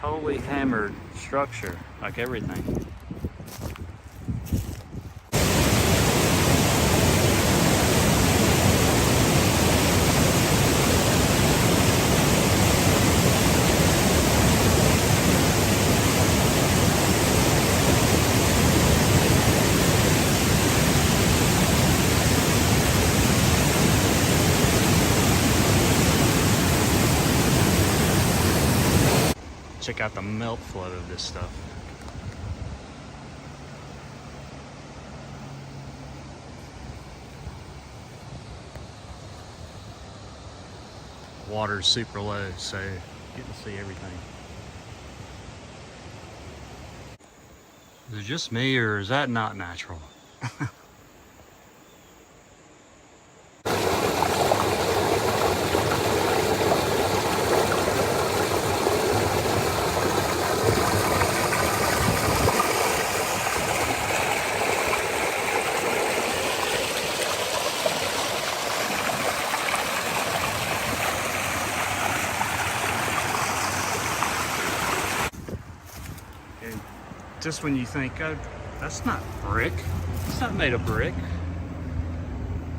totally hammered structure, like everything. Check out the melt flow of this stuff. Water's super low, so you get to see everything. Is it just me, or is that not natural? And just when you think, oh, that's not brick. It's not made of brick.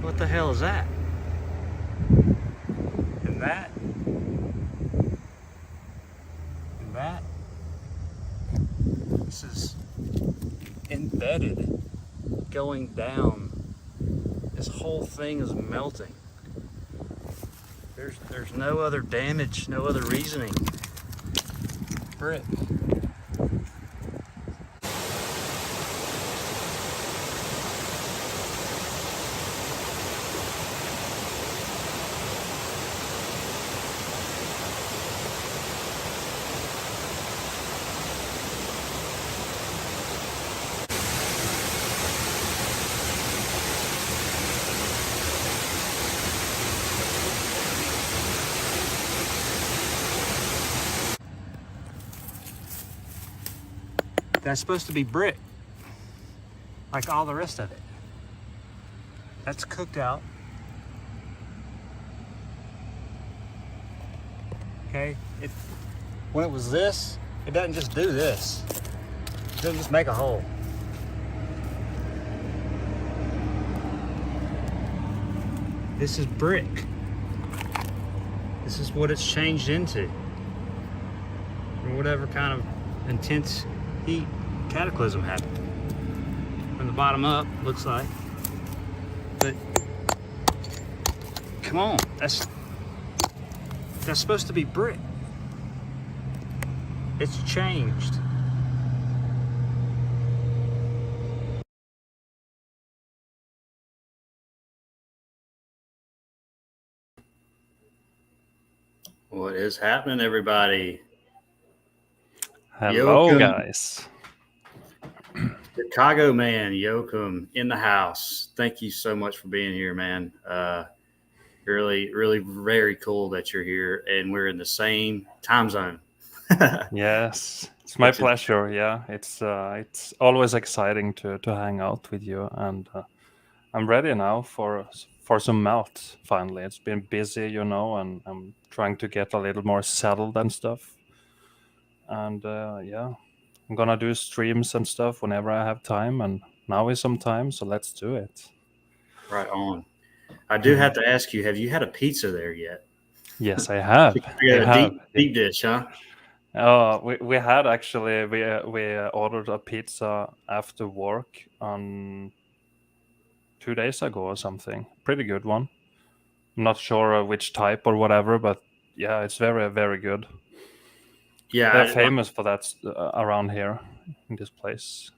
What the hell is that? And that. And that. This is embedded, going down. This whole thing is melting. There's no other damage, no other reasoning. Brick. That's supposed to be brick, like all the rest of it. That's cooked out. Okay, when it was this, it doesn't just do this. It doesn't just make a hole. This is brick. This is what it's changed into. Or whatever kind of intense heat cataclysm happened. From the bottom up, looks like. But come on, that's supposed to be brick. It's changed. What is happening, everybody? Hello, Yoakum. guys. Chicago man, Yoakum in the house. Thank you so much for being here, man. Really, really very cool that you're here and we're in the same time zone. Yes, it's my pleasure. Yeah, it's always exciting to hang out with you, and I'm ready now for some melt. Finally, it's been busy, and I'm trying to get a little more settled and stuff. And yeah, I'm gonna do streams and stuff whenever I have time, and now is some time, so let's do it. Right on. I do have to ask you, have you had a pizza there yet? Yes, I have. Deep dish, huh? Oh, we had actually we ordered a pizza after work on 2 days ago or something. Pretty good one. I'm not sure which type or whatever, but yeah, it's very, very good. Yeah, They're famous for that around here in this place.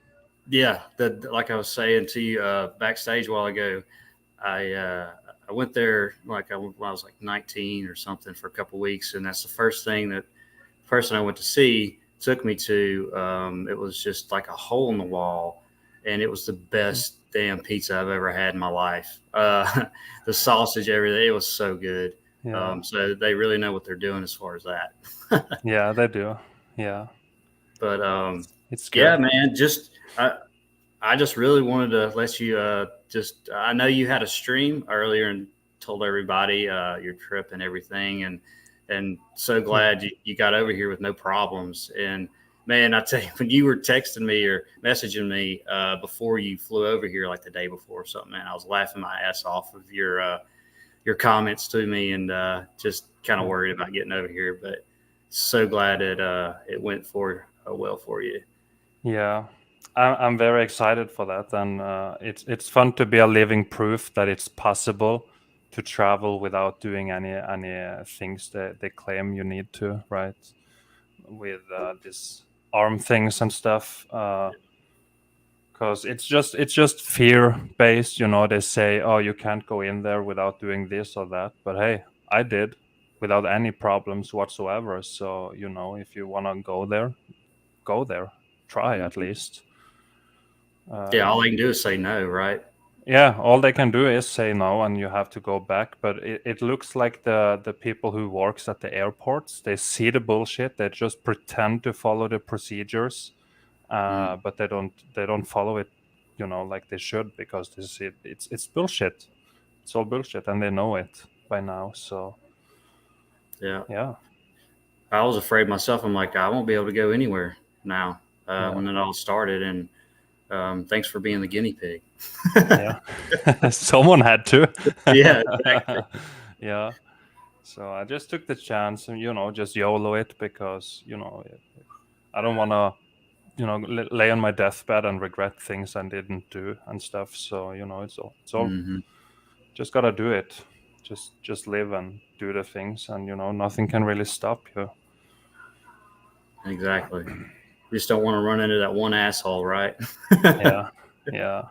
Yeah, like I was saying to you backstage a while ago, I went there when I was like 19 or something for a couple of weeks, and that's the first thing that the person I went to see took me to. It was just like a hole in the wall, and it was the best damn pizza I've ever had in my life. The sausage, everything, it was so good. Yeah. So they really know what they're doing as far as that. Yeah, they do. Yeah. But it's good. Yeah, man, I just really wanted to let you I know you had a stream earlier and told everybody your trip and everything. And and so Hmm. glad you got over here with no problems. And man, I tell you, when you were texting me or messaging me before you flew over here, like the day before or something, man, I was laughing my ass off of your comments to me, and just kind of Yeah. worried about getting over here. But so glad it went for well for you. Yeah, I'm very excited for that, and it's fun to be a living proof that it's possible to travel without doing any things that they claim you need to, right? With this arm things and stuff, because it's just fear based. They say, oh, you can't go in there without doing this or that, but hey, I did without any problems whatsoever. So if you wanna go there, try at Mhm. least. Yeah, Uh, all they can do is say no, right? Yeah, all they can do is say no, and you have to go back. But it looks like the people who works at the airports, they see the bullshit. They just pretend to follow the procedures, Mm, but they don't follow it, like they should, because it's bullshit. It's all bullshit, and they know it by now. So yeah. yeah, I was afraid myself. I'm like, I won't be able to go anywhere now yeah, when it all started. And thanks for being the guinea pig. yeah. Someone had to. Yeah, exactly. Yeah. So I just took the chance and just YOLO it, because I don't want to lay on my deathbed and regret things I didn't do and stuff. So it's all Hmm. just gotta do it. Just live and do the things, and nothing can really stop you. Exactly. You just don't want to run into that one asshole, right? Yeah, yeah,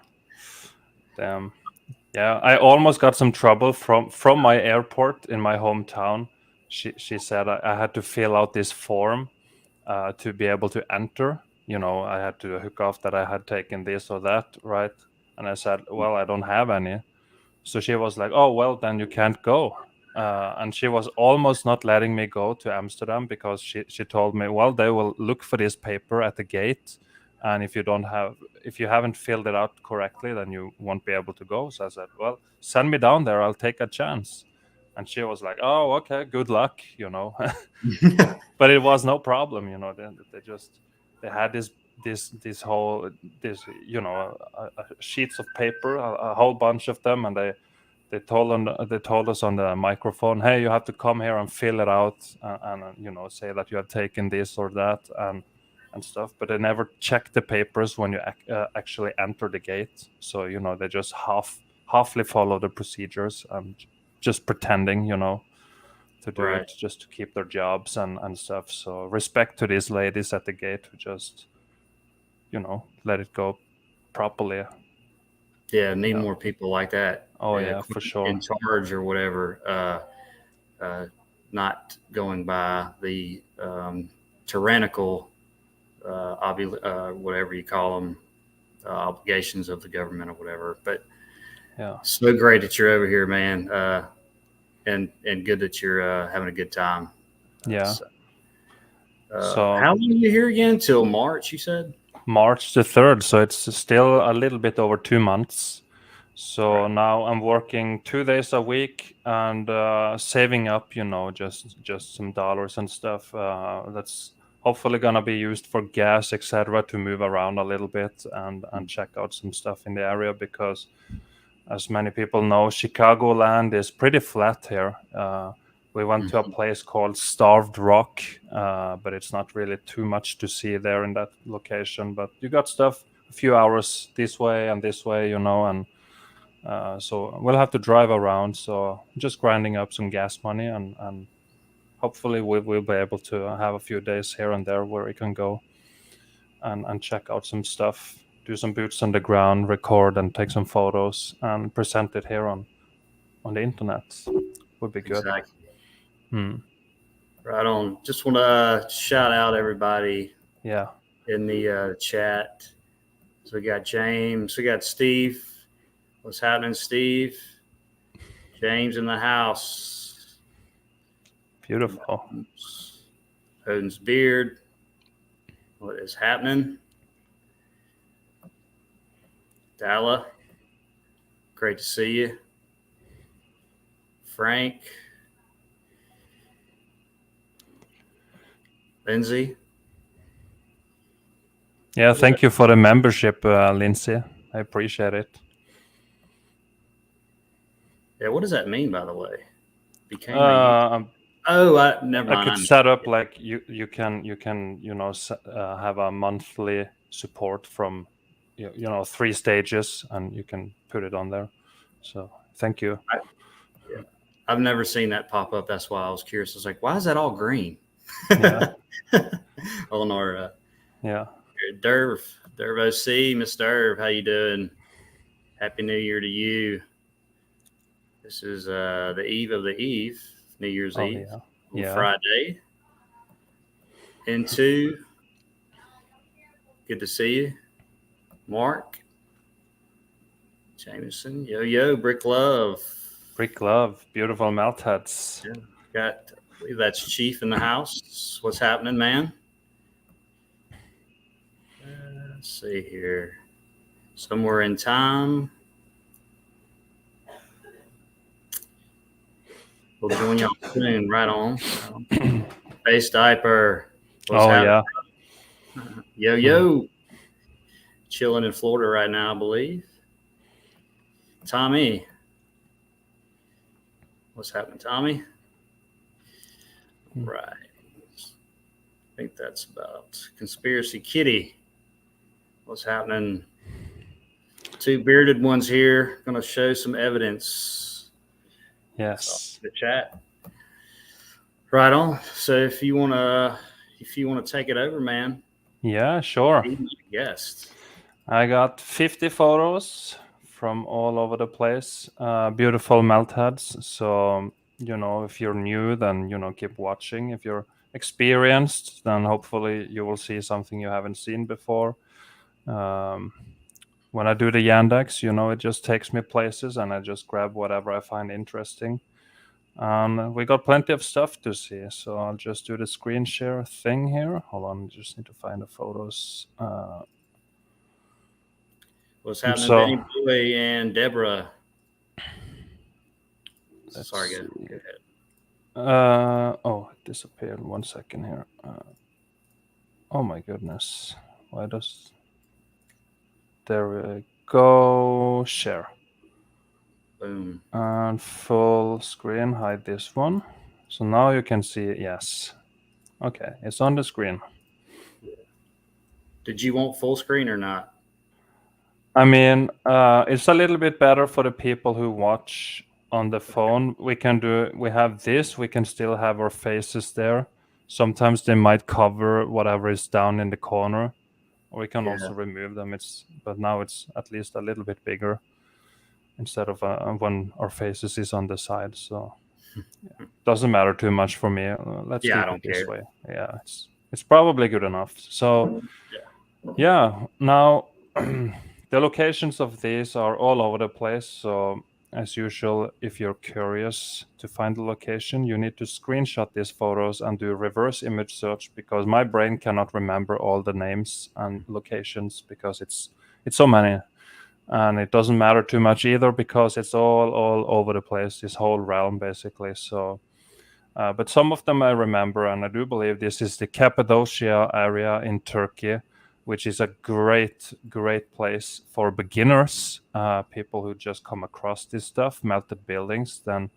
damn. Yeah, I almost got some trouble from my airport in my hometown. She said I had to fill out this form to be able to enter. I had to hook off that I had taken this or that, right? And I said, well, I don't have any. So she was like, "Oh well, then you can't go." And she was almost not letting me go to Amsterdam, because she told me, "Well, they will look for this paper at the gate, and if you haven't filled it out correctly, then you won't be able to go." So I said, "Well, send me down there. I'll take a chance." And she was like, "Oh, okay, good luck." But it was no problem. They had this whole this sheets of paper, a whole bunch of them, and they told us on the microphone, hey, you have to come here and fill it out, and say that you have taken this or that, and stuff. But they never check the papers when you actually enter the gate. So they just halfly follow the procedures, and just pretending to do Right. it, just to keep their jobs and stuff. So respect to these ladies at the gate who just let it go properly. Yeah, need Yeah. more people like that Oh yeah, for in sure. charge or whatever. Not going by the tyrannical, whatever you call them, obligations of the government or whatever. But Yeah. so great that you're over here, man, and good that you're having a good time. Yeah. So, So how long are you here again? Till March, you said? March the 3rd, so it's still a little bit over 2 months. So Right. now I'm working 2 days a week, and saving up, just some dollars and stuff. That's hopefully gonna be used for gas, etc., to move around a little bit, and check out some stuff in the area, because as many people know, Chicagoland is pretty flat here. We went to a Mhm. place called Starved Rock, but it's not really too much to see there in that location. But you got stuff a few hours this way, and so we'll have to drive around. So just grinding up some gas money, and hopefully we'll be able to have a few days here and there where we can go and check out some stuff, do some boots on the ground, record and take some photos, and present it here on the internet. Would be good. Exactly. Hmm. Right on. Just want to shout out everybody Yeah. in the chat. So we got James, we got Steve. What's happening, Steve? James in the house. Beautiful. Odin's beard. What is happening? Dalla, great to see you. Frank, Lindsay. Yeah, What is thank that? you for the membership, Lindsay. I appreciate it. Yeah, what does that mean, by the way? Became a user. Uh, Oh, never I mind. could set up like you can have a monthly support from three stages, and you can put it on there. So thank you. I, yeah, I've never seen that pop up. That's why I was curious. I was like, why is that all green? Yeah, On our yeah. Derv OC, Miss Derv, how you doing? Happy New Year to you. This is the eve of the eve, New Year's Oh Eve, yeah, on yeah. Friday. Into good to see you, Mark Jameson. Yo yo, Brick Love. Brick Love, beautiful melt heads. Yeah, got. I believe that's Chief in the house. What's happening, man? Let's see here. Somewhere in time, we'll join y'all soon. Right on. Face diaper. What's Oh happening? yeah. Yo Mm. yo. Chilling in Florida right now, I believe. Tommy. What's happening, Tommy? Mm. Right. I think that's about Conspiracy Kitty. What's happening? Two bearded ones here. Going to show some evidence. Yes. The chat. Right on. So if you want to take it over, man. Yeah, sure. Guest. I got 50 photos from all over the place. Beautiful melt heads. So, if you're new, then, keep watching. If you're experienced, then hopefully you will see something you haven't seen before. When I do the Yandex, it just takes me places and I just grab whatever I find interesting. We got plenty of stuff to see. So I'll just do the screen share thing here. Hold on, just need to find the photos. What's happening, So Benny Boy and Deborah? Sorry, let's go see. ahead. Oh, it disappeared. 1 second here. Oh my goodness. Why does... There we go. Share. Boom. And full screen. Hide this one. So now you can see, yes. Okay, it's on the screen. Did you want full screen or not? I mean, it's a little bit better for the people who watch on the phone. We have this, we can still have our faces there. Sometimes they might cover whatever is down in the corner, or we can also remove them. But now it's at least a little bit bigger instead of when our faces is on the side. So doesn't matter too much for me. Let's Yeah, I keep don't it this care. way. Yeah, it's probably good enough. So yeah, now the locations of these are all over the place. So as usual, if you're curious to find the location, you need to screenshot these photos and do reverse image search, because my brain cannot remember all the names and locations because it's so many. And it doesn't matter too much either because it's all over the place, this whole realm basically. So but some of them I remember, and I do believe this is the Cappadocia area in Turkey, which is a great place for beginners, people who just come across this stuff, melted buildings. Then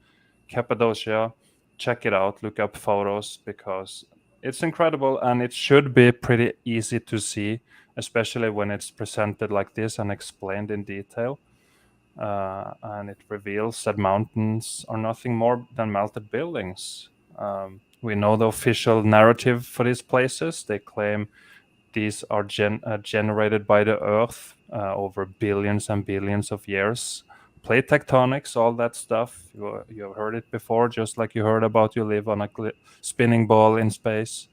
Cappadocia, check it out, look up photos, because it's incredible and it should be pretty easy to see, especially when it's presented like this and explained in detail. And it reveals that mountains are nothing more than melted buildings. We know the official narrative for these places. They claim these are generated by the Earth over billions and billions of years. Plate tectonics, all that stuff. You've heard it before, just like you heard about you live on a spinning ball in space.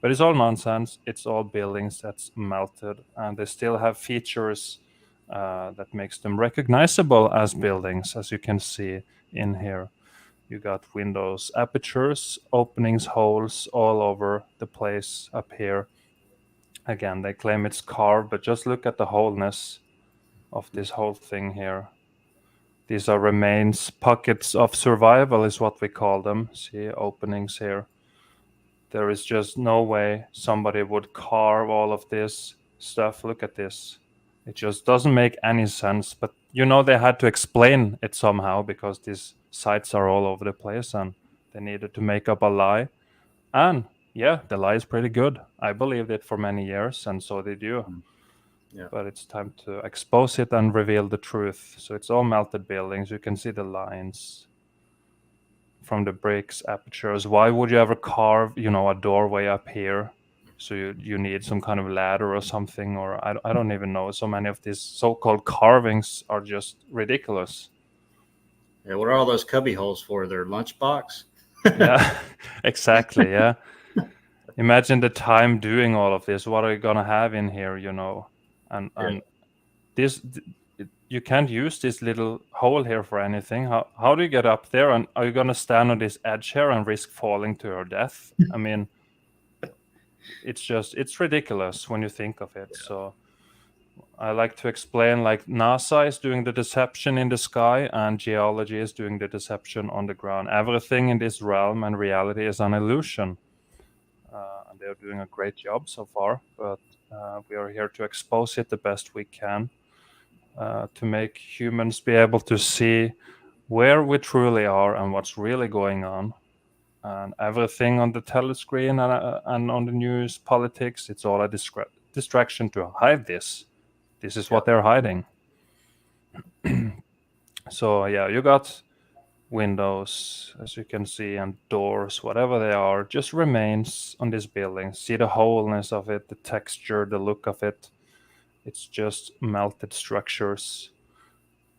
But it's all nonsense. It's all buildings that's melted, and they still have features that makes them recognizable as buildings, as you can see in here. You got windows, apertures, openings, holes all over the place up here. Again, they claim it's carved, but just look at the wholeness of this whole thing here. These are remains, pockets of survival is what we call them. See, openings here. There is just no way somebody would carve all of this stuff. Look at this. It just doesn't make any sense. But they had to explain it somehow because these sites are all over the place and they needed to make up a lie. And yeah, the lie is pretty good. I believed it for many years, and so did you. Mm. Yeah. But it's time to expose it and reveal the truth. So it's all melted buildings. You can see the lines from the bricks, apertures. Why would you ever carve, a doorway up here? So you need some kind of ladder or something, or I don't even know. So many of these so-called carvings are just ridiculous. Yeah. What are all those cubby holes for? Their lunchbox? Yeah, exactly. Yeah. Imagine the time doing all of this. What are you gonna have in here, And Yeah. this you can't use this little hole here for anything. How do you get up there? And are you gonna stand on this edge here and risk falling to your death? I mean, it's ridiculous when you think of it. So I like to explain like NASA is doing the deception in the sky and geology is doing the deception on the ground. Everything in this realm and reality is an illusion. And they're doing a great job so far, but we are here to expose it the best we can, to make humans be able to see where we truly are and what's really going on. And everything on the telescreen and on the news, politics, it's all a distraction to hide this. This is what they're hiding. So yeah, you got windows, as you can see, and doors, whatever they are, just remains on this building. See the wholeness of it, the texture, the look of it. It's just melted structures.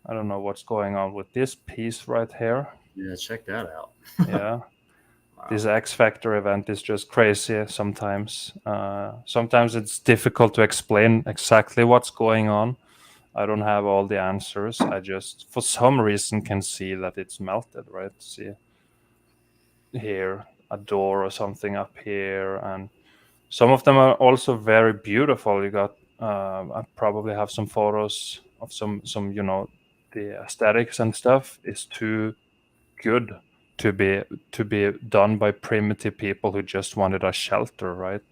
I don't know what's going on with this piece right here. Yeah. Check that out. Yeah. Wow. This X Factor event is just crazy sometimes. Sometimes it's difficult to explain exactly what's going on. I don't have all the answers. I just, for some reason, can see that it's melted, right? See here, a door or something up here. And some of them are also very beautiful. You got, I probably have some photos of some, the aesthetics and stuff is too good to be done by primitive people who just wanted a shelter, right?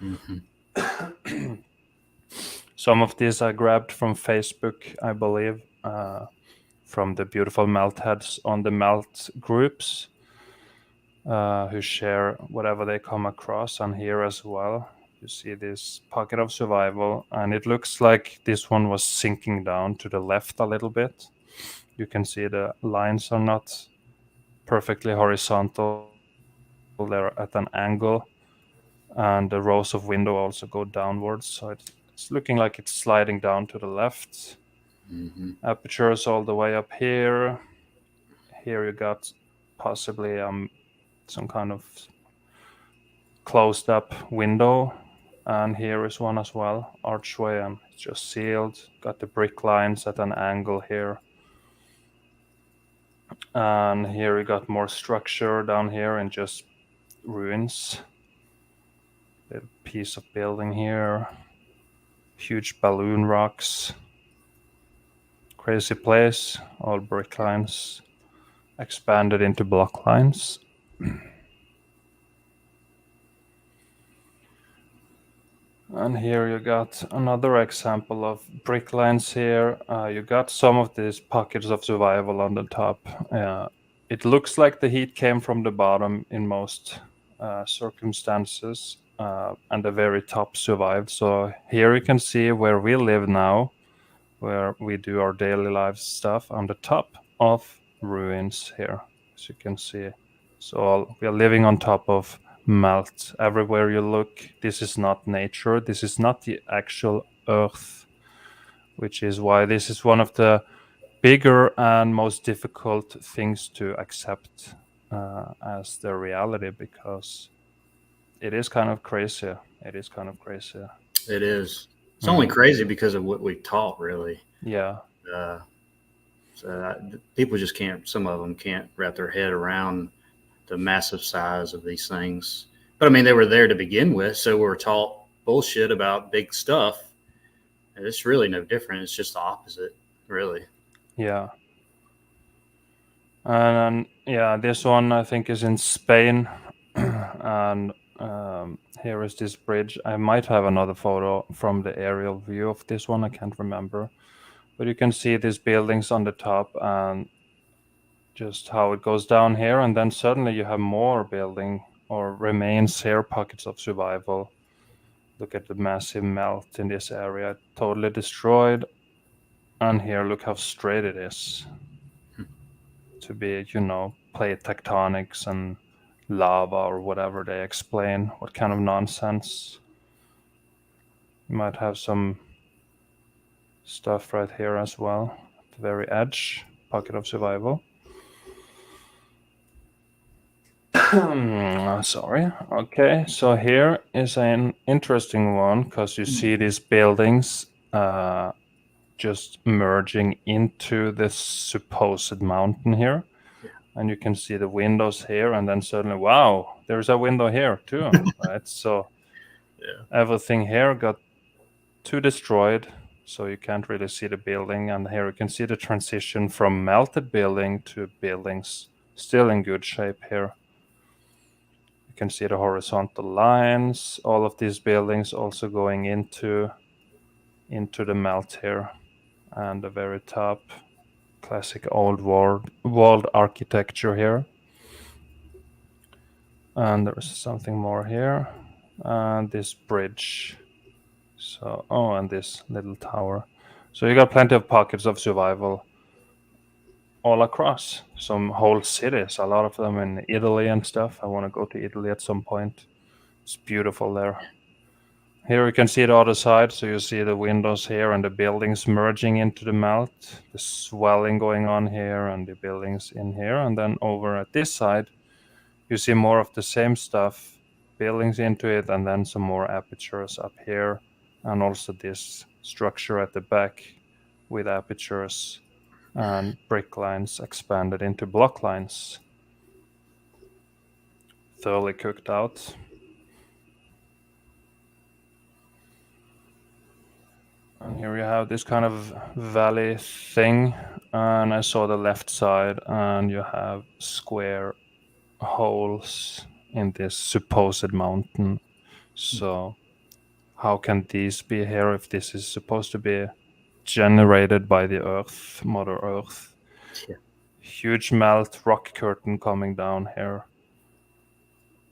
Mm-hmm. Some of these I grabbed from Facebook, I believe, from the beautiful melt heads on the melt groups, who share whatever they come across. And here as well, you see this pocket of survival, and it looks like this one was sinking down to the left a little bit. You can see the lines are not perfectly horizontal, they're at an angle, and the rows of window also go downwards, so it's looking like it's sliding down to the left. Mm-hmm. Apertures all the way up here. Here you got possibly some kind of closed up window, and here is one as well, archway, and it's just sealed. Got the brick lines at an angle here. And here we got more structure down here and just ruins. Little piece of building here. Huge balloon rocks. Crazy place. All brick lines expanded into block lines. And here you got another example of brick lines here. You got some of these pockets of survival on the top. It looks like the heat came from the bottom in most circumstances, and the very top survived. So here you can see where we live now, where we do our daily life stuff, on the top of ruins here, as you can see. So we are living on top of melt everywhere you look. This is not nature. This is not the actual earth, which is why this is one of the bigger and most difficult things to accept as the reality, because it is kind of crazy. It is kind of crazy. It is. It's only crazy because of what we taught, really. Yeah. People just can't. Some of them can't wrap their head around the massive size of these things. But I mean, they were there to begin with, so we were taught bullshit about big stuff. And it's really no different. It's just the opposite, really. Yeah. And yeah, this one I think is in Spain, and Here is this bridge. I might have another photo from the aerial view of this one. I can't remember. But you can see these buildings on the top and just how it goes down here. And then suddenly you have more building or remains here, pockets of survival. Look at the massive melt in this area, totally destroyed. And here, look how straight it is to be, plate tectonics and lava or whatever they explain. What kind of nonsense. You might have some stuff right here as well. At the very edge, pocket of survival. Sorry. Okay, so here is an interesting one because you see these buildings just merging into this supposed mountain here. Yeah. And you can see the windows here, and then suddenly, wow, there's a window here too, right? So everything here got too destroyed, so you can't really see the building. And here you can see the transition from melted building to buildings still in good shape here. You can see the horizontal lines, all of these buildings also going into the melt here. And the very top, classic old world architecture here. And there's something more here. And this bridge. So, and this little tower. So you got plenty of pockets of survival all across. Some whole cities, a lot of them in Italy and stuff. I want to go to Italy at some point. It's beautiful there. Here you can see the other side. So you see the windows here and the buildings merging into the melt. The swelling going on here and the buildings in here. And then over at this side, you see more of the same stuff, buildings into it, and then some more apertures up here. And also this structure at the back with apertures and brick lines expanded into block lines. Thoroughly cooked out. And here you have this kind of valley thing. And I saw the left side, and you have square holes in this supposed mountain. So how can these be here if this is supposed to be generated by the Earth, Mother Earth? Yeah. Huge melt rock curtain coming down here.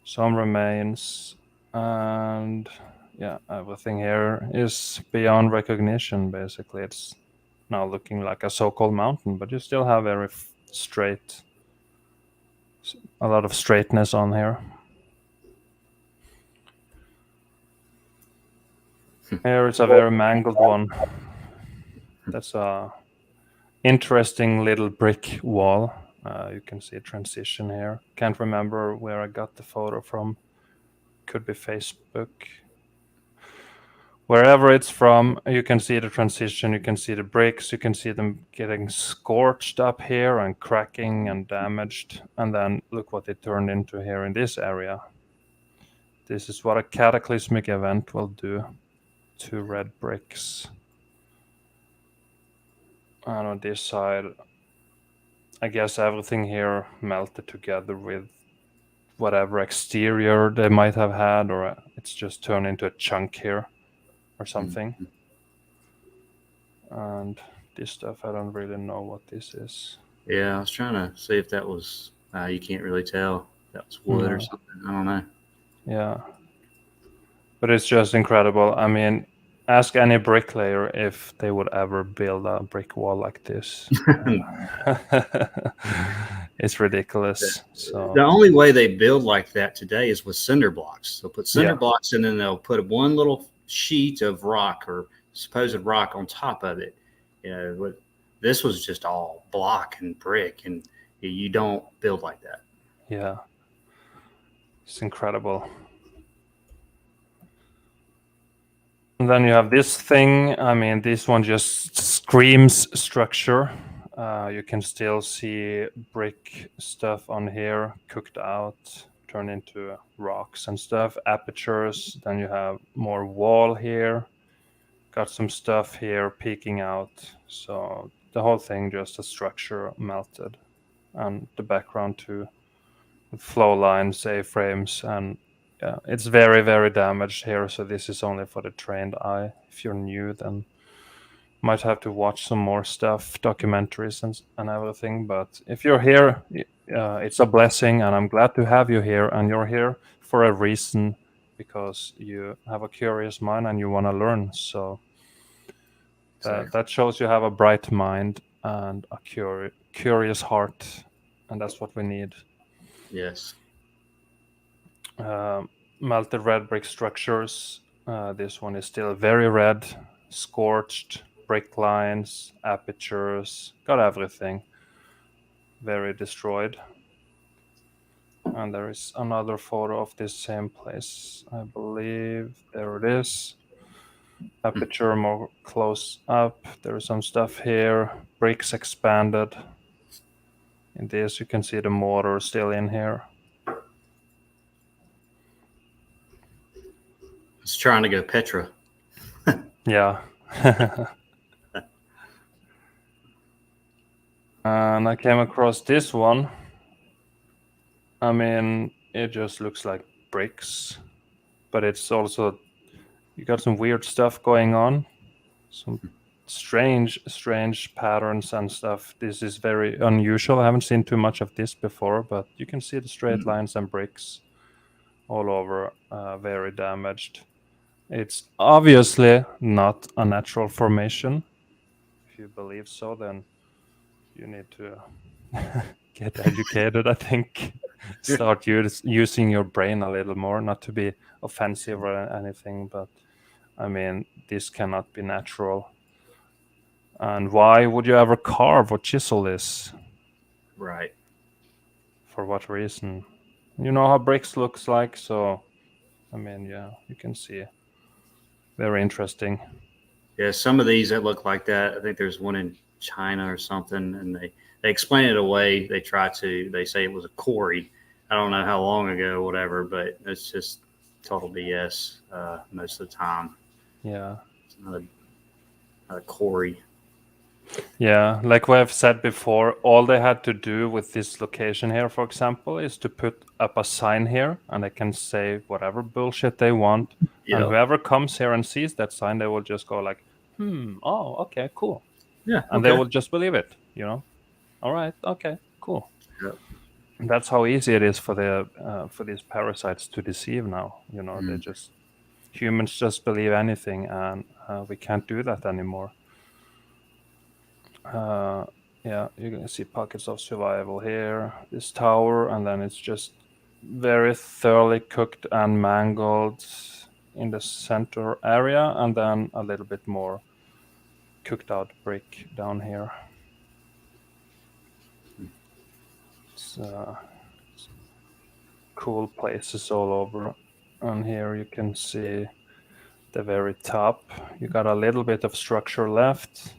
Some remains, and yeah, everything here is beyond recognition. Basically, it's now looking like a so-called mountain, but you still have very straight, a lot of straightness on here. Here is a very mangled one. That's a interesting little brick wall. You can see a transition here. Can't remember where I got the photo from. Could be Facebook. Wherever it's from, you can see the transition. You can see the bricks. You can see them getting scorched up here and cracking and damaged. And then look what it turned into here in this area. This is what a cataclysmic event will do to red bricks. And on this side, I guess everything here melted together with whatever exterior they might have had, or it's just turned into a chunk here or something. Mm-hmm. And this stuff, I don't really know what this is. Yeah, I was trying to see if that was, you can't really tell if that was wood or something. I don't know. Yeah. But it's just incredible. I mean, ask any bricklayer if they would ever build a brick wall like this. It's ridiculous. So the only way they build like that today is with cinder blocks. They'll put cinder blocks and then they'll put one little sheet of rock or supposed rock on top of it. This was just all block and brick, and you don't build like that. Yeah, it's incredible. And then you have this thing. I mean, this one just screams structure. You can still see brick stuff on here, cooked out, turned into rocks and stuff, apertures. Then you have more wall here. Got some stuff here peeking out. So the whole thing, just a structure melted. And the background too, with flow lines, A-frames, and Yeah, it's very, very damaged here. So this is only for the trained eye. If you're new, then might have to watch some more stuff, documentaries and everything. But if you're here, it's a blessing, and I'm glad to have you here. And you're here for a reason, because you have a curious mind and you want to learn. So Exactly. that shows you have a bright mind and a curious heart, and that's what we need. Yes. Melted red brick structures. This one is still very red, scorched, brick lines, apertures, got everything. Very destroyed. And there is another photo of this same place. I believe there it is. Aperture more close up. There is some stuff here. Bricks expanded. In this, you can see the mortar still in here. It's trying to go Petra. Yeah. And I came across this one. I mean, it just looks like bricks, but it's also, you got some weird stuff going on, some strange patterns and stuff. This is very unusual. I haven't seen too much of this before, but you can see the straight lines and bricks all over, very damaged. It's obviously not a natural formation. If you believe so, then you need to get educated, I think. Start using your brain a little more, not to be offensive or anything, but I mean, this cannot be natural. And why would you ever carve or chisel this? Right. For what reason? You know how bricks looks like, so I mean, yeah, you can see. Very interesting. Yeah, some of these that look like that. I think there's one in China or something, and they explain it away. They say it was a quarry. I don't know how long ago, whatever, but it's just total BS most of the time. Yeah. It's not a quarry. Yeah, like we have said before, all they had to do with this location here, for example, is to put up a sign here, and they can say whatever bullshit they want. And Yep. whoever comes here and sees that sign, they will just go like, oh, okay, cool. Yeah. And they Okay. will just believe it, you know? All right, okay, cool. Yep. And that's how easy it is for these parasites to deceive now. They Mm. just, humans just believe anything, and we can't do that anymore. Uh, yeah, you can see pockets of survival here. This tower, and then it's just very thoroughly cooked and mangled in the center area, and then a little bit more cooked out brick down here. It's cool places all over. And here you can see the very top. You got a little bit of structure left,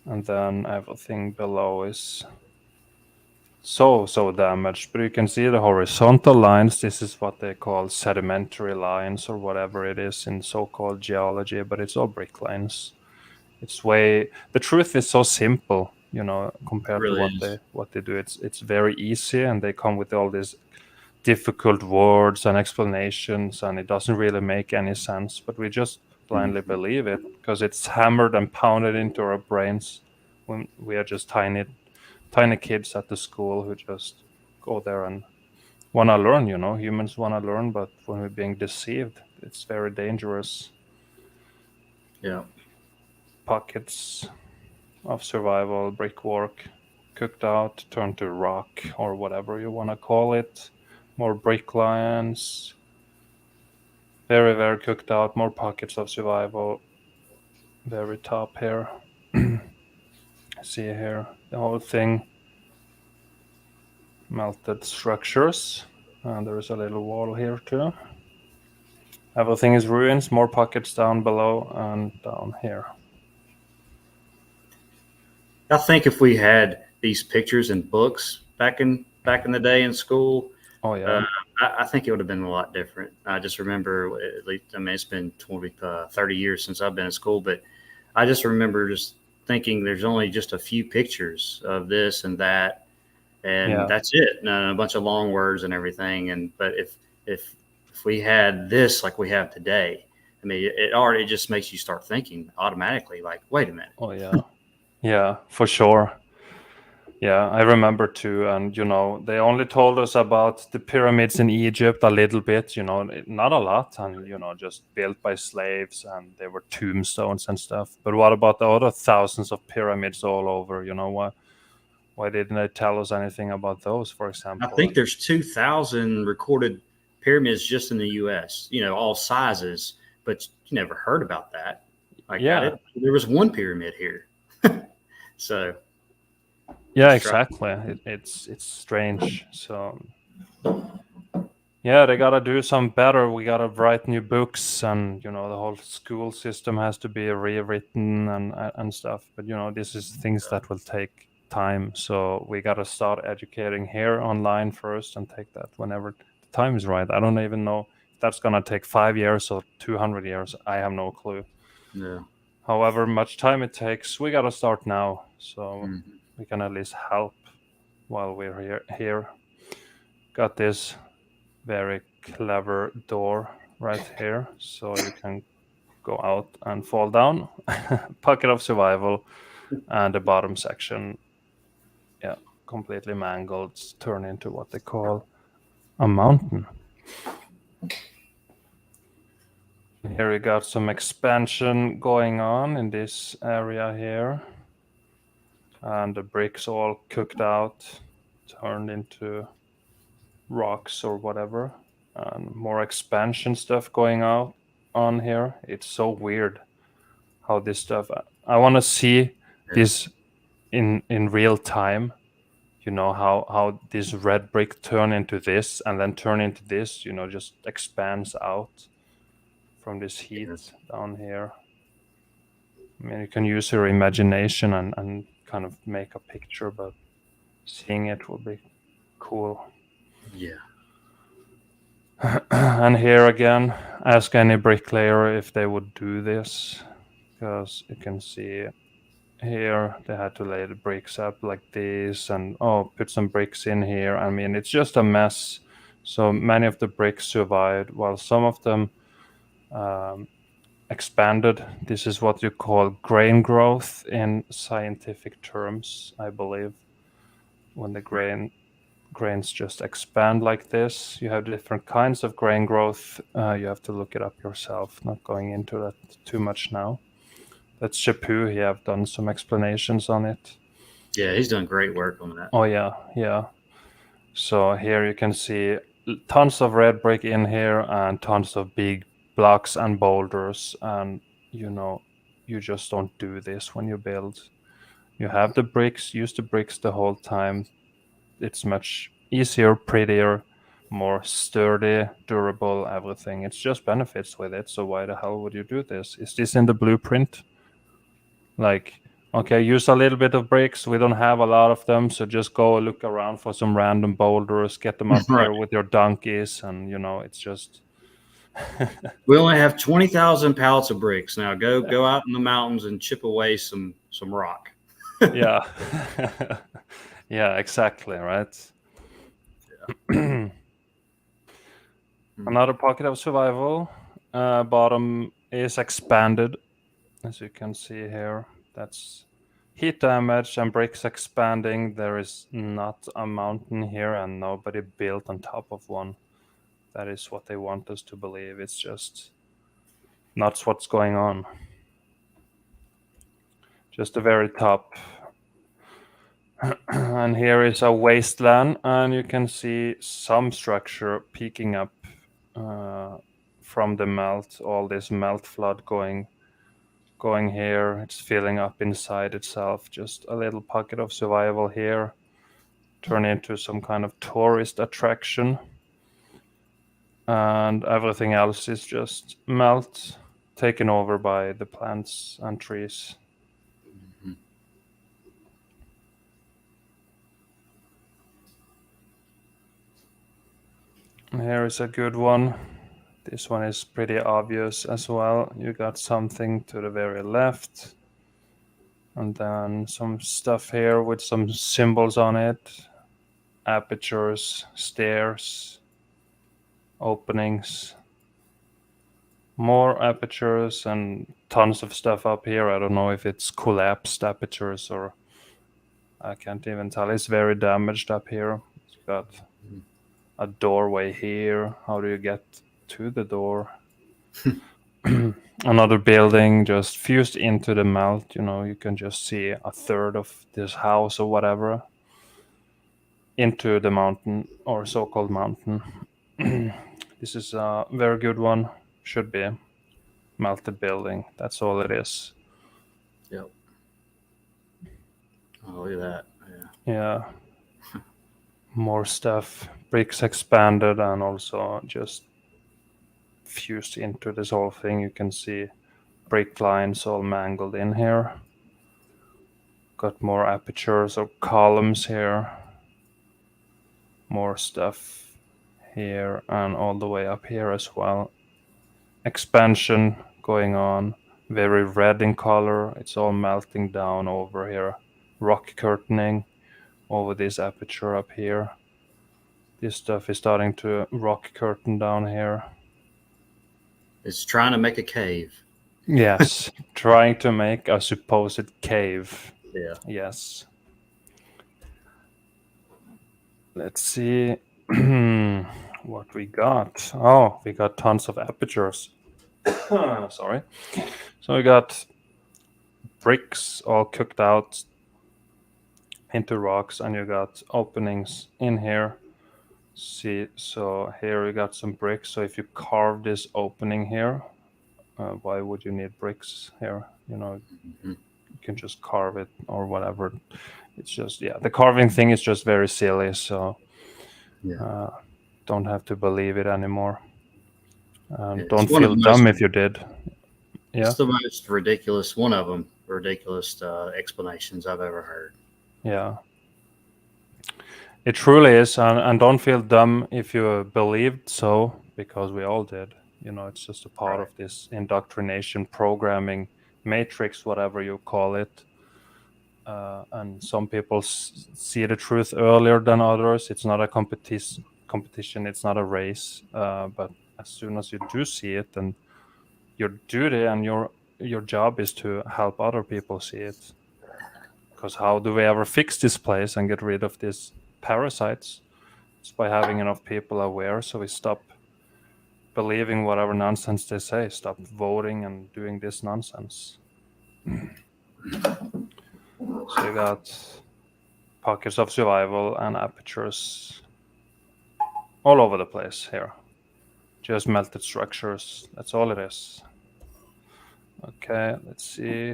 and then everything below is so damaged. But you can see the horizontal lines. This is what they call sedimentary lines, or whatever it is in so-called geology, but it's all brick lines. The truth is so simple, It compared to really what is. they do. It's very easy, and they come with all these difficult words and explanations, and it doesn't really make any sense, but we just blindly Mhm. believe it because it's hammered and pounded into our brains when we are just tiny kids at the school who just go there and want to learn. Humans want to learn, but when we're being deceived, it's very dangerous. Yeah. Pockets of survival brickwork, cooked out, turned to rock, or whatever you want to call it. More brick lines, very, very cooked out. More pockets of survival. Very top here. See here the whole thing. Melted structures. And there is a little wall here too. Everything is ruins. More pockets down below and down here. I think if we had these pictures and books back in the day in school, Oh uh, yeah. I think it would have been a lot different. I just remember, at least, I mean, it's been 30 years since I've been in school, but I just remember just thinking there's only just a few pictures of this and that, and Yeah. that's it. And a bunch of long words and everything. But if if we had this like we have today, I mean, it already just makes you start thinking automatically, like, wait a minute. Oh yeah, yeah, for sure. Yeah, I remember too. And they only told us about the pyramids in Egypt a little bit, not a lot, and just built by slaves, and they were tombstones and stuff. But what about the other thousands of pyramids all over? Why didn't they tell us anything about those, for I example? think there's 2,000 recorded pyramids just in the U.S. All sizes, but you never heard about that. Like I Yeah, did, there was one pyramid here, so yeah, try. exactly. It's strange. So yeah, they gotta do some better. We gotta write new books, and the whole school system has to be rewritten and stuff. But this is things that will take time. So we gotta start educating here online first, and take that whenever the time is right. I don't even know if that's gonna take 5 years or 200 years. I have no clue. No. However much time it takes, we gotta start now, so Mhm. we can at least help while we're here. Got this very clever door right here, so you can go out and fall down. Pocket of survival, and the bottom section, yeah, completely mangled, turn into what they call a mountain. Here we got some expansion going on in this area here, and the bricks all cooked out, turned into rocks or whatever, and more expansion stuff going on here. It's so weird how this stuff. I want to see Yeah. this in real time. How this red brick turn into this and then turn into this. Just expands out from this Yeah. heat down here. I mean, you can use your imagination and kind of make a picture, but seeing it will be cool. Yeah. And here again, ask any bricklayer if they would do this, because you can see here they had to lay the bricks up like this, and put some bricks in here. I mean, it's just a mess. So many of the bricks survived, while some of them um, expanded. This is what you call grain growth in scientific terms, I believe. When the Right. grains just expand like this. You have different kinds of grain growth. You have to look it up yourself. Not going into that too much now. That's Chapu. He have done some explanations on it. Yeah, he's done great work on that. Oh yeah, yeah. So here you can see tons of red brick in here, and tons of big blocks and boulders. And you just don't do this when you build. You have the bricks. Use the bricks the whole time. It's much easier, prettier, more sturdy, durable, everything. It's just benefits with it. So why the hell would you do this? Is this in the blueprint? Like, okay, use a little bit of bricks. We don't have a lot of them, so just go look around for some random boulders, get them up Right. here with your donkeys, and it's just We only have 20,000 pallets of bricks now. Go out in the mountains and chip away some rock. yeah. Yeah, exactly, right? Mm. Another pocket of survival. Bottom is expanded, as you can see here. That's heat damage and bricks expanding. There is not a mountain here, and nobody built on top of one. That is what they want us to believe. It's just not what's going on. Just the very top. And here is a wasteland, and you can see some structure peeking up from the melt. All this melt flood going here. It's filling up inside itself. Just a little pocket of survival here. Turn into some kind of tourist attraction. And everything else is just melt, taken over by the plants and trees. Mhm. And here is a good one. This one is pretty obvious as well. You got something to the very left, and then some stuff here with some symbols on it, apertures, stairs, openings, more apertures, and tons of stuff up here. I don't know if it's collapsed apertures or I can't even tell. It's very damaged up here. It's got a doorway here. How do you get to the door? Another building just fused into the melt. You can just see a third of this house or whatever into the mountain or so-called mountain. This is a very good one. Should be melted building. That's all it is. Yep. Oh, look at that. Yeah. More stuff. Bricks expanded and also just fused into this whole thing. You can see brick lines all mangled in here. Got more apertures or columns here. More stuff here and all the way up here as well. Expansion going on. Very red in color. It's all melting down over here. Rock curtaining over this aperture up here. This stuff is starting to rock curtain down here. It's trying to make a cave. Yes, trying to make a supposed cave. Yeah. Yes. Let's see what we got. Oh, we got tons of apertures. Sorry. So we got bricks all cooked out into rocks, and you got openings in here. See, so here we got some bricks. So if you carve this opening here, why would you need bricks here? You can just carve it or whatever. It's just, the carving thing is just very silly. So don't have to believe it anymore. Don't feel dumb if you did. Yeah. It's the most ridiculous, one of them, ridiculous explanations I've ever heard. Yeah. It truly is. And don't feel dumb if you believed so, because we all did. It's just a part of this indoctrination programming matrix, whatever you call it. And some people see the truth earlier than others. It's not a competition. It's not a race. But as soon as you do see it, then your duty and your job is to help other people see it. Because how do we ever fix this place and get rid of these parasites? It's by having enough people aware, so we stop believing whatever nonsense they say, stop voting and doing this nonsense. So you got pockets of survival and apertures all over the place here. Just melted structures. That's all it is. Okay, let's see.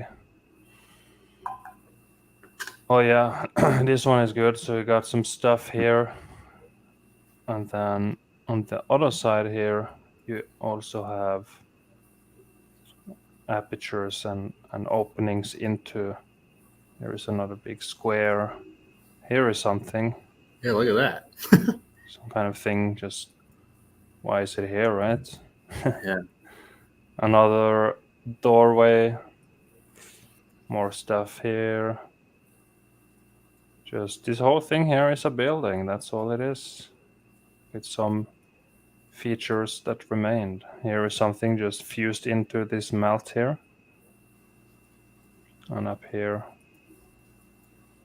Oh yeah, this one is good. So we got some stuff here. And then on the other side here, you also have apertures and openings into. There is another big square. Here is something. Yeah, look at that. Some kind of thing. Just why is it here, right? Yeah. Another doorway. More stuff here. Just this whole thing here is a building. That's all it is. With some features that remained. Here is something just fused into this melt here. And up here.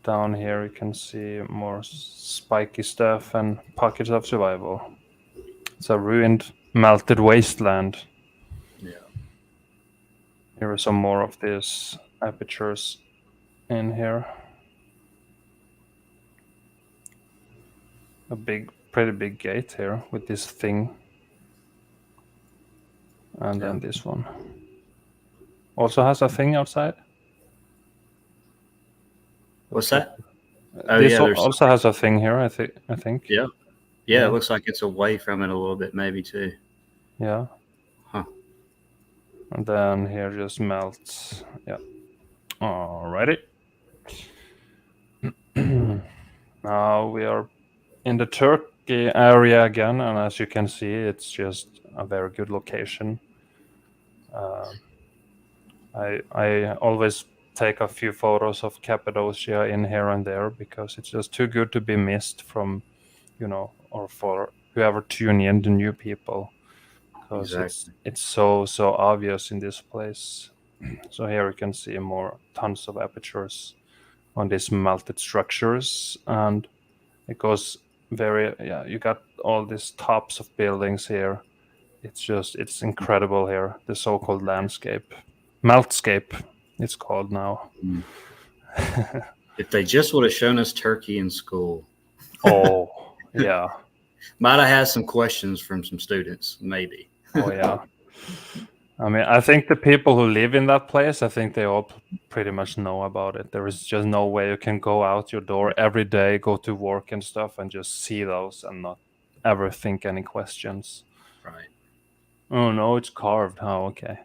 Down here you can see more spiky stuff and pockets of survival. It's a ruined, melted wasteland. Yeah. Here are some more of these apertures in here. A pretty big gate here with this thing. And then this one. Also has a thing outside. What's that? This also has a thing here, I think. Yeah. Yeah, it looks like it's away from it a little bit, maybe too. Yeah. Huh. And then here just melts. Yeah. Alrighty. Now we are in the Turkey area again, and as you can see, it's just a very good location. I always take a few photos of Cappadocia in here and there because it's just too good to be missed from, or for whoever tune in, the new people, because Exactly. it's so obvious in this place. So here you can see more tons of apertures on these melted structures, and it goes very, yeah, you got all these tops of buildings here. It's incredible here, the so-called landscape, meltscape it's called now. Mm. If they just would have shown us Turkey in school, Oh yeah. might have had some questions from some students, maybe. Oh yeah. I mean, I think the people who live in that place, I think they all pretty much know about it. There is just no way you can go out your door every day, go to work and stuff, and just see those and not ever think any questions. Right. Oh no, it's carved. Oh, okay.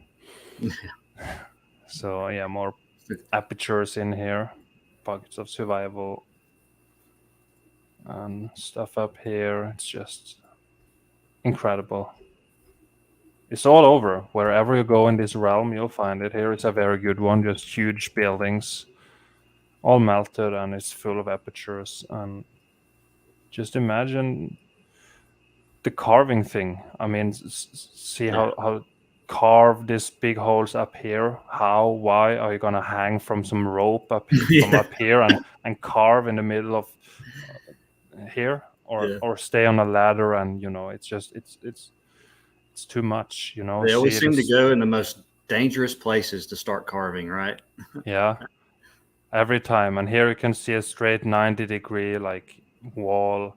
So yeah, more apertures in here, pockets of survival and stuff up here. It's just incredible. It's all over. Wherever you go in this realm, you'll find it. Here is a very good one, just huge buildings, all melted, and it's full of apertures. And just imagine the carving thing. I mean, see Yeah. how carve these big holes up here. How? Why are you gonna hang from some rope from Yeah. up here and carve in the middle of here, Yeah. or stay on a ladder? And it's just it's too much. They See always it seem to as, go in the most dangerous places to start carving, right? yeah, every time. And here you can see a straight 90-degree like wall,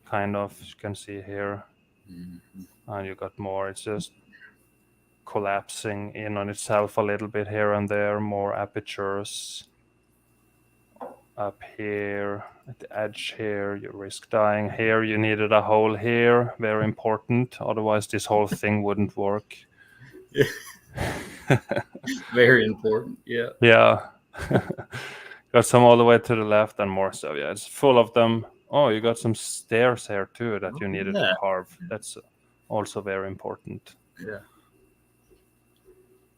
kind of. You can see here, Mhm. and you got more. It's just collapsing in on itself a little bit here and there. More apertures up here at the edge here. You risk dying here. You needed a hole here, very important, otherwise this whole thing wouldn't work. Very important. Yeah. Yeah. Got some all the way to the left and more stuff. Yeah, it's full of them. Oh, you got some stairs here too that Oh, you needed to yeah. carve. That's also very important. Yeah.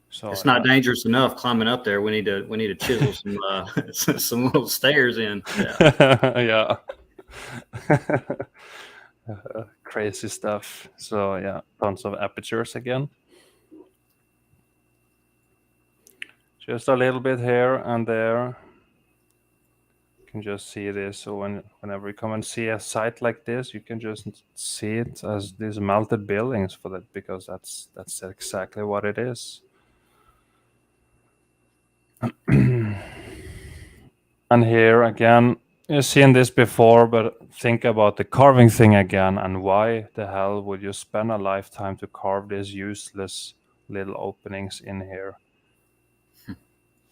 So It's not yeah. dangerous enough climbing up there. We need to chisel some some little stairs in. Yeah. Yeah. Crazy stuff. So yeah, tons of apertures again. Just a little bit here and there. You can just see this. So whenever you come and see a site like this, you can just see it as these melted buildings for that, because that's exactly what it is. And here again, you've seen this before, but think about the carving thing again, and why the hell would you spend a lifetime to carve these useless little openings in here?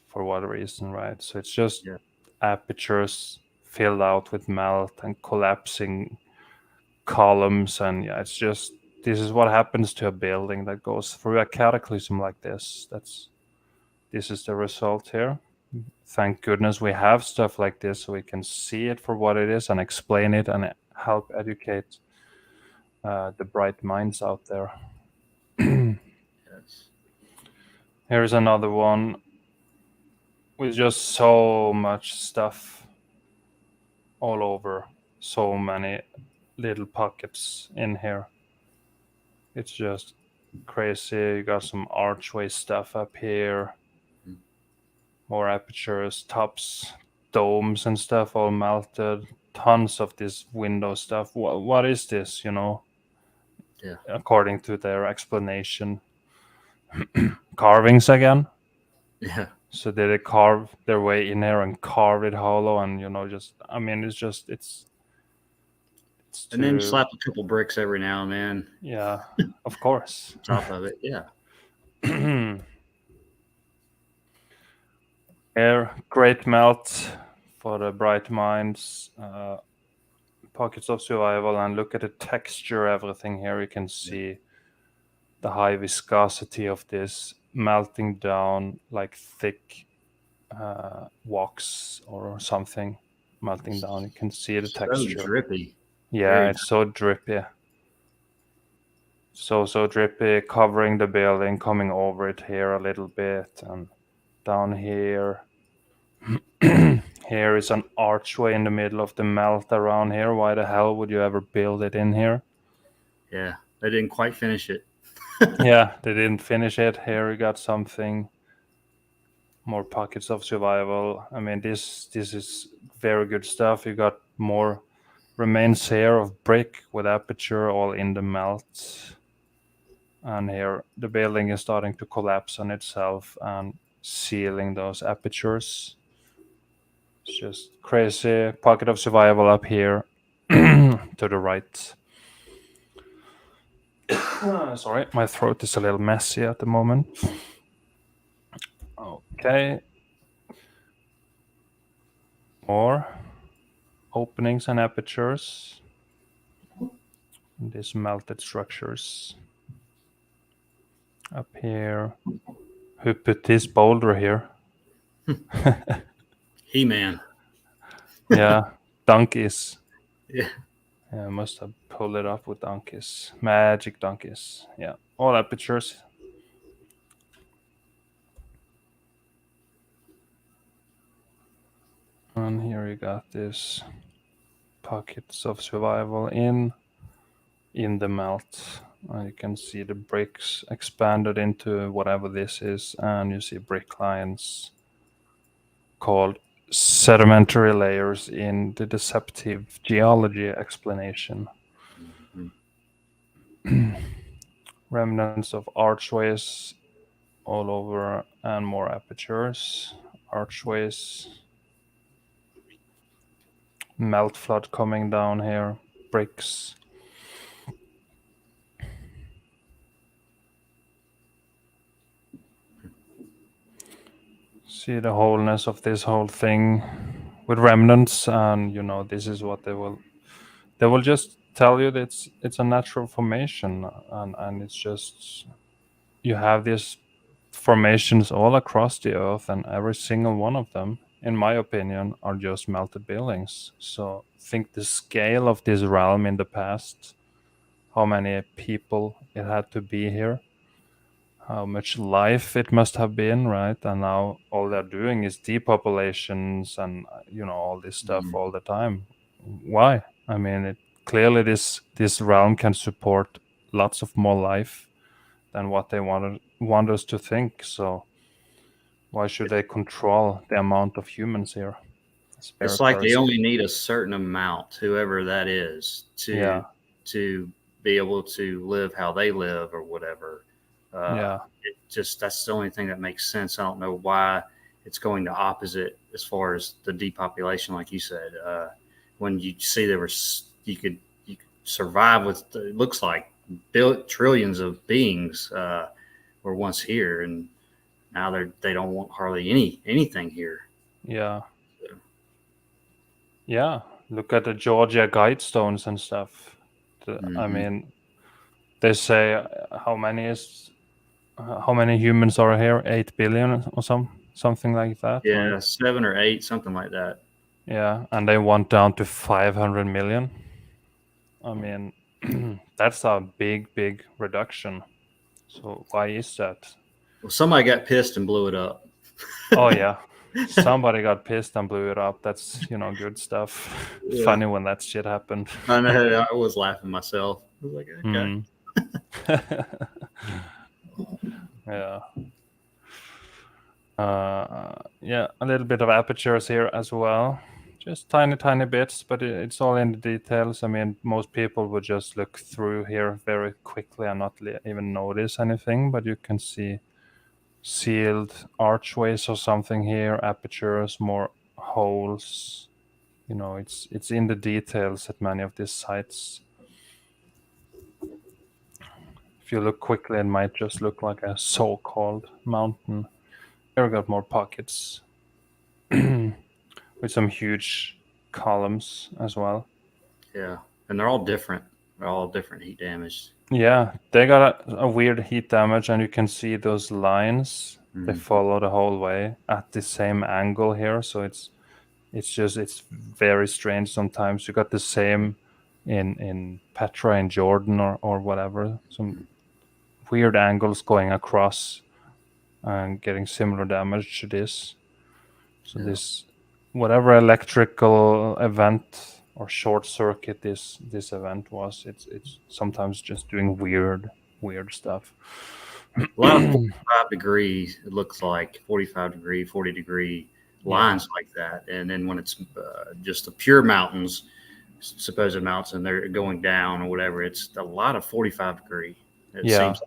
For what reason, right? So it's just Yeah. apertures filled out with melt and collapsing columns, and yeah, it's just, this is what happens to a building that goes through a cataclysm like this. This is the result here. Thank goodness we have stuff like this so we can see it for what it is and explain it and help educate the bright minds out there. Yes. Here's another one with just so much stuff all over, so many little pockets in here. It's just crazy. You got some archway stuff up here, Mm. more apertures, tops, domes and stuff all melted. Tons of this window stuff. What is this? Yeah. According to their explanation, carvings again. Yeah. So did they carve their way in here and carve it hollow? And just, I mean, it's And then too, slap a couple bricks every now and then yeah, of course. on top of it. Yeah. Air, great melt for the bright minds. Pockets of survival, and look at the texture, everything here. You can see the high viscosity of this melting down like thick wax or something melting down. You can see the So texture. drippy. Yeah, Very it's so drippy. So drippy, covering the building, coming over it here a little bit, and down here. Here is an archway in the middle of the melt around here. Why the hell would you ever build it in here? Yeah, they didn't quite finish it. Yeah, they didn't finish it. Here we got something more pockets of survival. I mean, this is very good stuff. You got more remains here of brick with aperture all in the melt, and here the building is starting to collapse on itself and sealing those apertures. It's just crazy. Pocket of survival up here to the right. Sorry, my throat is a little messy at the moment. Okay, more openings and apertures in these melted structures. Up here. Who put this boulder here? He-Man. Yeah, donkeys. Yeah. Yeah, I must have pulled it up with donkeys. Magic donkeys. Yeah, all apertures. And here you got this pockets of survival in the melt. And you can see the bricks expanded into whatever this is, and you see brick lines called sedimentary layers in the deceptive geology explanation. Mhm. Remnants of archways all over and more apertures. Archways. Melt flood coming down here. Bricks. See the wholeness of this whole thing with remnants, and this is what they will just tell you that it's a natural formation, and it's just you have these formations all across the earth, and every single one of them, in my opinion, are just melted buildings. So think the scale of this realm in the past, how many people it had to be here, how much life it must have been, right? And now all they're doing is depopulations and all this stuff Mhm. all the time. Why? I mean, clearly this realm can support lots of more life than what they want us to think. So why should they control the amount of humans here? It's very It's like they crazy. only need a certain amount, whoever that is, Yeah, to be able to live how they live or whatever. yeah, It just that's the only thing that makes sense. I don't know why it's going the opposite as far as the depopulation, like you said. When you see there was you could survive with it looks like trillions of beings were once here, and now they don't want hardly anything here. yeah, yeah. Look at the Georgia guidestones and stuff. I Hmm. mean, they say how many humans are here? 8 billion or something like that, right? Yeah, 7 or 8, something like that. Yeah, and they want down to 500 million. I mean, that's a big reduction. So why is that? Well, somebody got pissed and blew it up. Oh yeah, somebody got pissed and blew it up. That's good stuff. Yeah, Funny when that shit happened. I know. I was laughing myself. I was like, okay. Hmm. Yeah. Yeah, a little bit of apertures here as well. Just tiny bits, but it's all in the details. I mean, most people would just look through here very quickly and not even notice anything, but you can see sealed archways or something here, apertures, more holes. It's in the details at many of these sites. If you look quickly, it might just look like a so-called mountain. Here we got more pockets with some huge columns as well. Yeah, and they're all different. They're all different heat damage. Yeah, they got a weird heat damage, and you can see those lines. They Hmm. follow the whole way at the same angle here, so it's very strange sometimes. You got the same in Petra in Jordan or whatever. Some weird angles going across and getting similar damage to this. So Yeah. this whatever electrical event or short circuit this event was. It's sometimes just doing weird stuff. A lot of 45 degrees, it looks like 45-degree, 40-degree Yeah, lines like that. And then when it's just the pure mountains, supposed mountains, and they're going down or whatever, it's a lot of 45-degree. It yeah, seems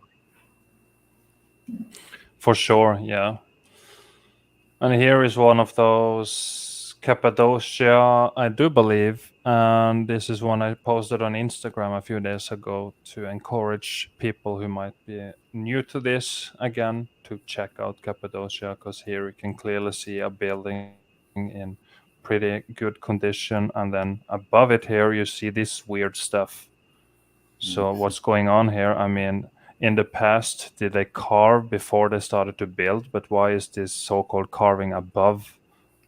for sure. Yeah, and here is one of those Cappadocia, I do believe, and this is one I posted on Instagram a few days ago to encourage people who might be new to this again to check out Cappadocia, because here you can clearly see a building in pretty good condition, and then above it here you see this weird stuff. So like. what's going on here? I mean, in the past, did they carve before they started to build? But why is this so-called carving above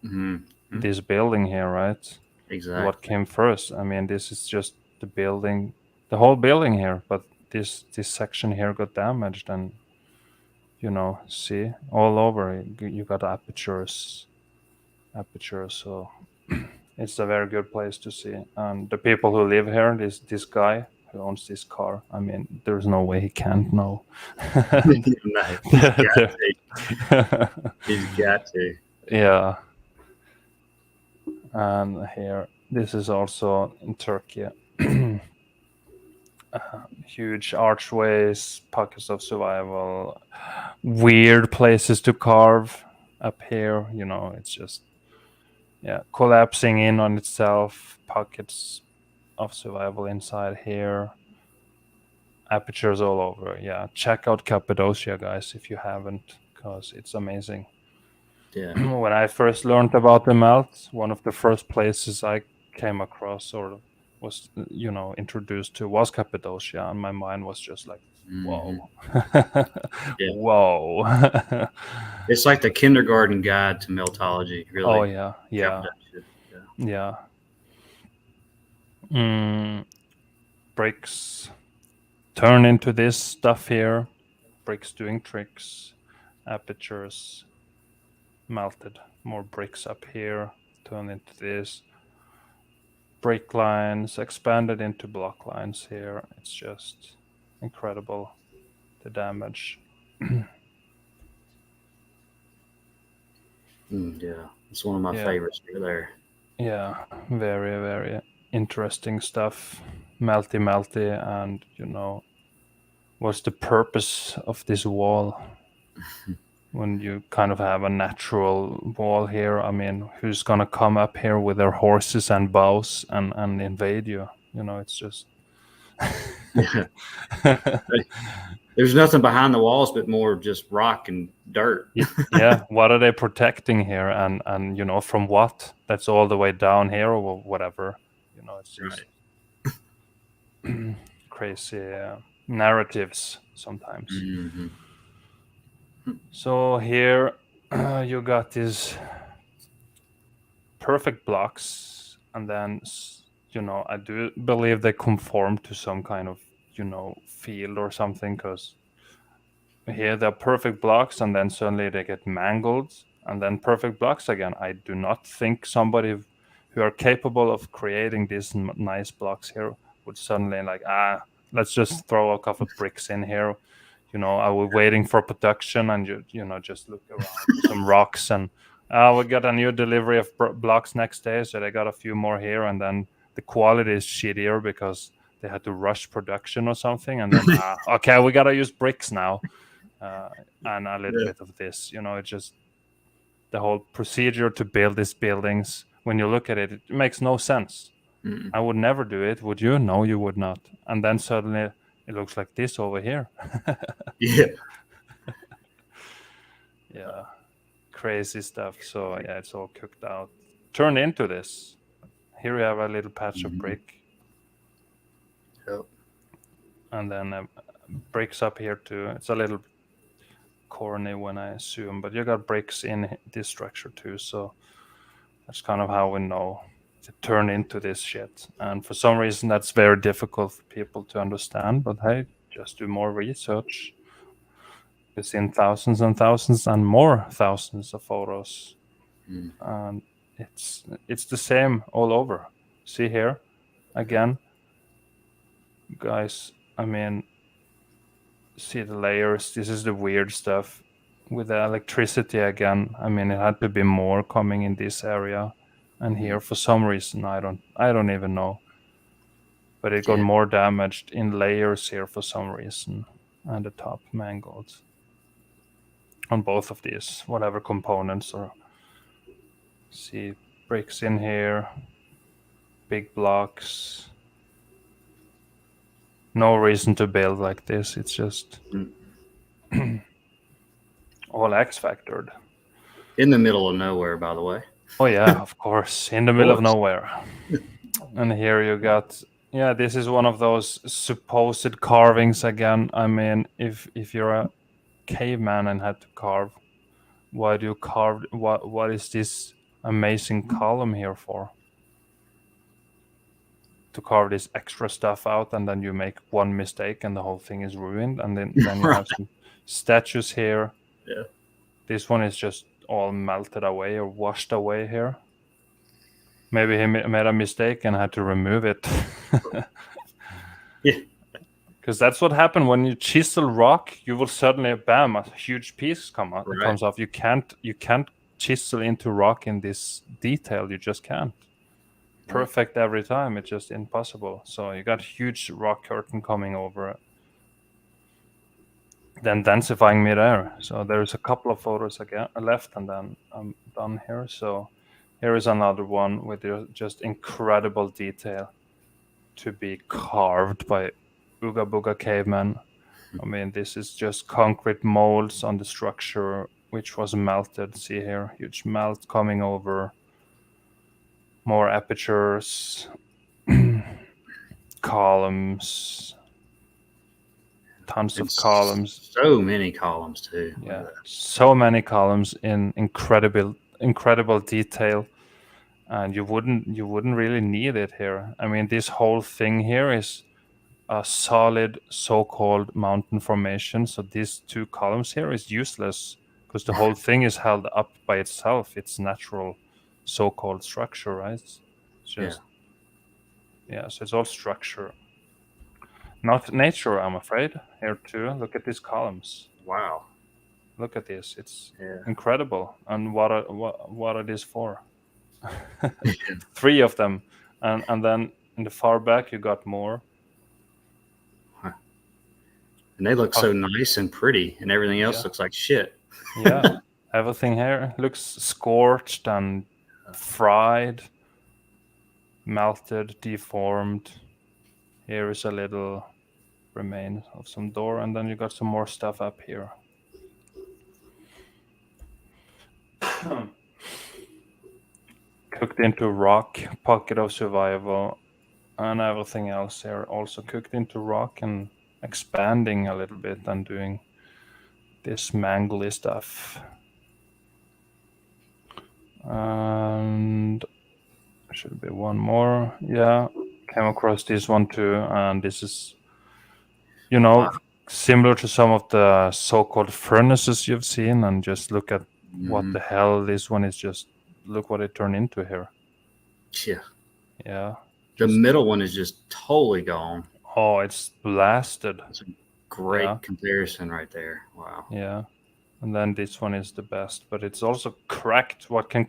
Mm-hmm. this building here, right? What Exactly. came first? I mean, this is just the building, the whole building here, but this section here got damaged, and see all over you got apertures. So it's a very good place to see. And the people who live here, this guy who owns this car, I mean, there's no way he can't know. No, he's got to. He's got to. Yeah, and here this is also in Turkey. Huge archways, pockets of survival, weird places to carve up here. It's just collapsing in on itself. Pockets of survival inside here. Apertures all over. Yeah, check out Cappadocia, guys, if you haven't, because it's amazing. Yeah. When I first learned about the melt, one of the first places I came across or was introduced to was Cappadocia, and my mind was just like, Mm-hmm. whoa. Yeah. Whoa. It's like the kindergarten guide to meltology, Oh really. yeah, yeah, Cappadocia. Yeah. yeah. mm, Bricks turn into this stuff here. Bricks doing tricks. Apertures melted. More bricks up here turned into this. Brick lines expanded into block lines here. It's just incredible, the damage. Yeah. It's one of my Yeah, favorites right there. yeah, very, very interesting stuff. Melty, and what's the purpose of this wall when you kind of have a natural wall here? I mean, who's gonna come up here with their horses and bows and invade you? It's just Yeah. There's nothing behind the walls but more just rock and dirt. Yeah, what are they protecting here, and from what? That's all the way down here or whatever. It's Right. just crazy narratives sometimes. Mm-hmm. So here you got these perfect blocks, and then I do believe they conform to some kind of field or something, because here they're perfect blocks, and then suddenly they get mangled, and then perfect blocks again. I do not think somebody who are capable of creating these nice blocks here would suddenly like, let's just throw a couple of bricks in here. I was waiting for production, and just look around for some rocks, and we got a new delivery of blocks next day, so they got a few more here, and then the quality is shittier because they had to rush production or something, and then okay, we gotta use bricks now. And a little Yeah. bit of this. It's just the whole procedure to build these buildings. When you look at it, it makes no sense. Mm-mm. I would never do it. Would you? No, you would not. And then suddenly it looks like this over here. Yeah. Yeah, crazy stuff. So yeah, it's all cooked out, turned into this. Here we have a little patch of Mm-hmm. brick, Yep. and then bricks up here too. It's a little corny when I assume, but you got bricks in this structure too. So that's kind of how we know to turn into this shit. And for some reason, that's very difficult for people to understand. But hey, just do more research. You've seen thousands and thousands and more thousands of photos, Mm. and it's the same all over. See here, again, guys. I mean, see the layers. This is the weird stuff with the electricity again. I mean, it had to be more coming in this area, and here for some reason I don't even know. But it got Yeah. more damaged in layers here for some reason, and the top mangled on both of these, whatever components. Or see bricks in here, big blocks. No reason to build like this. It's just all X factored. In the middle of nowhere, by the way. Oh yeah, of course, in the Of middle of course. nowhere. And here you got, yeah, this is one of those supposed carvings again. I mean, if you're a caveman and had to carve, why do you carve? What is this amazing column here for? To carve this extra stuff out, and then you make one mistake and the whole thing is ruined. And then you Right. have some statues here. Yeah. This one is just all melted away or washed away here. Maybe he made a mistake and had to remove it. Yeah. Because that's what happened when you chisel rock. You will suddenly, bam, a huge piece Right. comes off. You can't chisel into rock in this detail. You just can't. Perfect every time. It's just impossible. So you got huge rock curtain coming over it. Then densifying mid-air. So there's a couple of photos again left, and then I'm done here. So here is another one with just incredible detail to be carved by Ooga Booga cavemen. I mean, this is just concrete molds on the structure, which was melted. See here, huge melt coming over. More apertures, columns, tons of columns. So many columns too. Yeah, so many columns in incredible detail, and you wouldn't really need it here. I mean, this whole thing here is a solid so-called mountain formation. So these two columns here is useless because the whole thing is held up by itself. It's natural so-called structure, right? It's just yeah. So it's all structure, not nature. I'm afraid here too. Look at these columns. Wow. Look at this. It's Yeah. incredible. And what are these for? 3 of them, and then in the far back you got more. And they look so nice and pretty, and everything else looks like shit. Yeah, everything here looks scorched and fried, melted, deformed. Here is a little remain of some door, and then you got some more stuff up here. Cooked into rock, pocket of survival, and everything else here also cooked into rock and expanding a little bit and doing this mangly stuff. And should be one more. Yeah, came across this one too, and this is, similar to some of the so-called furnaces you've seen. And just look at what the hell this one is. Just look what it turned into here. Yeah. Yeah. The middle one is just totally gone. Oh, it's blasted. That's a great comparison right there. Wow. Yeah. And then this one is the best, but it's also cracked. What can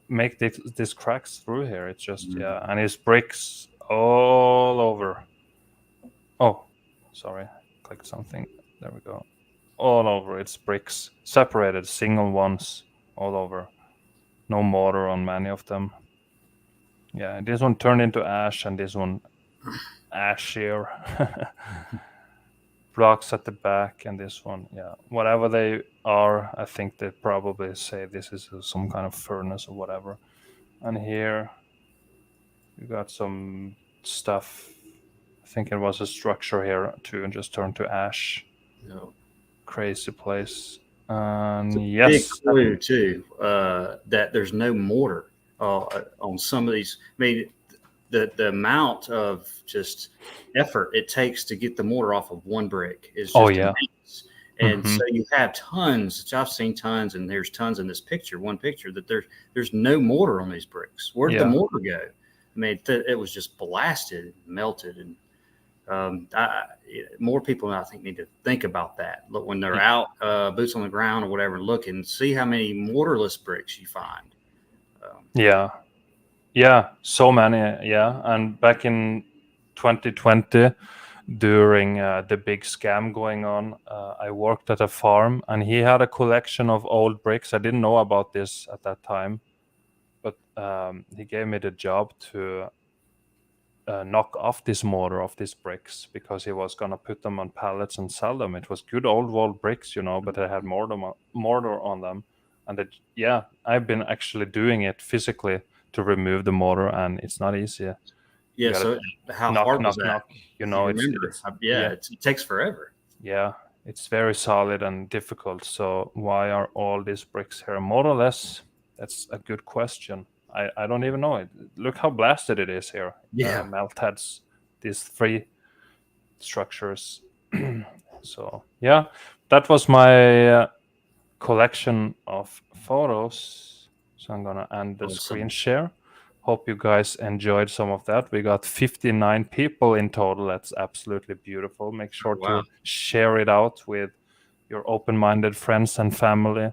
make this cracks through here? It's just, and it's bricks all over. Oh, sorry, clicked something. There we go. All over. It's bricks, separated, single ones, all over. No mortar on many of them. Yeah, this one turned into ash, and this one ashier. Blocks at the back, and this one, yeah, whatever they are, I think they probably say this is some kind of furnace or whatever. And here you got some stuff. I think it was a structure here too, and just turned to ash. No. Crazy place. And yes, big clue too, that there's no mortar on some of these. I mean, the amount of just effort it takes to get the mortar off of one brick is just immense. And Hmm. so you have tons, which I've seen tons, and there's tons in this picture, one picture, that there's no mortar on these bricks. Where did the Yeah. mortar go? I mean, it was just blasted, melted, and more people, I think, need to think about that. Look, when they're out, boots on the ground or whatever, look and see how many mortarless bricks you find. Yeah. Yeah. So many. Yeah. And back in 2020, during the big scam going on, I worked at a farm, and he had a collection of old bricks. I didn't know about this at that time, but he gave me the job to knock off this mortar of these bricks, because he was gonna put them on pallets and sell them. It was good old world bricks, but they had mortar on them, and yeah, I've been actually doing it physically to remove the mortar, and it's not easy. You Yeah. gotta So how knock, hard was knock, that? knock. If you It's remember, yeah, yeah, it takes forever. yeah, it's very solid and difficult. So why are all these bricks here mortarless? That's a good question. I don't even know it. Look how blasted it is here. Yeah. Meltheads, these three structures. So yeah, that was my collection of photos. So I'm gonna end the screen Awesome. share. Hope you guys enjoyed some of that. We got 59 people in total. That's absolutely beautiful. Make sure Wow. to share it out with your open-minded friends and family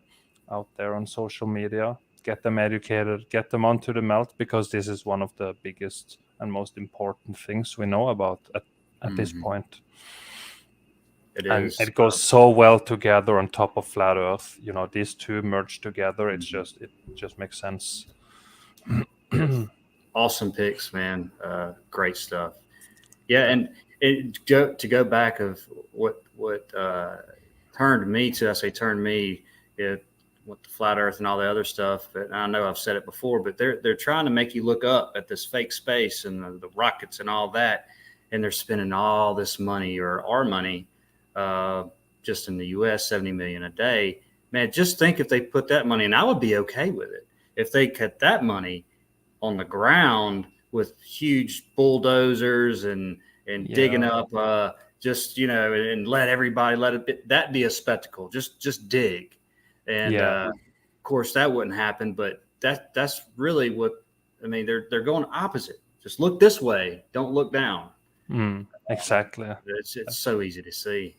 out there on social media. Get them educated, get them onto the melt, because this is one of the biggest and most important things we know about at this Hmm. point. It And is. it goes so well together on top of flat earth. These two merge together. Mhm. It just makes sense. Yes. Awesome picks, man. Great stuff. Yeah, and to go back of what turned me to, I say turned me, it, with the flat Earth and all the other stuff. But I know I've said it before, but they're trying to make you look up at this fake space and the rockets and all that, and they're spending all this money, or our money, uh, just in the U.S. 70 million a day. Man, just think if they put that money, and I would be okay with it if they cut that money on the ground with huge bulldozers and digging Yeah, up just and let everybody let it that be a spectacle, just dig. And yeah, of course that wouldn't happen, but that's really what I mean. They're going opposite. Just look this way, don't look down. exactly. It's so easy to see.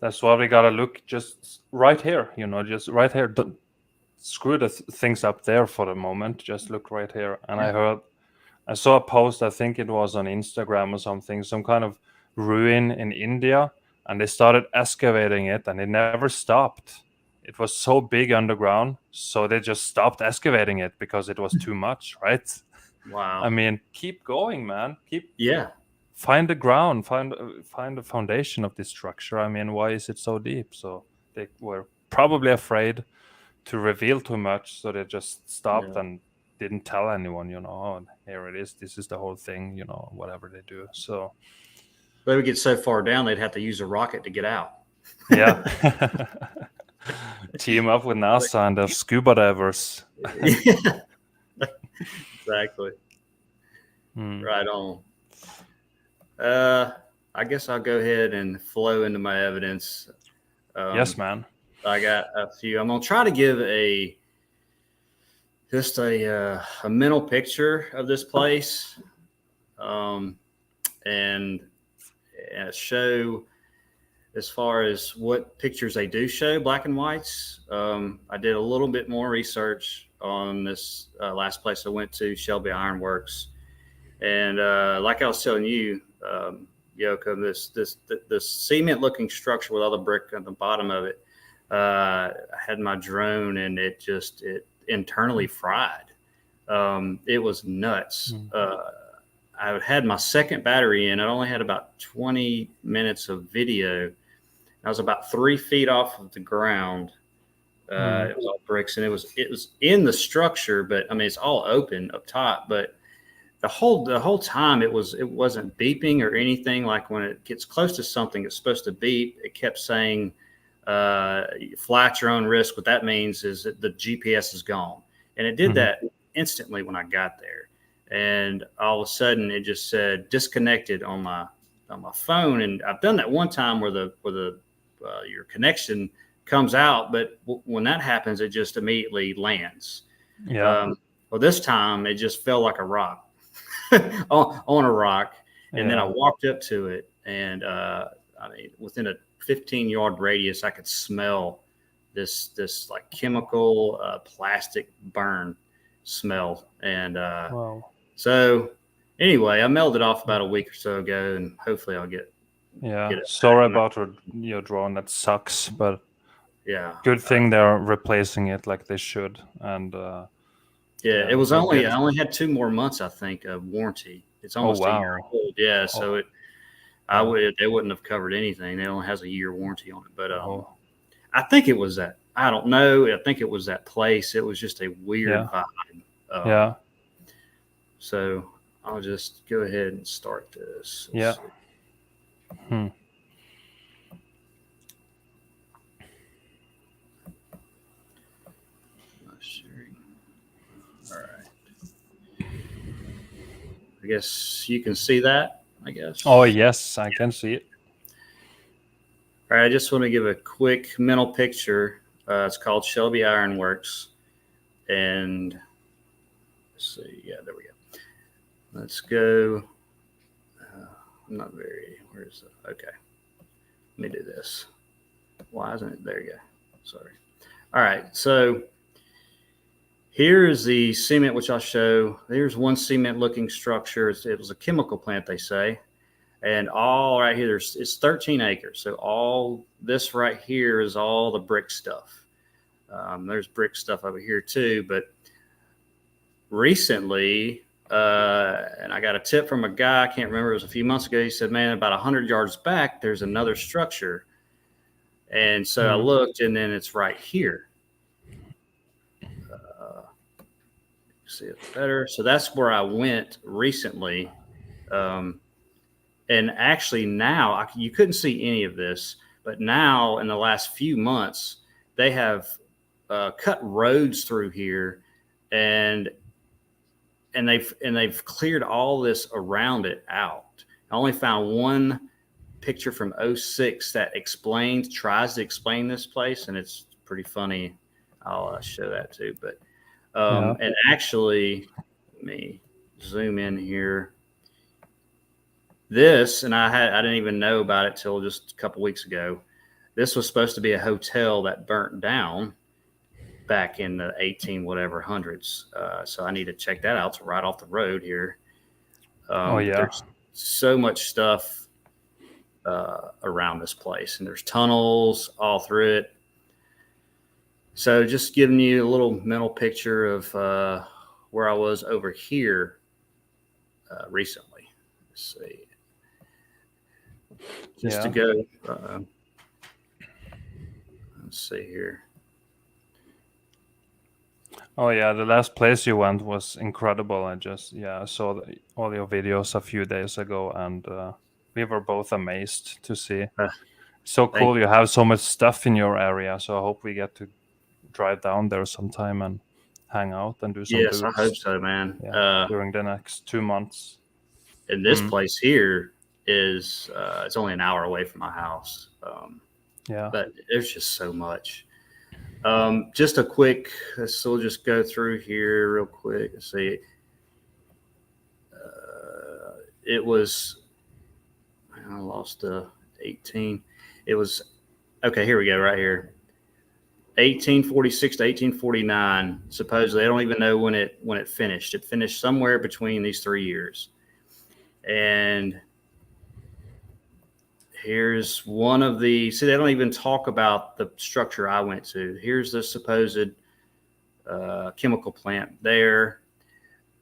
That's why we gotta look just right here. Just right here. Screw the things up there for the moment. Just look right here. And Yeah. I saw a post. I think it was on Instagram or something. Some kind of ruin in India, and they started excavating it, and it never stopped. It was so big underground, so they just stopped excavating it because it was too much, right? I Wow. mean, keep going, man. Keep Yeah. find the ground, find the foundation of this structure. I mean, why is it so deep? So they were probably afraid to reveal too much, so they just stopped Yeah. and didn't tell anyone. Oh, here it is. This is the whole thing. Whatever they do. So They would get so far down they'd have to use a rocket to get out. yeah, team up with NASA and the scuba divers. Yeah, exactly. Hmm. Right on. Uh, I guess I'll go ahead and flow into my evidence. Yes, Um, man. I got a few. I'm gonna try to give a mental picture of this place, um, and, and show as far as what pictures they do show, black and whites. I did a little bit more research on this last place I went to, Shelby Iron Works, and like I was telling you, Yoko, this cement looking structure with all the brick at the bottom of it. I had my drone and it internally fried. It was nuts. Hmm. I had my second battery in. I only had about 20 minutes of video. I was about 3 feet off of the ground. Hmm. It was all bricks, and it was in the structure, but I mean it's all open up top. But the whole time it wasn't beeping or anything. Like when it gets close to something it's supposed to beep, it kept saying fly at your own risk. What that means is that the GPS is gone, and it did Hmm. that instantly when I got there. And all of a sudden it just said disconnected on my phone. And I've done that one time where the your connection comes out, but when that happens, it just immediately lands. Yeah. Well, this time it just fell like a rock on a rock, and then I Yeah. walked up to it, and I mean, within a 15-yard radius, I could smell this like chemical plastic burn smell, and Wow. so anyway, I mailed it off about a week or so ago, and hopefully I'll get Yeah. it Sorry back. about your drone. That sucks, but Yeah, good thing they're replacing it like they should. And yeah. It yeah, was you'll only get. I only had 2 more months, I think, of warranty. It's Oh almost a year wow. old. Yeah, Oh so yeah. they wouldn't have covered anything. It only has a year warranty on it, but Oh I think it was that. I don't know. I think it was that place. It was just a weird yeah. vibe. Yeah. So I'll just go ahead and start this. Yeah. Let's see. Hmm. Sharing. All right. I guess you can see that. I guess. Oh yes, I can see it. All right. I just want to give a quick mental picture. It's called Shelby Iron Works, and let's see. Yeah, there we go. Let's go. I'm not very. Where's the? Okay. Let me do this. Why isn't it? There you go. Sorry. All right. So here is the cement, which I'll show. There's one cement looking structure. It was a chemical plant, they say. And all right here, it's 13 acres. So all this right here is all the brick stuff. There's brick stuff over here too. But recently, and I got a tip from a guy, I can't remember, it was a few months ago. He said, man, about 100 yards back, there's another structure. And so I looked, and then it's right here. See it better. So that's where I went recently. And actually now you couldn't see any of this, but now in the last few months, they have cut roads through here, and they've cleared all this around it out. I only found one picture from 06 that tries to explain this place, and it's pretty funny. I'll show that too. But Yeah. and actually, let me zoom in here. This, and I didn't even know about it till just a couple weeks ago. This was supposed to be a hotel that burnt down back in the 18 whatever hundreds. So I need to check that out. It's right off the road here. Oh yeah. There's so much stuff around this place, and there's tunnels all through it. So just giving you a little mental picture of where I was over here recently. Let's see. Just to go, let's see here. Oh yeah, the last place you went was incredible. I saw all your videos a few days ago, and we were both amazed to see. So cool! You have so much stuff in your area. So I hope we get to drive down there sometime and hang out and do some Yes, I boots. hope so, man. During the next 2 months. And this place here is it's only an hour away from my house. But there's just so much. Just a quick, so we'll just go through here real quick. Let's see. It was, I lost 18. It was, okay, here we go, right here. 1846 to 1849. Supposedly, I don't even know when it finished. It finished somewhere between these 3 years. And here's one of the, see, they don't even talk about the structure I went to. Here's the supposed chemical plant there.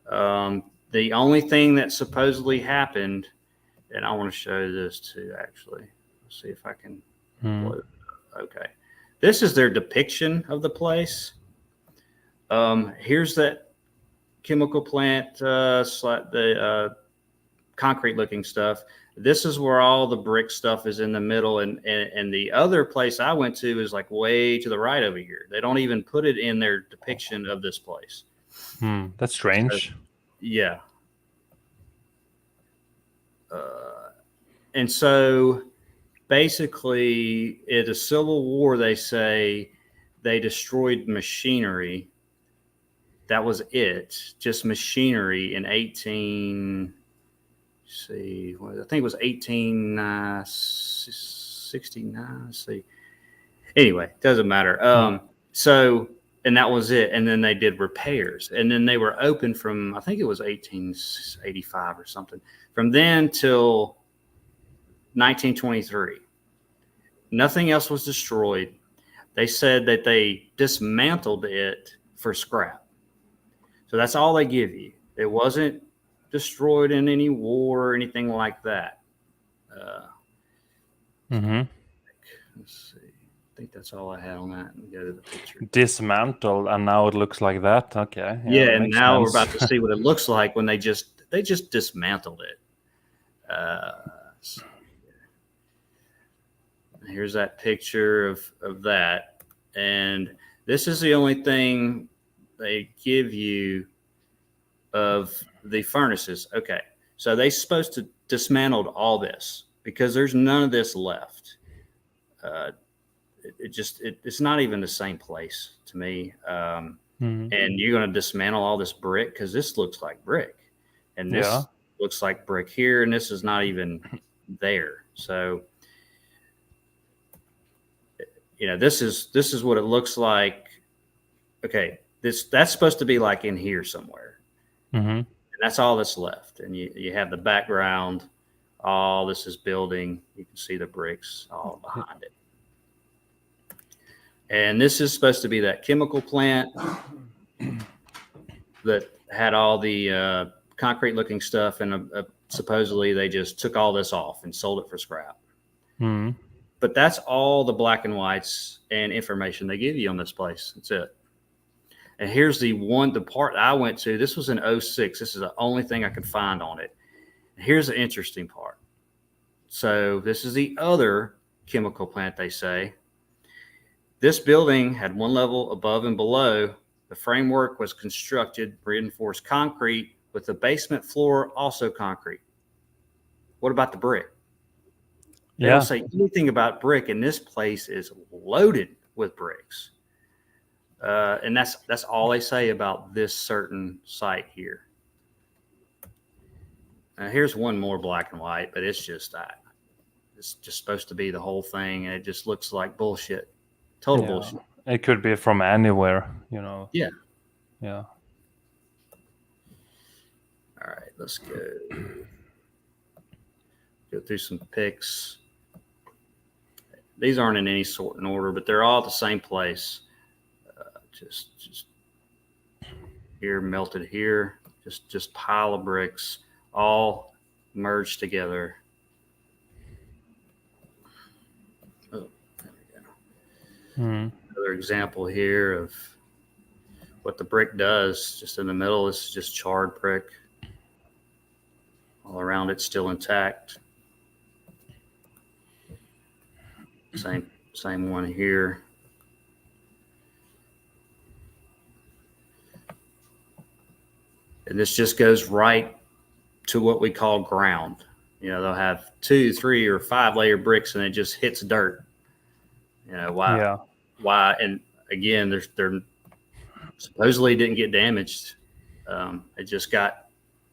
The only thing that supposedly happened, and I want to show this too, actually. Let's see if I can load it up. Okay. This is their depiction of the place. Here's that chemical plant, the concrete looking stuff. This is where all the brick stuff is in the middle, and the other place I went to is like way to the right over here. They don't even put it in their depiction of this place. That's strange. So, yeah. And so basically, in the Civil War, they say they destroyed machinery. That was it, just machinery in 18. See, I think it was 1869. Let's see. Anyway, doesn't matter. So, and that was it. And then they did repairs, and then they were open from, I think it was 1885 or something. From then till 1923, nothing else was destroyed. They said that they dismantled it for scrap. So that's all they give you. It wasn't destroyed in any war or anything like that. Let's see. I think that's all I had on that. And go to the picture. Dismantled, and now it looks like that. Okay. Yeah, and now sense. we're about to see what it looks like when they just dismantled it. Here's that picture of that, and this is the only thing they give you of the furnaces. Okay, so they're supposed to dismantle all this because there's none of this left. It's not even the same place to me. And you're going to dismantle all this brick because this looks like brick, and this looks like brick here, and this is not even there. So, this is what it looks like. Okay, that's supposed to be like in here somewhere, and that's all that's left. And you have the background. All this is building. You can see the bricks all behind it. And this is supposed to be that chemical plant that had all the concrete looking stuff. And supposedly they just took all this off and sold it for scrap. But that's all the black and whites and information they give you on this place. That's it. And here's the part I went to. This was in 2006. This is the only thing I could find on it. And here's the interesting part. So this is the other chemical plant, they say. This building had one level above and below. The framework was constructed reinforced concrete with the basement floor also concrete. What about the brick? They don't say anything about brick, and this place is loaded with bricks. And that's all they say about this certain site here. Now here's one more black and white, but it's just that. It's just supposed to be the whole thing, and it just looks like bullshit. Total bullshit. It could be from anywhere, Yeah. Yeah. All right, let's go through some pics. These aren't in any sort in order, but they're all at the same place. Just here, melted here. Just pile of bricks, all merged together. Oh, there we go. Another example here of what the brick does. Just in the middle, this is just charred brick. All around it's still intact. Same one here. And this just goes right to what we call ground. They'll have 2, 3, or 5 layer bricks, and it just hits dirt. Why? Yeah. Why? And again, they're supposedly didn't get damaged. It just got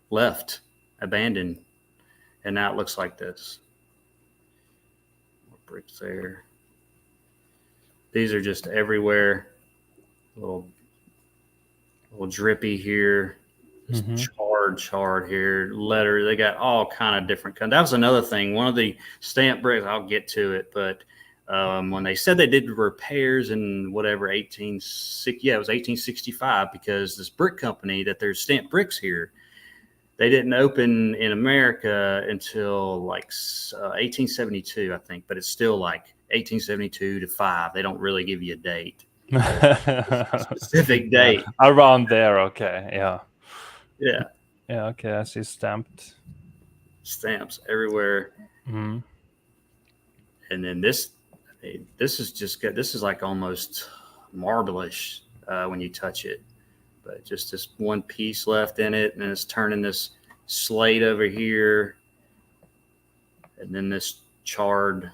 left, abandoned, and now it looks like this. More bricks there. These are just everywhere. A little drippy here. Charred here. Letter. They got all kind of different kinds. That was another thing. One of the stamp bricks. I'll get to it, but when they said they did repairs in whatever it was 1865, because this brick company that there's stamped bricks here, they didn't open in America until like 1872, I think, but it's still like 1872 to 5. They don't really give you a date, specific date. Around there, okay, yeah, okay. I see stamps everywhere, and then this is like almost marbleish when you touch it. But just this one piece left in it, and it's turning this slate over here, and then this charred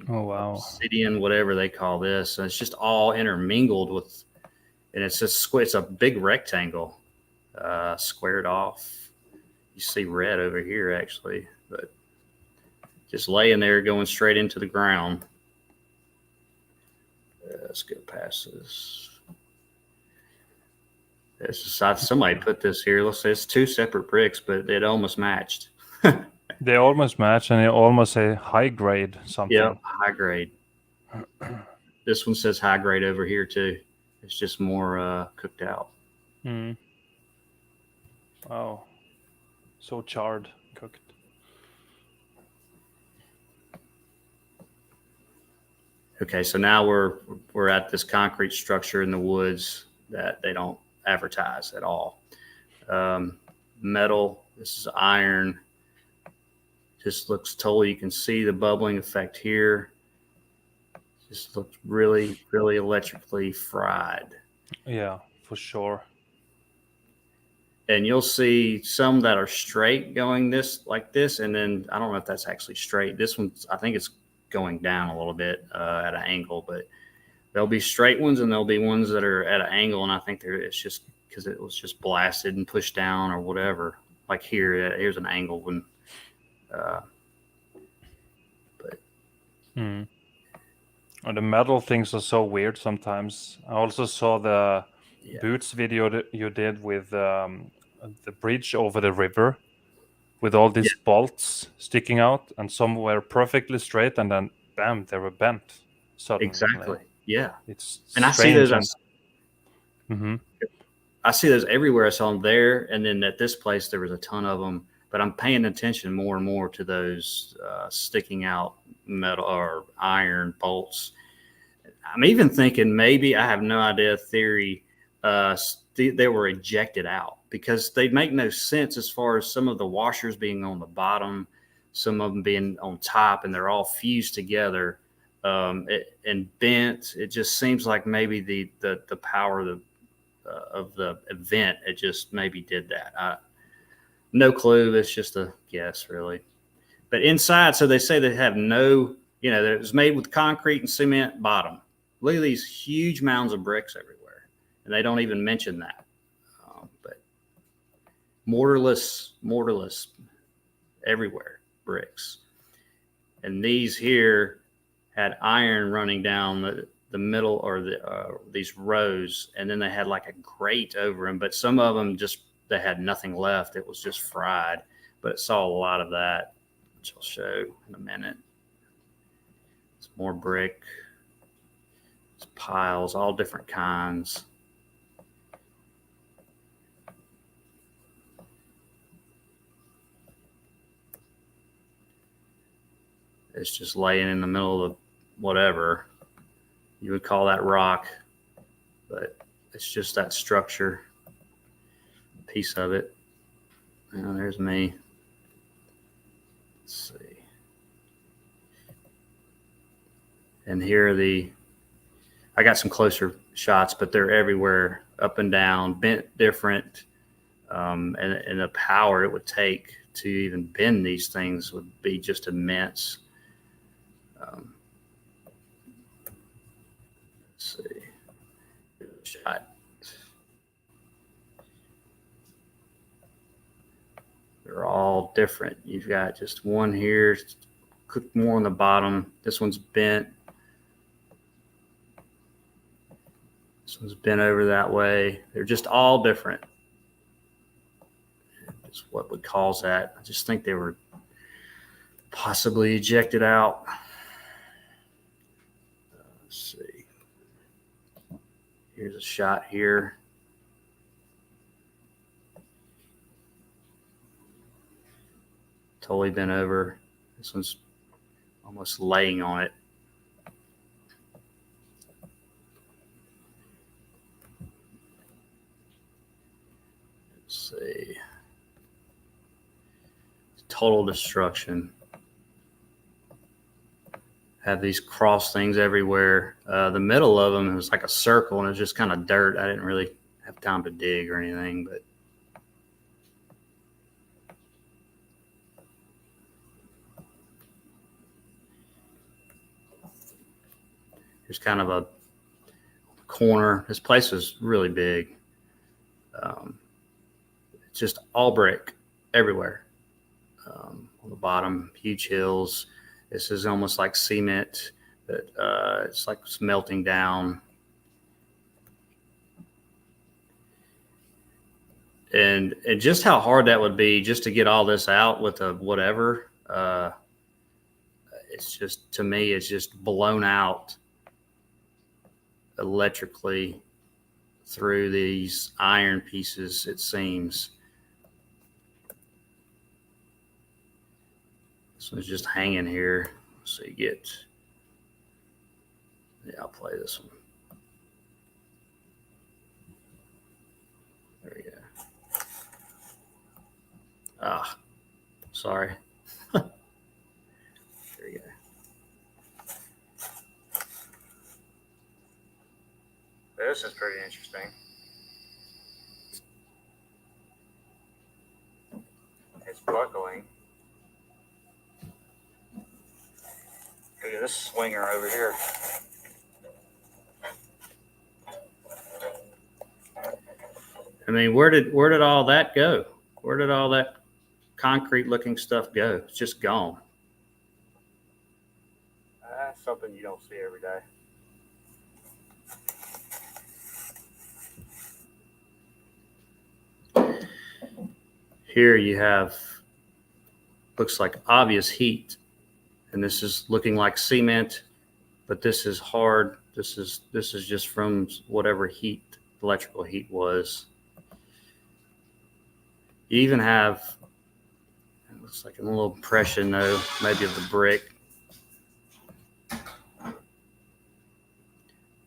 Oh wow. obsidian, whatever they call this. And it's just all intermingled with, and it's just it's a big rectangle, squared off. You see red over here actually, but just laying there, going straight into the ground. Let's go past this. It's just, somebody put this here. Let's say it's two separate bricks, but it almost matched. They almost match, and they almost say high grade something. Yep, high grade. This one says high grade over here too. It's just more cooked out. Mm. Wow, so charred, cooked. Okay, so now we're at this concrete structure in the woods that they don't advertise at all. Metal. This is iron. Just looks totally. You can see the bubbling effect here. Just looks really, really electrically fried. Yeah, for sure. And you'll see some that are straight going this like this, and then I don't know if that's actually straight. This one, I think it's going down a little bit at an angle, but there'll be straight ones and there'll be ones that are at an angle, and I think it's just because it was just blasted and pushed down or whatever. Like here's an angle one. Oh, the metal things are so weird sometimes. I also saw the boots video that you did with the bridge over the river with all these bolts sticking out, and some were perfectly straight, and then bam, they were bent suddenly. Exactly. Yeah. It's and I see those. I see those everywhere. I saw them there, and then at this place there was a ton of them. But I'm paying attention more and more to those sticking out metal or iron bolts. I'm even thinking maybe, I have no idea, theory, they were ejected out because they make no sense as far as some of the washers being on the bottom, some of them being on top, and they're all fused together and bent. It just seems like maybe the power of the event, it just maybe did that. No clue. It's just a guess, really. But inside, so they say they have no, that it was made with concrete and cement bottom. Look at these huge mounds of bricks everywhere, and they don't even mention that. But mortarless everywhere, bricks. And these here had iron running down the middle, or these rows, and then they had like a grate over them. But some of them they had nothing left. It was just fried. But it saw a lot of that, which I'll show in a minute. It's more brick. It's piles, all different kinds. It's just laying in the middle of whatever you would call that rock, but it's just that structure, piece of it. There's me. Let's see. And here are I got some closer shots, but they're everywhere, up and down, bent different. And the power it would take to even bend these things would be just immense. Let's see. Shot. They're all different. You've got just one here, cooked more on the bottom. This one's bent. This one's bent over that way. They're just all different. It's what would cause that. I just think they were possibly ejected out. Let's see. Here's a shot here. Totally bent over. This one's almost laying on it. Let's see. Total destruction. Have these cross things everywhere. The middle of them was like a circle, and it was just kind of dirt. I didn't really have time to dig or anything, but There's kind of a corner. This place was really big. It's just all brick everywhere. On the bottom, huge hills. This is almost like cement, but it's like it's melting down. And just how hard that would be just to get all this out with a whatever. It's just, to me, it's just blown out electrically through these iron pieces, it seems. So it's just hanging here. So you get, yeah, I'll play this one. There we go. Ah, sorry. There you go. This is pretty interesting. It's buckling. Look at this swinger over here. I mean, where did all that go? Where did all that concrete looking stuff go? It's just gone. That's something you don't see every day. Here you have, looks like obvious heat, and this is looking like cement, but this is hard. This is just from whatever heat, electrical heat was. You even have, it looks like a little impression though, maybe of the brick.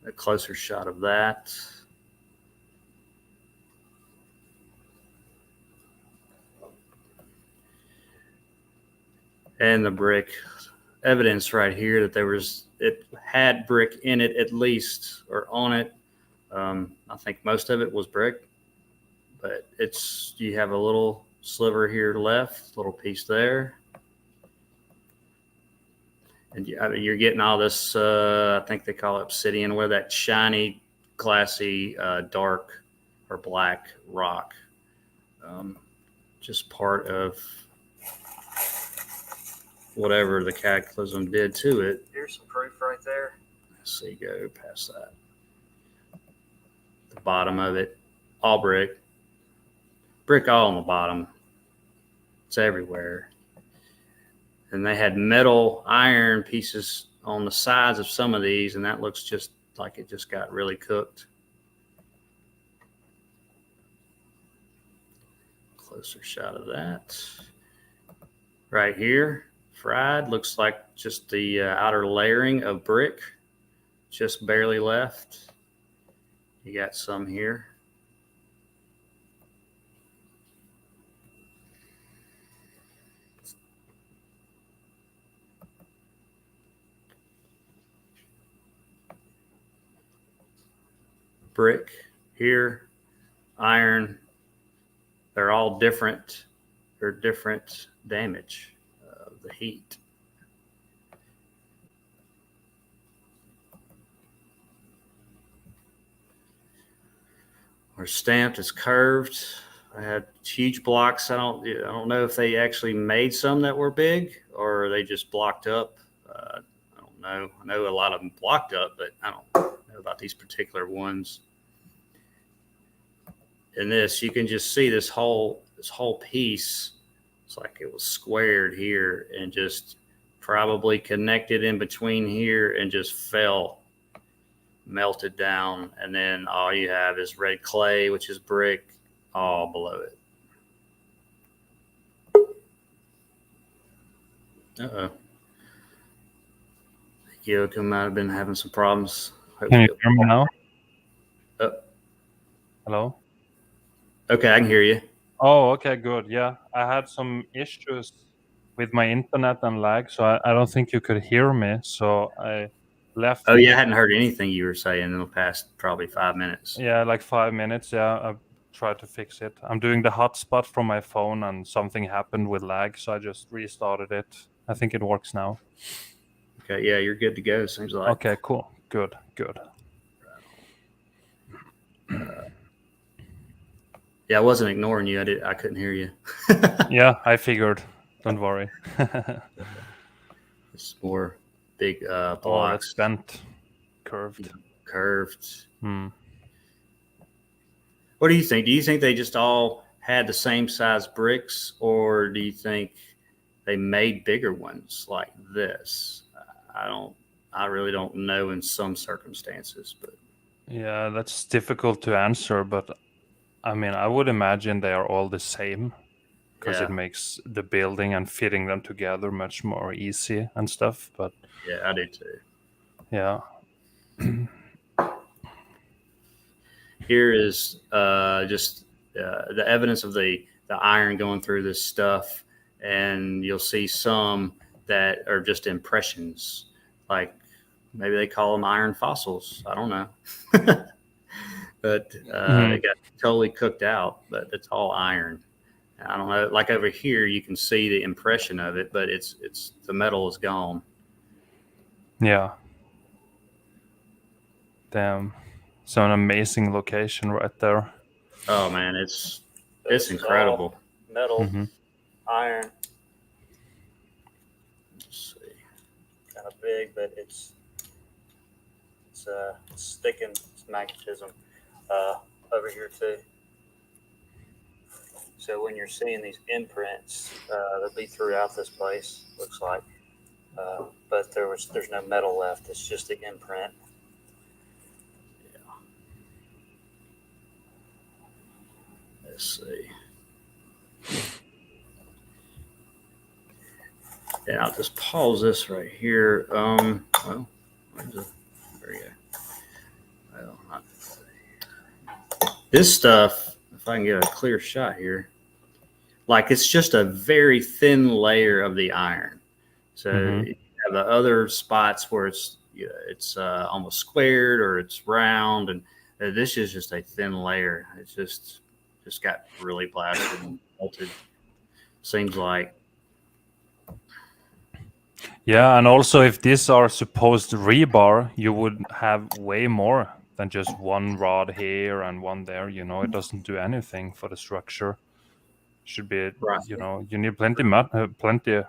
A closer shot of that. And the brick, evidence right here that it had brick in it at least, or on it. I think most of it was brick, but you have a little sliver here left, little piece there. And you're getting all this, I think they call it obsidian, where that shiny, glassy, dark or black rock. Just part of whatever the cataclysm did to it. Here's some proof right there. Let's see, go past that. The bottom of it, all brick. Brick all on the bottom. It's everywhere. And they had metal iron pieces on the sides of some of these, and that looks just like it just got really cooked. Closer shot of that. Right here, fried, looks like just the outer layering of brick, just barely left. You got some here. Brick here, iron. They're all different. They're different damage of the heat. Are stamped as curved. I had huge blocks. I don't know if they actually made some that were big or they just blocked up. I don't know. I know a lot of them blocked up, but I don't know about these particular ones. In this, you can just see this whole piece. It's like it was squared here and just probably connected in between here and just fell, melted down. And then all you have is red clay, which is brick, all below it. Uh-oh. Yoakum might have been having some problems. Can you hear me now? Hello? Okay, I can hear you. Oh, okay, good. Yeah, I had some issues with my internet and lag, so I don't think you could hear me. So I left. Oh, yeah, I hadn't heard anything you were saying in the past probably 5 minutes. Yeah, like 5 minutes. Yeah, I tried to fix it. I'm doing the hotspot from my phone, and something happened with lag, so I just restarted it. I think it works now. Okay, yeah, you're good to go. Seems like. Okay, cool. Good, good. Yeah, I wasn't ignoring you. I couldn't hear you. Yeah, I figured. Don't worry. It's more big Oh, that's blocks, bent, curved. curved. Hmm. What do you think? Do you think they just all had the same size bricks, or do you think they made bigger ones like this? I don't. I really don't know in some circumstances, but Yeah, that's difficult to answer, but I mean, I would imagine they are all the same because it yeah, makes the building and fitting them together much more easy and stuff. But yeah, I do too. yeah. Here is just the evidence of the iron going through this stuff, and you'll see some that are just impressions, like maybe they call them iron fossils. I don't know, but Mhm. it got totally cooked out. But it's all iron. I don't know. Like over here, you can see the impression of it, but it's the metal is gone. Yeah. Damn. So an amazing location right there. Oh man, it's incredible. Metal, Hmm. iron. Let's see, kind of big, but it's sticking. It's magnetism over here too. So when you're seeing these imprints, they'll be throughout this place. Looks like, but there's no metal left. It's just the imprint. Let's see. And I'll just pause this right here. Well, there we go. Well, this stuff, if I can get a clear shot here, like it's just a very thin layer of the iron. So Hmm. you have the other spots where it's almost squared or it's round, and this is just a thin layer. It's just got really blasted and melted. Seems like Yeah, and also if these are supposed rebar, you would have way more than just one rod here and one there. It doesn't do anything for the structure. Should be, right. you need plenty Thin of layer.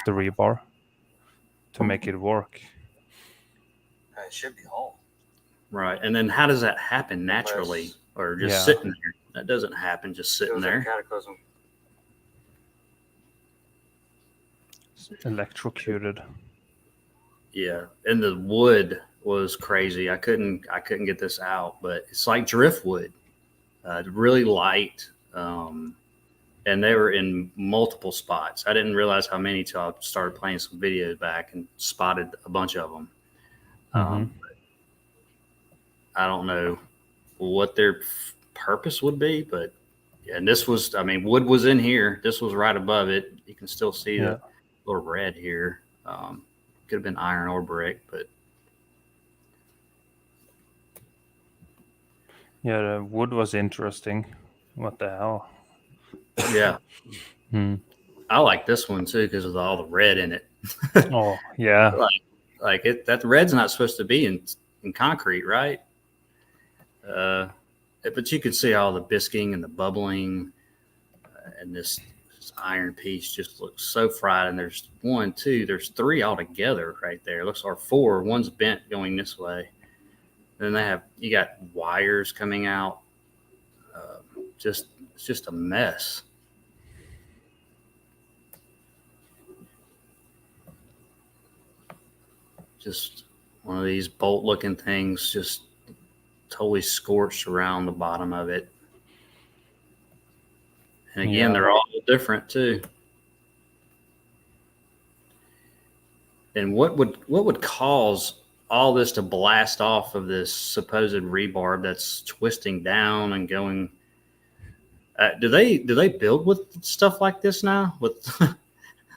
the rebar to make it work. It should be whole. Right. And then how does that happen naturally or just Yeah, sitting there? That doesn't happen just sitting there. Cataclysm. electrocuted. Yeah. And the wood was crazy. I couldn't get this out, but it's like driftwood, really light. And they were in multiple spots. I didn't realize how many till I started playing some videos back and spotted a bunch of them. Hmm. I don't know what their purpose would be, but yeah, and this was, I mean, wood was in here. This was right above it. You can still see Yeah, the little red here. Could have been iron or brick, but yeah. The wood was interesting. What the hell? yeah, Hmm. I like this one too because of all the red in it. Oh, yeah, like, like it, that red's not supposed to be in concrete, right? Uh, but you can see all the bisking and the bubbling, and this iron piece just looks so fried. And there's one, two, there's three altogether right there. It looks or four. One's bent going this way. Then you got wires coming out. Uh, just it's just a mess. Just one of these bolt looking things, just totally scorched around the bottom of it. And again, yeah, they're all different too. And what would cause all this to blast off of this supposed rebarb that's twisting down and going? Do they build with stuff like this now with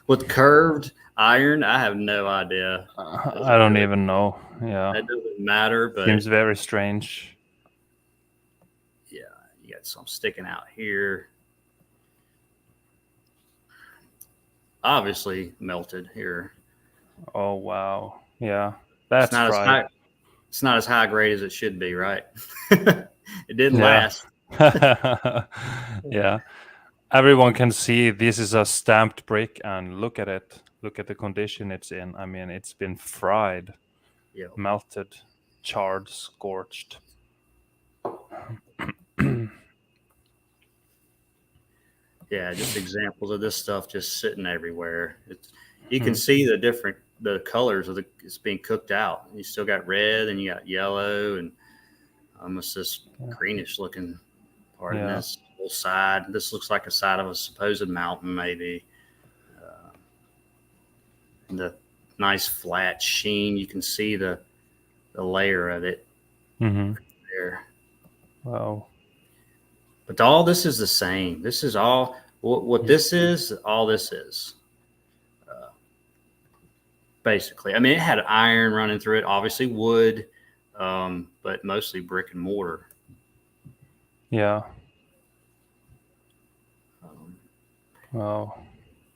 with curved iron? I have no idea. I don't even know. Yeah, That doesn't matter, but seems very strange. yeah, you got some sticking out here. Obviously melted here. Oh wow, yeah. It's That's not as fried. high. It's not as high grade as it should be, right? It didn't Yeah. last. Yeah. Everyone can see this is a stamped brick, and look at it. Look at the condition it's in. I mean, it's been fried, Yeah, melted, charred, scorched. yeah. Just examples of this stuff just sitting everywhere. You can Hmm. see the colors of it's being cooked out. You still got red and you got yellow and almost this Yeah. greenish looking part in Yeah. this whole side. This looks like a side of a supposed mountain, maybe. Uh, the nice flat sheen. You can see the layer of it Mm-hmm. there. Wow. But all this is the same. This is all what Yeah. this is. All this is basically. I mean, it had iron running through it, obviously wood, but mostly brick and mortar. Yeah. Um, Wow.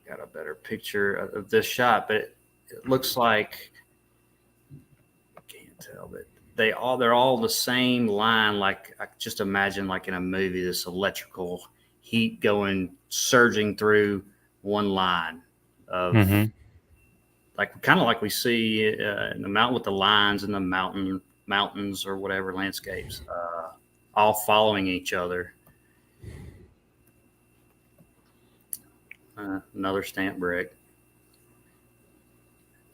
got a better picture of this shot, but it looks like I can't tell, but they're all the same line. Like I just imagine, like in a movie, this electrical heat going surging through one line of Mm-hmm. like kind of like we see in the mountain with the lines and the mountains or whatever landscapes, all following each other. Another stamp brick.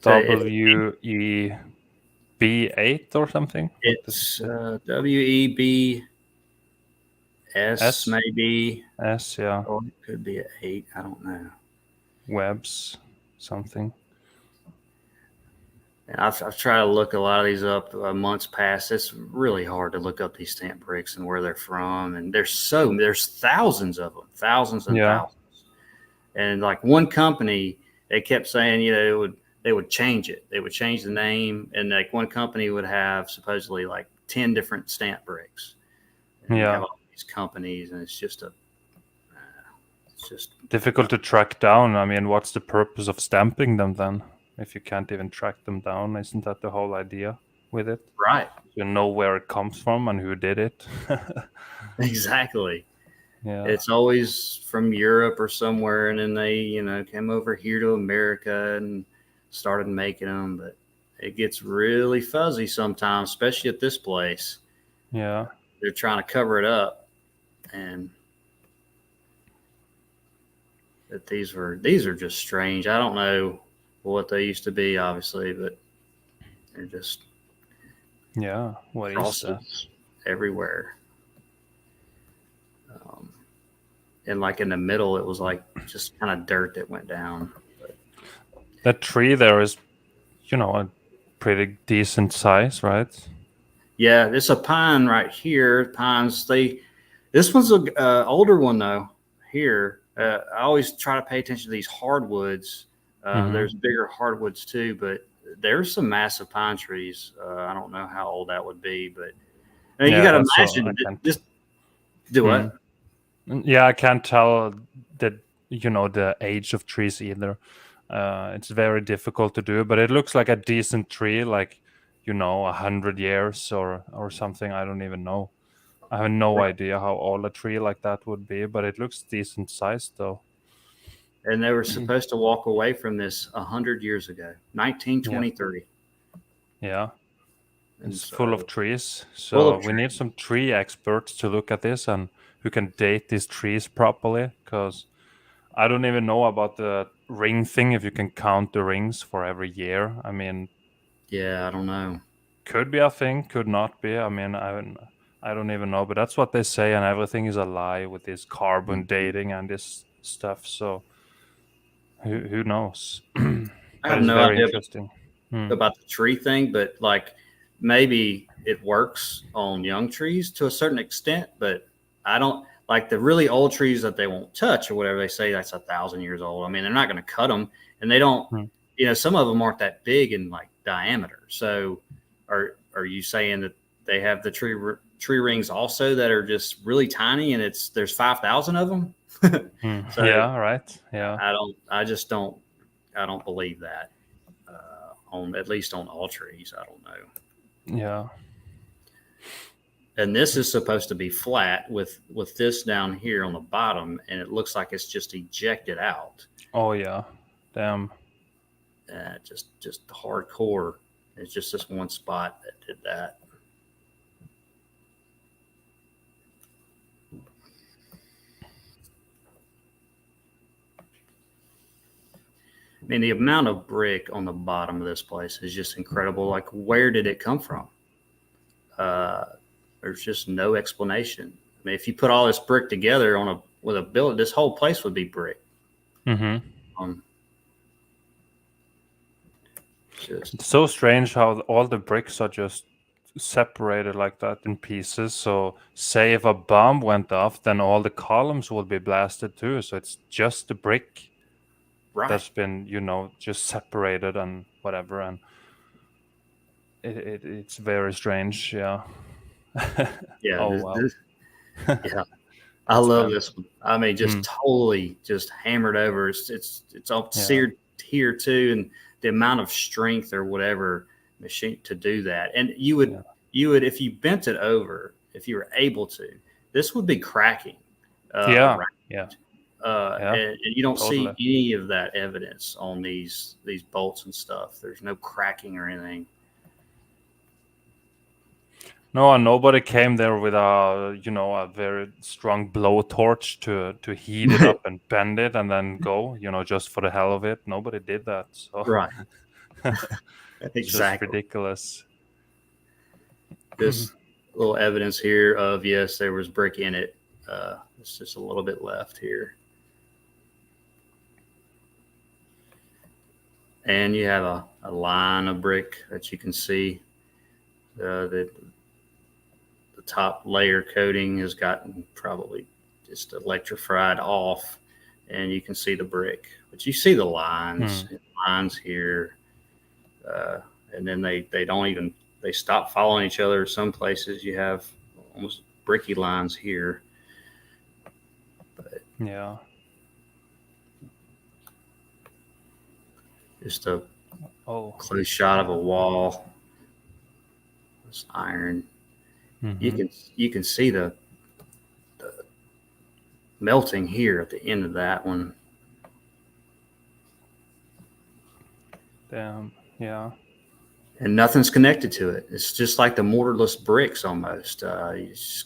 So WEB8 or something? What does it it's say? WEBS S? maybe, S, yeah. or it could be an 8. I don't know. Webs, something. And I've tried to look a lot of these up months past. It's really hard to look up these stamp bricks and where they're from. And there's thousands of them, thousands and Yeah. thousands. And like one company, they kept saying, they would change it. They would change the name, and like one company would have supposedly like 10 different stamp bricks, and you have Yeah. all these companies, and it's just Difficult to track down. I mean, what's the purpose of stamping them then? If you can't even track them down, isn't that the whole idea with it? right. You know where it comes from and who did it. Exactly. Yeah. It's always from Europe or somewhere, and then they, came over here to America and started making them. But it gets really fuzzy sometimes, especially at this place. Yeah. They're trying to cover it up, and that these are just strange. I don't know what they used to be, obviously, but they're just Yeah. What is that? crosses everywhere. Um, and like in the middle, it was like just kind of dirt that went down. But That tree there is, a pretty decent size, right? yeah, it's a pine right here. Pines. This one's a older one though. Here, I always try to pay attention to these hardwoods. Mm-hmm. There's bigger hardwoods too, but there's some massive pine trees. I don't know how old that would be, but you Yeah, got to that's so I imagine can't. this. Do Mm. what? Yeah, I can't tell that the age of trees either. It's very difficult to do, but it looks like a decent tree, like 100 years or something. I don't even know. I have no Right. idea how old a tree like that would be, but it looks decent sized though. And they were supposed to walk away from this 100 years ago, Yeah, 1923, yeah. and It's full of so trees. full So of we need trees. some tree experts to look at this and who can date these trees properly, because I don't even know about the ring thing, if you can count the rings for every year. I mean, Yeah, I don't know. could be a thing, could not be. I mean, I don't even know, but that's what they say, and everything is a lie with this carbon Mhm. dating and this stuff. So who knows? I But have it's no very idea interesting. Hmm. about the tree thing, but like maybe it works on young trees to a certain extent, but I don't like the really old trees that they won't touch or whatever they say that's 1,000 years old. I mean, they're not going to cut them, and they don't. Hmm. Some of them aren't that big in like diameter. So, are you saying that they have the tree rings also that are just really tiny, and there's 5,000 of them? Hmm. So Yeah, right. Yeah. I just don't believe that. on at least on all trees. I don't know. Yeah. And this is supposed to be flat with this down here on the bottom, and it looks like it's just ejected out. Oh yeah. Damn. Just hardcore. It's just this one spot that did that. I mean, the amount of brick on the bottom of this place is just incredible. Like, where did it come from? There's just no explanation. I mean, if you put all this brick together with a build, this whole place would be brick. Mm-hmm. Just It's so strange how all the bricks are just separated like that in pieces. So say if a bomb went off, then all the columns will be blasted too. So it's just the brick right. that's been, just separated and whatever. And it's very strange. Yeah. Yeah. Oh, wow. Yeah. I love this one. I mean, just Mm. totally just hammered over. It's all seared here too, and the amount of strength or whatever machine to do that. And you would if you bent it over, if you were able to, this would be cracking. Yeah. And you don't Totally. see any of that evidence on these bolts and stuff. There's no cracking or anything. No, and nobody came there with a very strong blowtorch to heat it up and bend it and then go, just for the hell of it. Nobody did that. So Right. it's just Exactly. ridiculous. This little evidence here of, yes, there was brick in it. It's just a little bit left here. And you have a line of brick that you can see. The top layer coating has gotten probably just electrified off, and you can see the brick. But you see the lines here. And then they stop following each other. Some places you have almost bricky lines here. But yeah. Just a close shot of a wall. It's iron. Mm-hmm. You can see the melting here at the end of that one. Damn. Yeah. And nothing's connected to it. It's just like the mortarless bricks almost. It's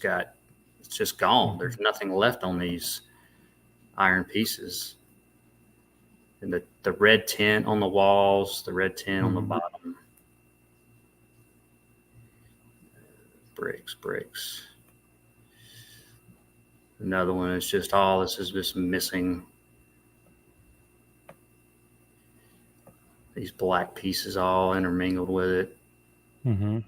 just gone. Mm-hmm. There's nothing left on these iron pieces. And the red tint on the walls, the red tint on the bottom. Bricks. Another one is just this is just missing these black pieces all intermingled with it. Mm-hmm.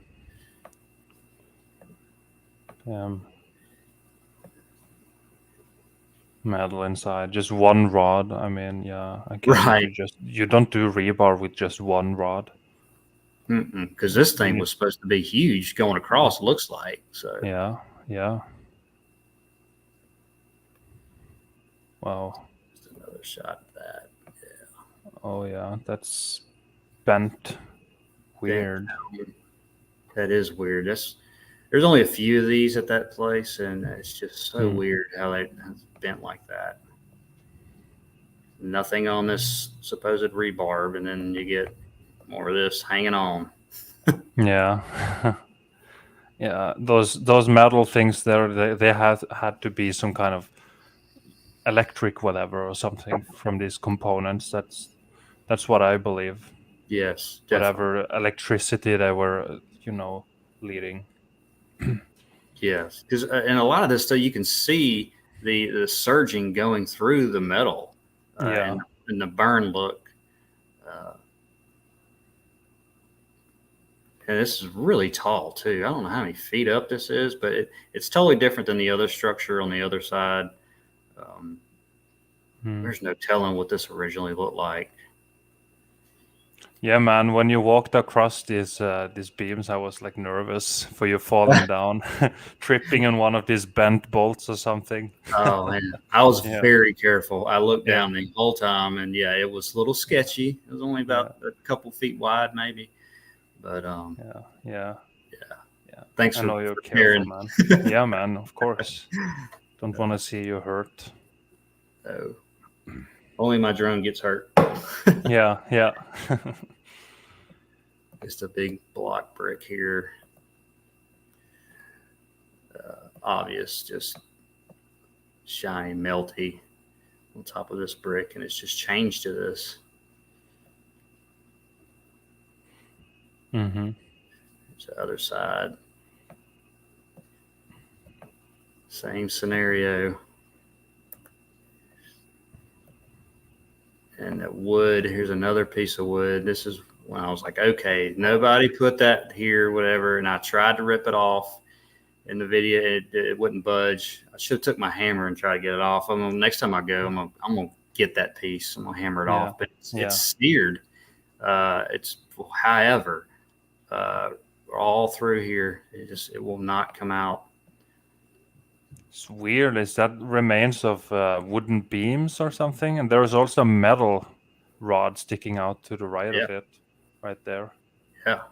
Metal inside, just one rod. I mean, yeah, I guess right. You don't do rebar with just one rod. Because this thing was supposed to be huge going across. Looks like so. Yeah. Wow. Just another shot of that. Yeah. Oh yeah, that's bent. Weird. That is weird. There's only a few of these at that place, and it's just so weird how they bent like that. Nothing on this supposed rebarb, and then you get more of this hanging on. Yeah. Yeah, those metal things there, they had to be some kind of electric whatever or something from these components. That's what I believe. Yes, definitely. Whatever electricity they were, leading. Yes, because in a lot of this stuff, you can see the surging going through the metal, and the burn look. And this is really tall too. I don't know how many feet up this is, but it's totally different than the other structure on the other side. There's no telling what this originally looked like. Yeah, man. When you walked across these beams, I was like nervous for you falling down, tripping on one of these bent bolts or something. Oh man, I was Yeah, very careful. I looked yeah, down the whole time, and yeah, it was a little sketchy. It was only yeah, about a couple feet wide, maybe. But yeah, yeah, yeah, yeah. thanks I for, know you're careful, sharing. man. Yeah, man. Of course. Don't want to see you hurt. Oh, only my drone gets hurt. Yeah, yeah. Just a big block brick here. Obvious, just shiny, melty on top of this brick, and it's just changed to this. Mm-hmm. There's the other side. Same scenario. And that wood, here's another piece of wood. This is when I was like, okay, nobody put that here, whatever. And I tried to rip it off in the video. It wouldn't budge. I should have took my hammer and tried to get it off. Next time I go, I'm gonna get that piece. I'm gonna hammer it Yeah, off. But yeah. it's seared. It's however, all through here, it will not come out. It's weird. Is that remains of wooden beams or something? And there is also a metal rod sticking out to the right Yeah, of it, right there. yeah.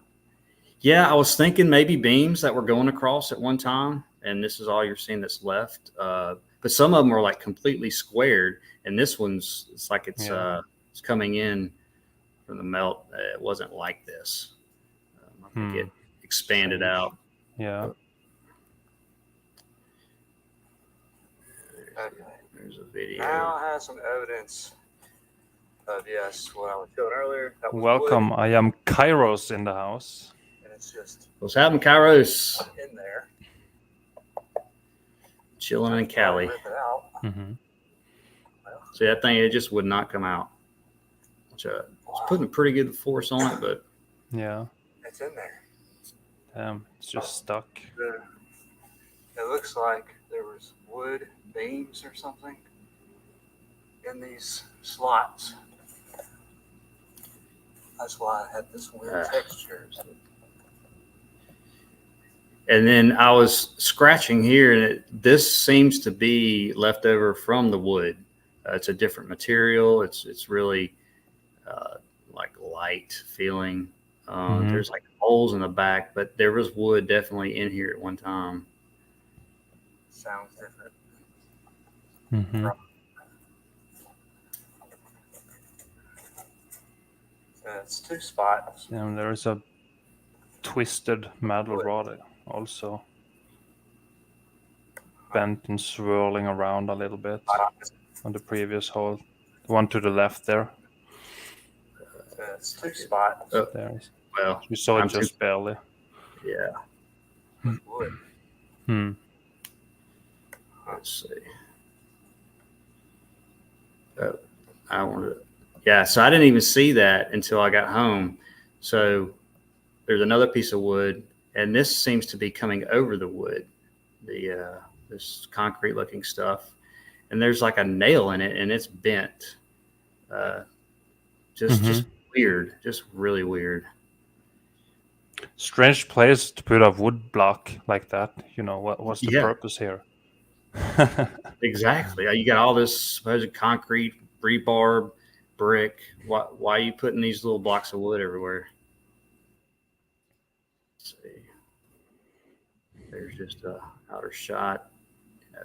Yeah, I was thinking maybe beams that were going across at one time, and this is all you're seeing that's left. But some of them are like completely squared, and this one's it's like it's coming in from the melt. It wasn't like this. I think it expanded Strange. out. Yeah. There's a video. Now I have some evidence of what I was showing earlier. That was Welcome. wood, I am Kairos in the house. and it's just What's happening, Kairos? in there. Chilling in Cali. Rip it out. Mm-hmm. See that thing? It just would not come out. Which, it's putting a pretty good force on it, but Yeah. It's in there. Damn, it's just stuck. It looks like there was wood beams or something in these slots. That's why I had this weird texture. And then I was scratching here, and this seems to be left over from the wood. It's a different material. It's really like light feeling. There's like holes in the back, but there was wood definitely in here at one time. Sounds different. Mm-hmm. It's two spots. And there is a twisted metal rod also bent and swirling around a little bit on the previous hole. The one to the left there. It's two spots. There. Well, You saw it just barely. Yeah. Wood. Let's see. I wanted. Yeah, so I didn't even see that until I got home. So there's another piece of wood, and this seems to be coming over the wood, this concrete-looking stuff. And there's like a nail in it, and it's bent. Just weird, just really weird. Strange place to put a wood block like that. You know, what's the purpose here? Exactly. You got all this supposed concrete, rebar, brick. Why are you putting these little blocks of wood everywhere? Let's see. There's just a outer shot.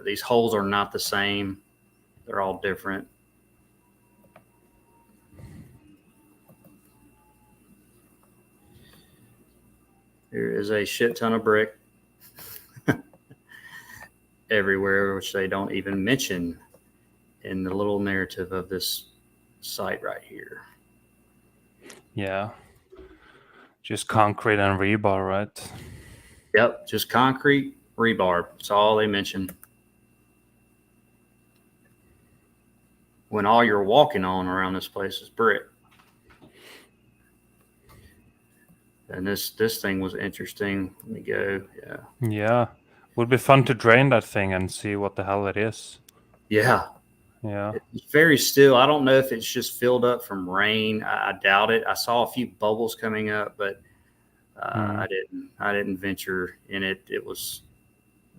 These holes are not the same. They're all different. There is a shit ton of brick everywhere, which they don't even mention in the little narrative of this site right here. Yeah. Just concrete and rebar, right? Yep, just concrete, rebar. That's all they mention. When all you're walking on around this place is brick. And this thing was interesting. Let me go. Yeah. Yeah. Would be fun to drain that thing and see what the hell it is. Yeah. Yeah. It's very still. I don't know if it's just filled up from rain. I doubt it. I saw a few bubbles coming up, but Mm. I didn't venture in it. It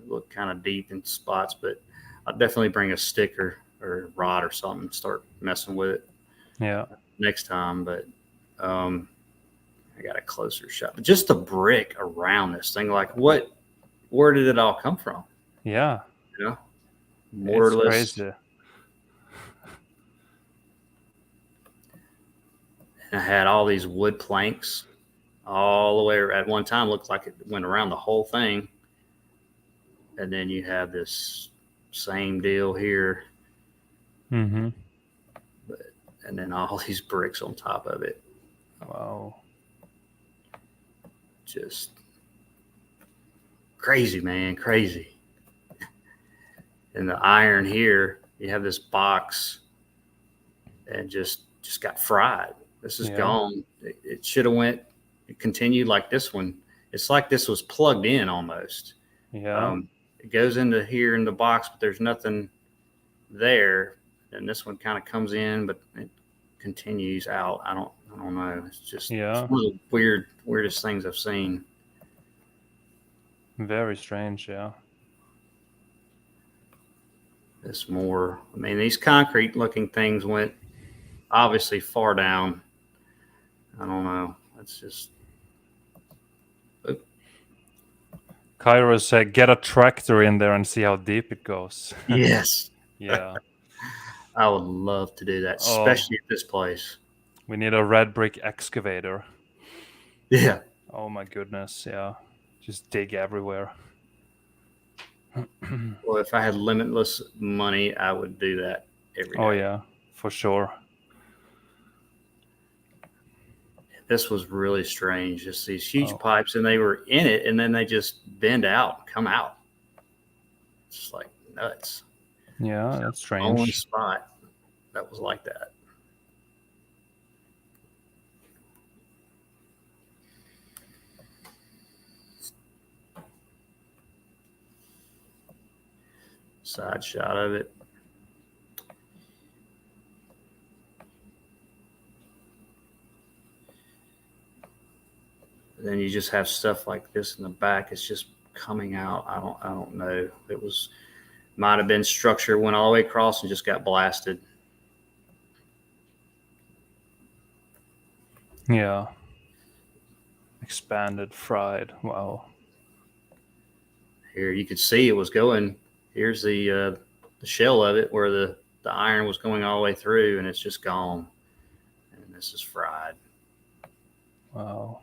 looked kind of deep in spots, but I'll definitely bring a stick or a rod or something and start messing with it Yeah. next time. But I got a closer shot. But just the brick around this thing, like where did it all come from? Yeah. You know, It's mortarless. crazy. And I had all these wood planks all the way at one time. Looked like it went around the whole thing. And then you have this same deal here, Mm-hmm. and then all these bricks on top of it. Wow. Just crazy, man, crazy. And the iron here, you have this box, and just got fried. This is Yeah. gone. It should have it continued like this one. It's like this was plugged in almost. Yeah. It goes into here in the box, but there's nothing there. And this one kind of comes in, but it continues out. I don't know. It's just Yeah. one of the weirdest things I've seen. Very strange. Yeah. It's more. I mean, these concrete looking things went obviously far down. I don't know. It's just. Cairo said, "Get a tractor in there and see how deep it goes." Yes. Yeah. I would love to do that, Oh, especially at this place. we need a red brick excavator. Yeah. Oh my goodness. Yeah. Just dig everywhere. Well, if I had limitless money, I would do that every day. Oh yeah, for sure. This was really strange. Just these huge Oh. pipes, and they were in it, and then they just bend out, come out. It's just like nuts. Yeah, that's Only strange. spot that was like that. Side shot of it. And then you just have stuff like this in the back. It's just coming out. I don't know. It might have been structure went all the way across and just got blasted. Yeah. Expanded, fried. Wow. Here you could see it was going. Here's the shell of it where the iron was going all the way through, and it's just gone. And this is fried. Wow.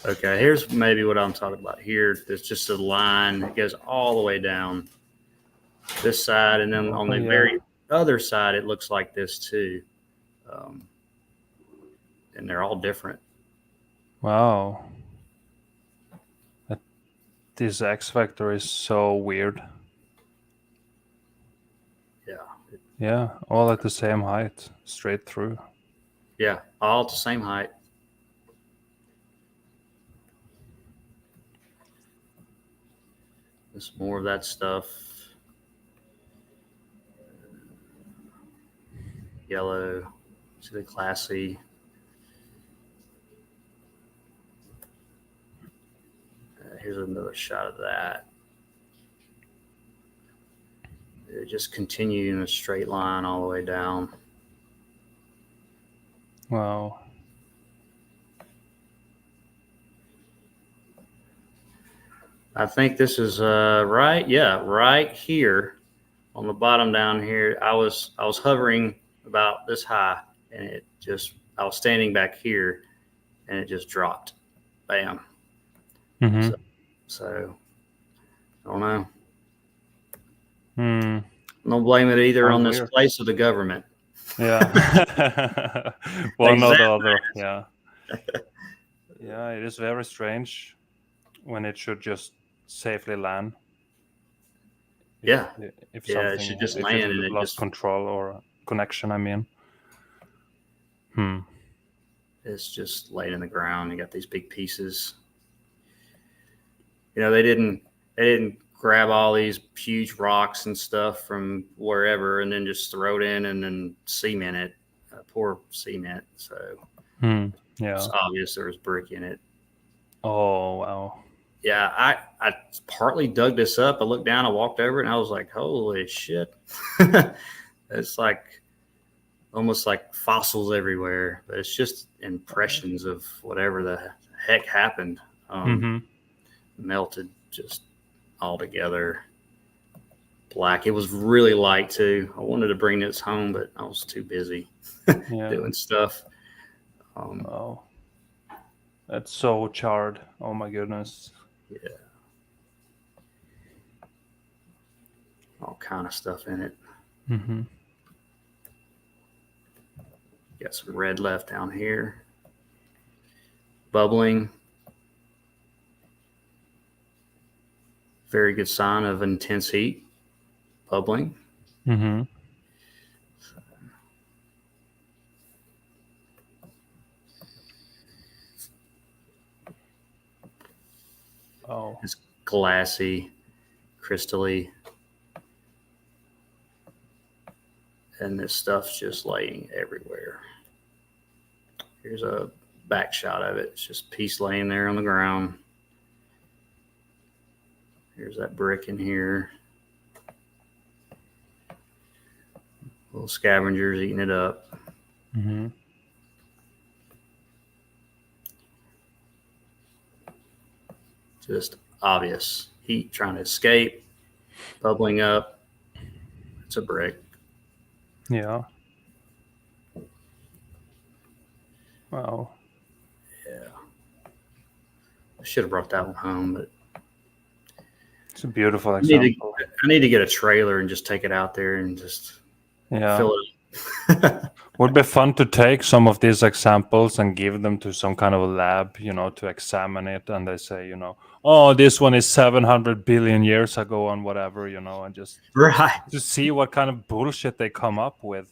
Okay, here's maybe what I'm talking about. Here, there's just a line that goes all the way down this side, and then on the very other side, it looks like this too. And they're all different. Wow. This X Factor is so weird. Yeah. Yeah, all at the same height, straight through. Yeah, all at the same height. There's more of that stuff. Yellow. See the classy. Here's another shot of that. It just continued in a straight line all the way down. Wow. I think this is right. Yeah, right here on the bottom down here. I was hovering about this high, and I was standing back here, and it just dropped. Bam. Mm-hmm. So I don't know. Hmm. Don't blame it either Sounds on this weird. place or the government. Yeah. One or Exactly. the other. Yeah. Yeah, it is very strange when it should just safely land. Yeah. If Yeah, something, it should just if land it and it lost just control or connection, I mean. It's just laid in the ground. You got these big pieces. They didn't grab all these huge rocks and stuff from wherever and then just throw it in and then cement it, pour cement. So it's obvious there was brick in it. Oh, wow. Yeah, I partly dug this up. I looked down, I walked over it, and I was like, holy shit. It's like almost like fossils everywhere, but it's just impressions of whatever the heck happened. Melted just all together. Black. It was really light too. I wanted to bring this home, but I was too busy doing stuff. Wow. That's so charred. Oh my goodness. Yeah. All kind of stuff in it. Got some red left down here. Bubbling. Very good sign of intense heat. Bubbling. Oh. It's glassy, crystally. And this stuff's just laying everywhere. Here's a back shot of it. It's just a piece laying there on the ground. Here's that brick in here. Little scavengers eating it up. Just obvious. Heat trying to escape, bubbling up. It's a brick. Yeah. Wow. Yeah. I should have brought that one home, but it's a beautiful example. I need to get a trailer and just take it out there and just fill it up. Would be fun to take some of these examples and give them to some kind of a lab, to examine it. And they say, oh, this one is 700 billion years ago and whatever, and just see what kind of bullshit they come up with,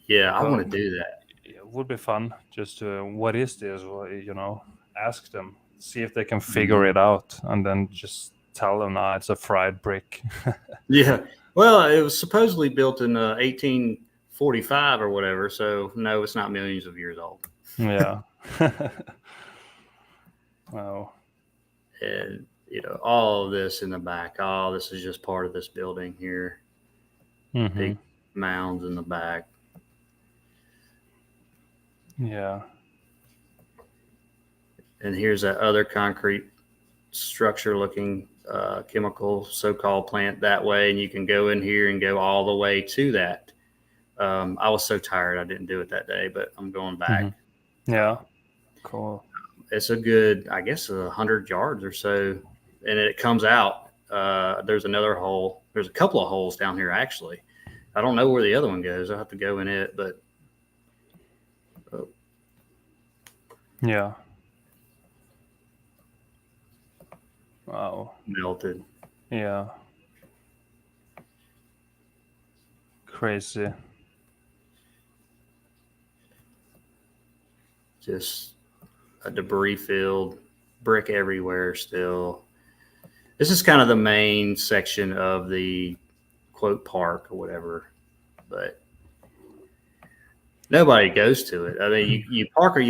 Yeah, I want to do that. It would be fun just to, what is this? Ask them, see if they can figure it out, and then just tell them, it's a fried brick. Yeah. Well, it was supposedly built in 1845 or whatever, so no, it's not millions of years old. Yeah. Wow. And, all of this in the back, all this is just part of this building here. Big mounds in the back. Yeah. And here's that other concrete structure looking chemical so-called plant that way, and you can go in here and go all the way to that. I was so tired I didn't do it that day, but I'm going back. Yeah. Cool. It's a good, I guess, 100 yards or so, and it comes out. There's another hole. There's a couple of holes down here, actually. I don't know where the other one goes. I'll have to go in it, but yeah. Wow. Melted. Yeah. Crazy. Just a debris field, brick everywhere still. This is kind of the main section of the quote park or whatever, but nobody goes to it. I mean, you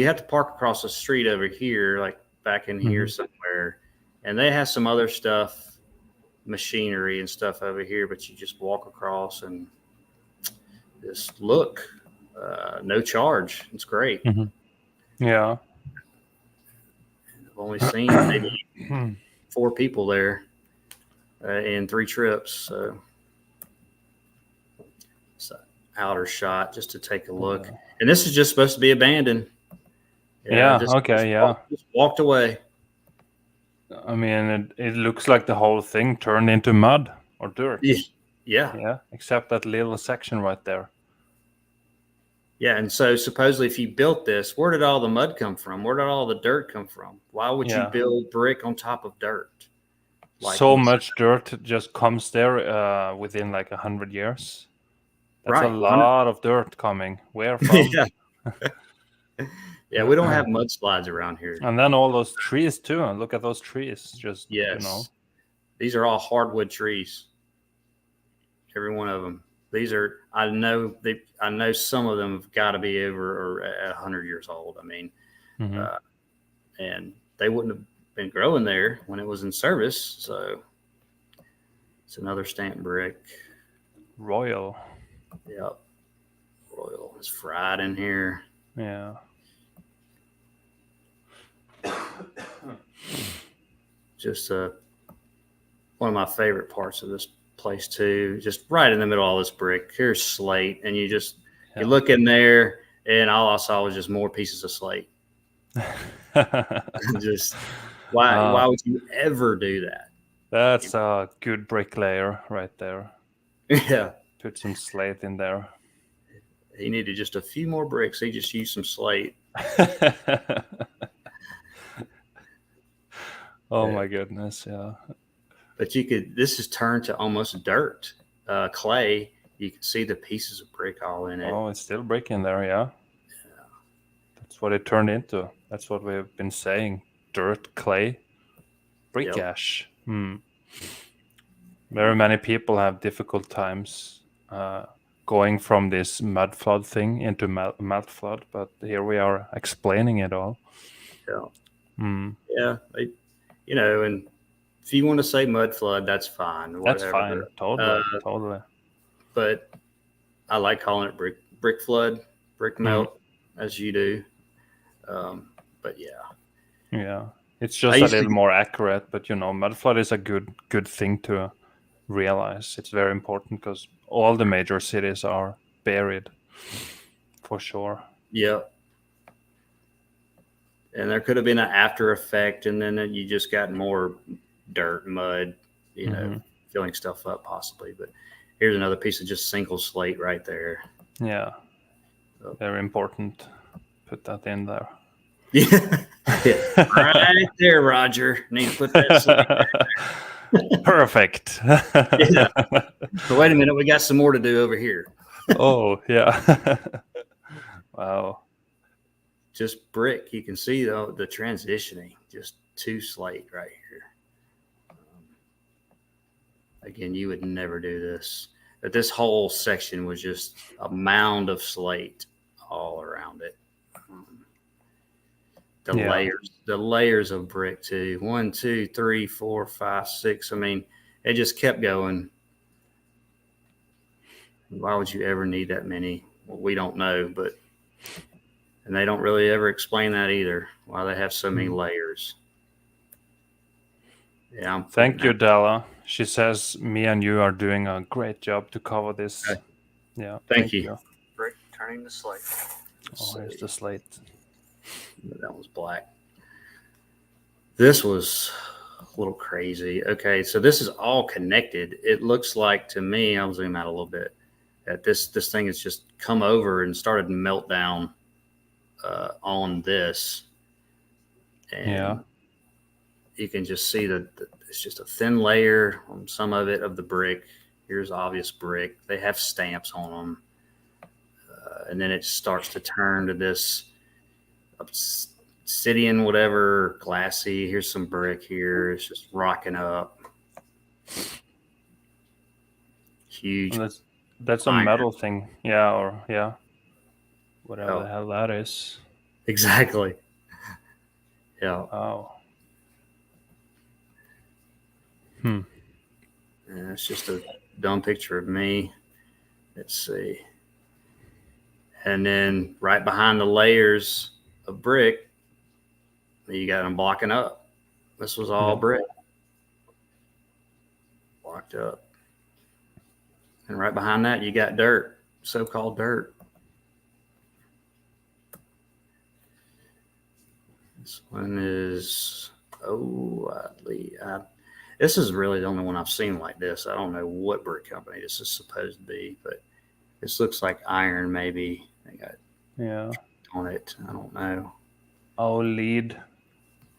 have to park across the street over here, like back in here somewhere. And they have some other stuff, machinery and stuff over here, but you just walk across and just look. No charge. It's great. Yeah. I've only seen maybe 4 people there in 3 trips. So it's an outer shot just to take a look. And this is just supposed to be abandoned. Just walked away. I mean, it looks like the whole thing turned into mud or dirt. Yeah. Except that little section right there. Yeah, and so supposedly if you built this, where did all the mud come from? Where did all the dirt come from? Why would you build brick on top of dirt? So much dirt just comes there within like 100 years. That's a lot of dirt coming. Where from? Yeah, we don't have mudslides around here. And then all those trees too. Look at those trees. Just Yes, these are all hardwood trees. Every one of them. These are. I know they. I know some of them have got to be over or 100 years old. I mean, Mhm. And they wouldn't have been growing there when it was in service. So it's another stamped brick. Royal. Yep. Royal is fried in here. Yeah. Just one of my favorite parts of this place too. Just right in the middle of all this brick. Here's slate, and you look in there, and all I saw was just more pieces of slate. Just why would you ever do that? That's a good bricklayer right there. Yeah. Put some slate in there. He needed just a few more bricks. He just used some slate. Oh my goodness, yeah. But this is turned to almost dirt, clay. You can see the pieces of brick all in it. Oh, it's still brick in there, yeah. That's what it turned into. That's what we've been saying. Dirt, clay, brick ash. Very many people have difficult times going from this mud flood thing into mud flood, but here we are explaining it all. Yeah. Yeah. And if you want to say mud flood, that's fine. Whatever. That's fine. Totally. But I like calling it brick flood, brick melt, as you do. But yeah, it's just a little more accurate. But mud flood is a good thing to realize. It's very important because all the major cities are buried, for sure. Yeah. And there could have been an after effect, and then you just got more dirt, mud, filling stuff up possibly. But here's another piece of just single slate right there. Yeah. Very important. Put that in there. Yeah. Right there, Roger. Need to put that slate right there. Perfect. Yeah. So wait a minute, we got some more to do over here. Oh, yeah. Wow. Just brick. You can see the transitioning. Just two slate right here. Again, you would never do this. But this whole section was just a mound of slate all around it. The layers of brick too. 1, 2, 3, 4, 5, 6. I mean, it just kept going. Why would you ever need that many? Well, we don't know, and they don't really ever explain that either. Why they have so many layers. Yeah. Thank you, Della. She says me and you are doing a great job to cover this. Okay. Yeah. Thank you. Brick turning to slate. Oh, here's the slate. That was black. This was a little crazy. Okay, so this is all connected. It looks like to me, I'll zoom out a little bit, that this thing has just come over and started Meltdown on this. And you can just see that it's just a thin layer on some of it of the brick. Here's obvious brick. They have stamps on them. And then it starts to turn to this obsidian, whatever, glassy. Here's some brick here. It's just rocking up. Huge. That's a metal thing. Yeah, whatever the hell that is. Exactly. Yeah. Oh. And it's just a dumb picture of me. Let's see. And then right behind the layers of brick, you got them blocking up. This was all brick. Blocked up. And right behind that, you got dirt, so-called dirt. This one is, this is really the only one I've seen like this. I don't know what brick company this is supposed to be, but this looks like iron maybe. They got on it. I don't know. Oh, lead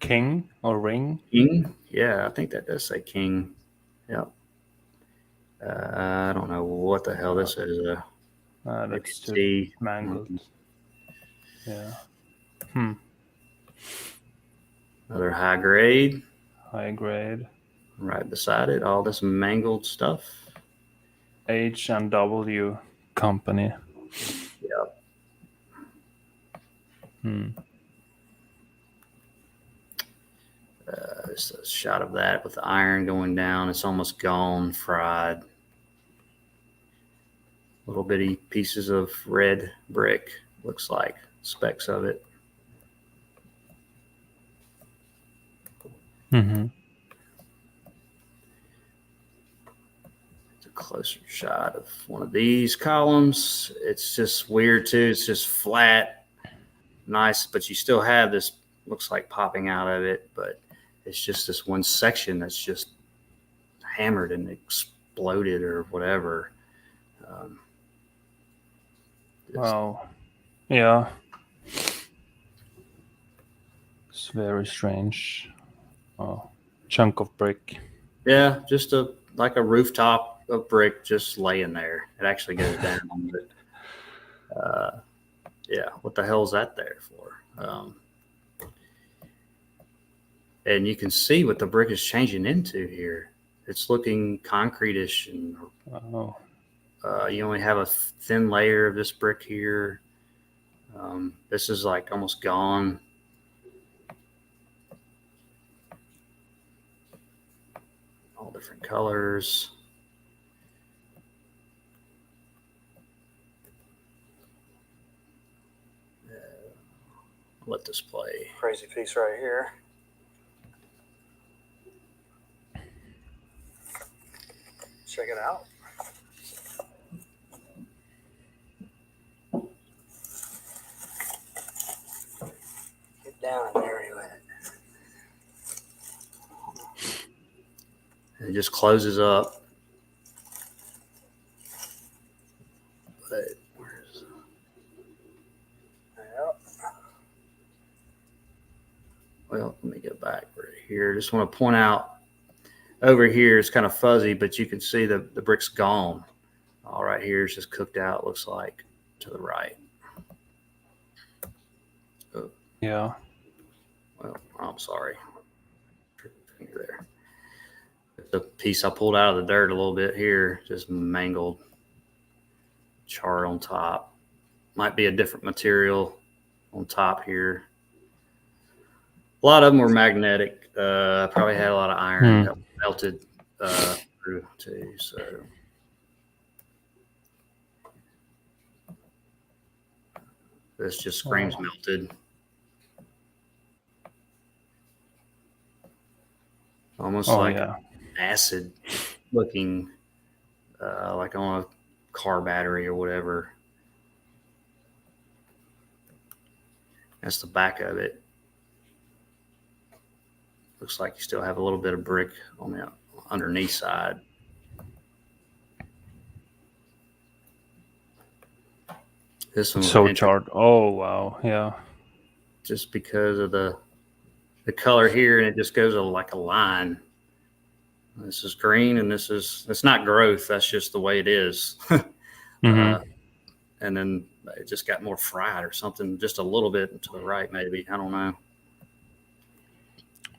king or ring? King? Yeah, I think that does say king. Yep. I don't know what the hell this is. That's too mangled. Yeah. Another high grade. High grade. Right beside it, all this mangled stuff. H&W Company. Yep. Just a shot of that with the iron going down. It's almost gone, fried. Little bitty pieces of red brick, looks like specks of it. Mm-hmm. It's a closer shot of one of these columns. It's just weird too. It's just flat, nice, but you still have this, looks like popping out of it, but it's just this one section that's just hammered and exploded or whatever. Wow. Yeah. It's very strange. Oh, chunk of brick. Yeah, just like a rooftop of brick just laying there. It actually goes down. But, yeah, what the hell is that there for? And you can see what the brick is changing into here. It's looking concrete-ish, and you only have a thin layer of this brick here. This is like almost gone. All different colors. Let this play. Crazy piece right here. Check it out. Get down in there with it. And it just closes up. But where's Yep. well, let me get back right here. Just want to point out over here it's kind of fuzzy, but you can see the brick's gone. All right here is just cooked out, looks like, to the right. Oh. Yeah. Well, I'm sorry. There. The piece I pulled out of the dirt a little bit here, just mangled, charred on top. Might be a different material on top here. A lot of them were magnetic. Probably had a lot of iron that melted through too. So this just screams melted. Almost like acid looking, like on a car battery or whatever. That's the back of it. Looks like you still have a little bit of brick on the underneath side. This one's so charred. Oh wow, yeah. Just because of the color here, and it just goes like a line. This is green, and it's not growth. That's just the way it is. And then it just got more fried or something, just a little bit to the right, maybe. I don't know.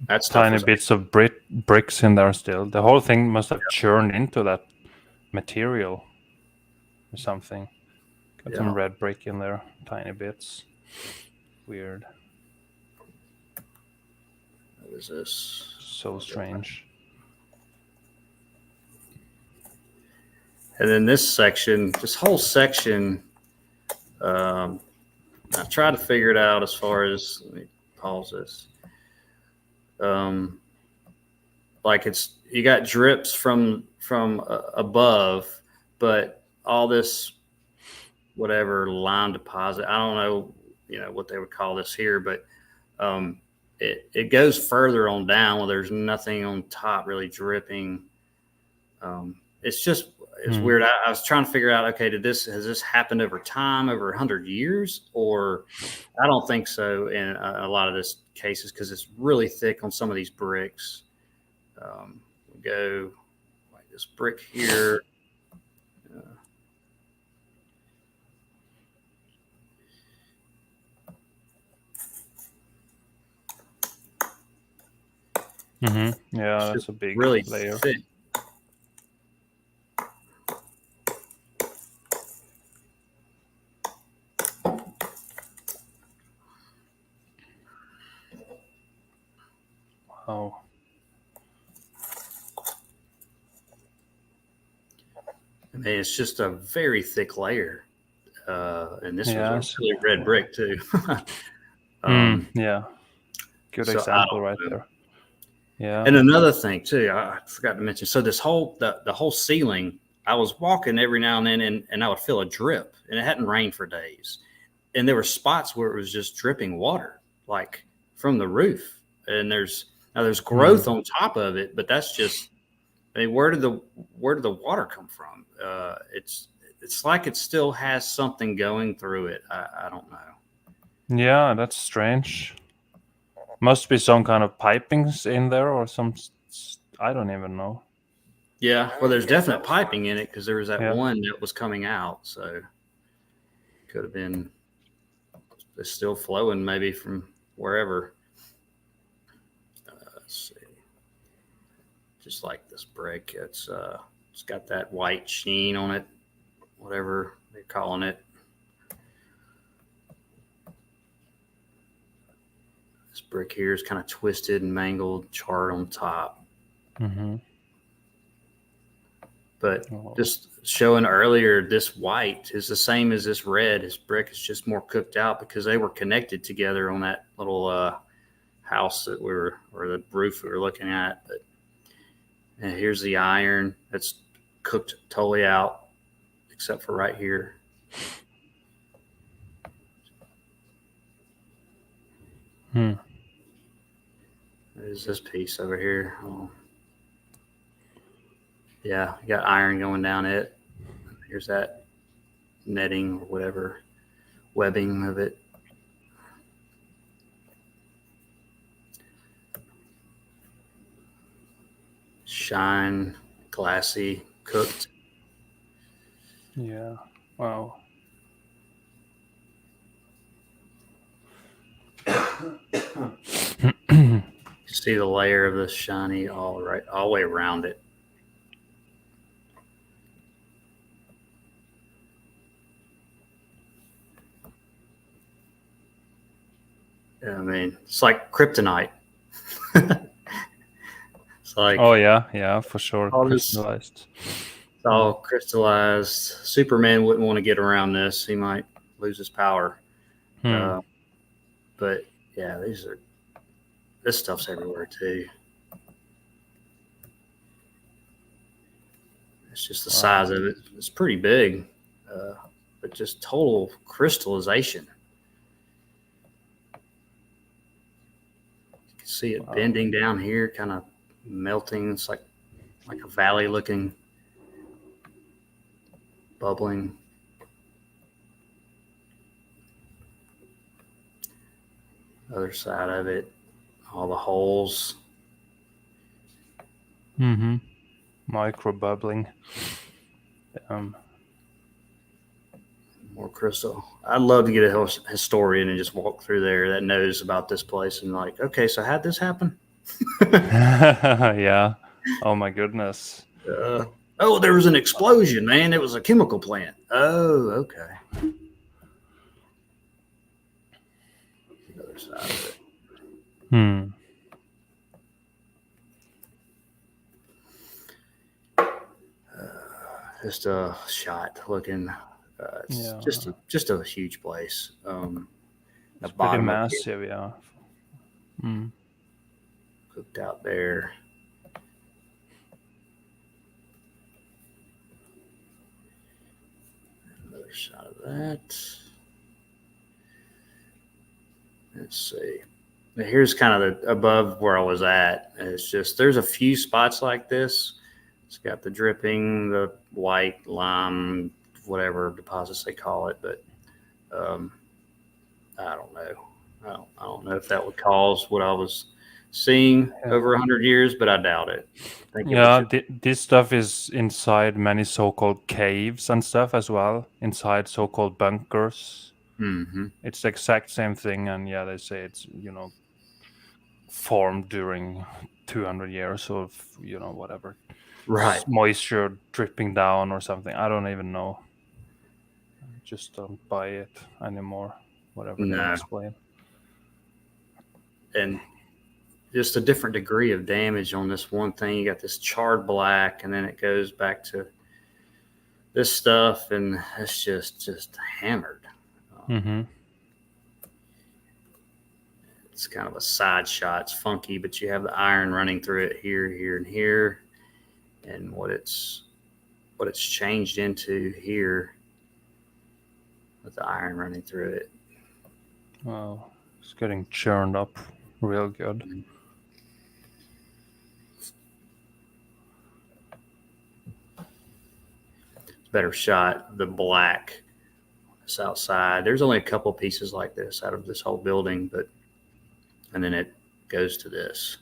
That's tiny bits of bricks in there still. The whole thing must have churned into that material or something. Got some red brick in there, tiny bits. Weird. What is this? So strange. And then this section, this whole section, I tried to figure it out as far as, let me pause this. Like you got drips from above, but all this whatever lime deposit, I don't know, what they would call this here, but it goes further on down where there's nothing on top really dripping. It's weird. I was trying to figure out, okay, has this happened over time, over 100 years? Or I don't think so in a lot of this cases, because it's really thick on some of these bricks. We go like this brick here. Yeah, It's that's just a big really layer. thick. Wow. I mean, it's just a very thick layer. And this was a Yes. really red brick too. Yeah. Good So I example don't right know. there. Yeah. And another thing too, I forgot to mention. So this whole the whole ceiling, I was walking every now and then, and I would feel a drip, and it hadn't rained for days, and there were spots where it was just dripping water, like from the roof. And there's growth on top of it, but that's just. I mean, where did the water come from? It's like it still has something going through it. I don't know. Yeah, that's strange. Must be some kind of pipings in there or some. I don't even know. Yeah, well, there's definite piping in it because there was that Yeah. one that was coming out, so could have been it's still flowing maybe from wherever. Let's see, just like this brick, it's got that white sheen on it, whatever they're calling it. This brick here is kind of twisted and mangled, charred on top. But just showing earlier, this white is the same as this red. This brick is just more cooked out because they were connected together on that little house that or the roof we were looking at. But and here's the iron that's cooked totally out, except for right here. There's this piece over here. Oh. Yeah, you got iron going down it. Here's that netting or whatever, webbing of it. Shine, glassy, cooked. Yeah. Wow. You see the layer of the shiny all the way around it. I mean, it's like kryptonite. It's like, oh yeah, for sure. Crystallized. It's all crystallized. Superman wouldn't want to get around this. He might lose his power. But yeah, this stuff's everywhere too. It's just the size of it. It's pretty big, but just total crystallization. You can see it bending down here, kind of melting. It's like a valley looking, bubbling. Other side of it, all the holes. Micro bubbling. More crystal. I'd love to get a historian and just walk through there that knows about this place and like, okay, so how'd this happen? Yeah. Oh my goodness. Oh, there was an explosion, man. It was a chemical plant. Oh, okay. Another side of it. Just a shot looking. It's just a huge place. It's pretty massive, yeah. Cooked out there. Another shot of that. Let's see. Here's kind of above where I was at. It's just there's a few spots like this. It's got the dripping, the white lime, whatever deposits they call it, but I don't know. I don't know if that would cause what I was seeing over 100 years, but I doubt it. This stuff is inside many so-called caves and stuff as well, inside so-called bunkers. It's the exact same thing, and they say it's formed during 200 years of whatever Right. moisture dripping down or something. I don't even know. I just don't buy it anymore. Whatever they No. explain. And just a different degree of damage on this one thing. You got this charred black, and then it goes back to this stuff, and it's just hammered. Mm-hmm. It's kind of a side shot. It's funky, but you have the iron running through it here, here, and here. And what it's changed into here with the iron running through it. Wow, it's getting churned up real good. Better shot, the black this outside. There's only a couple pieces like this out of this whole building, and then it goes to this.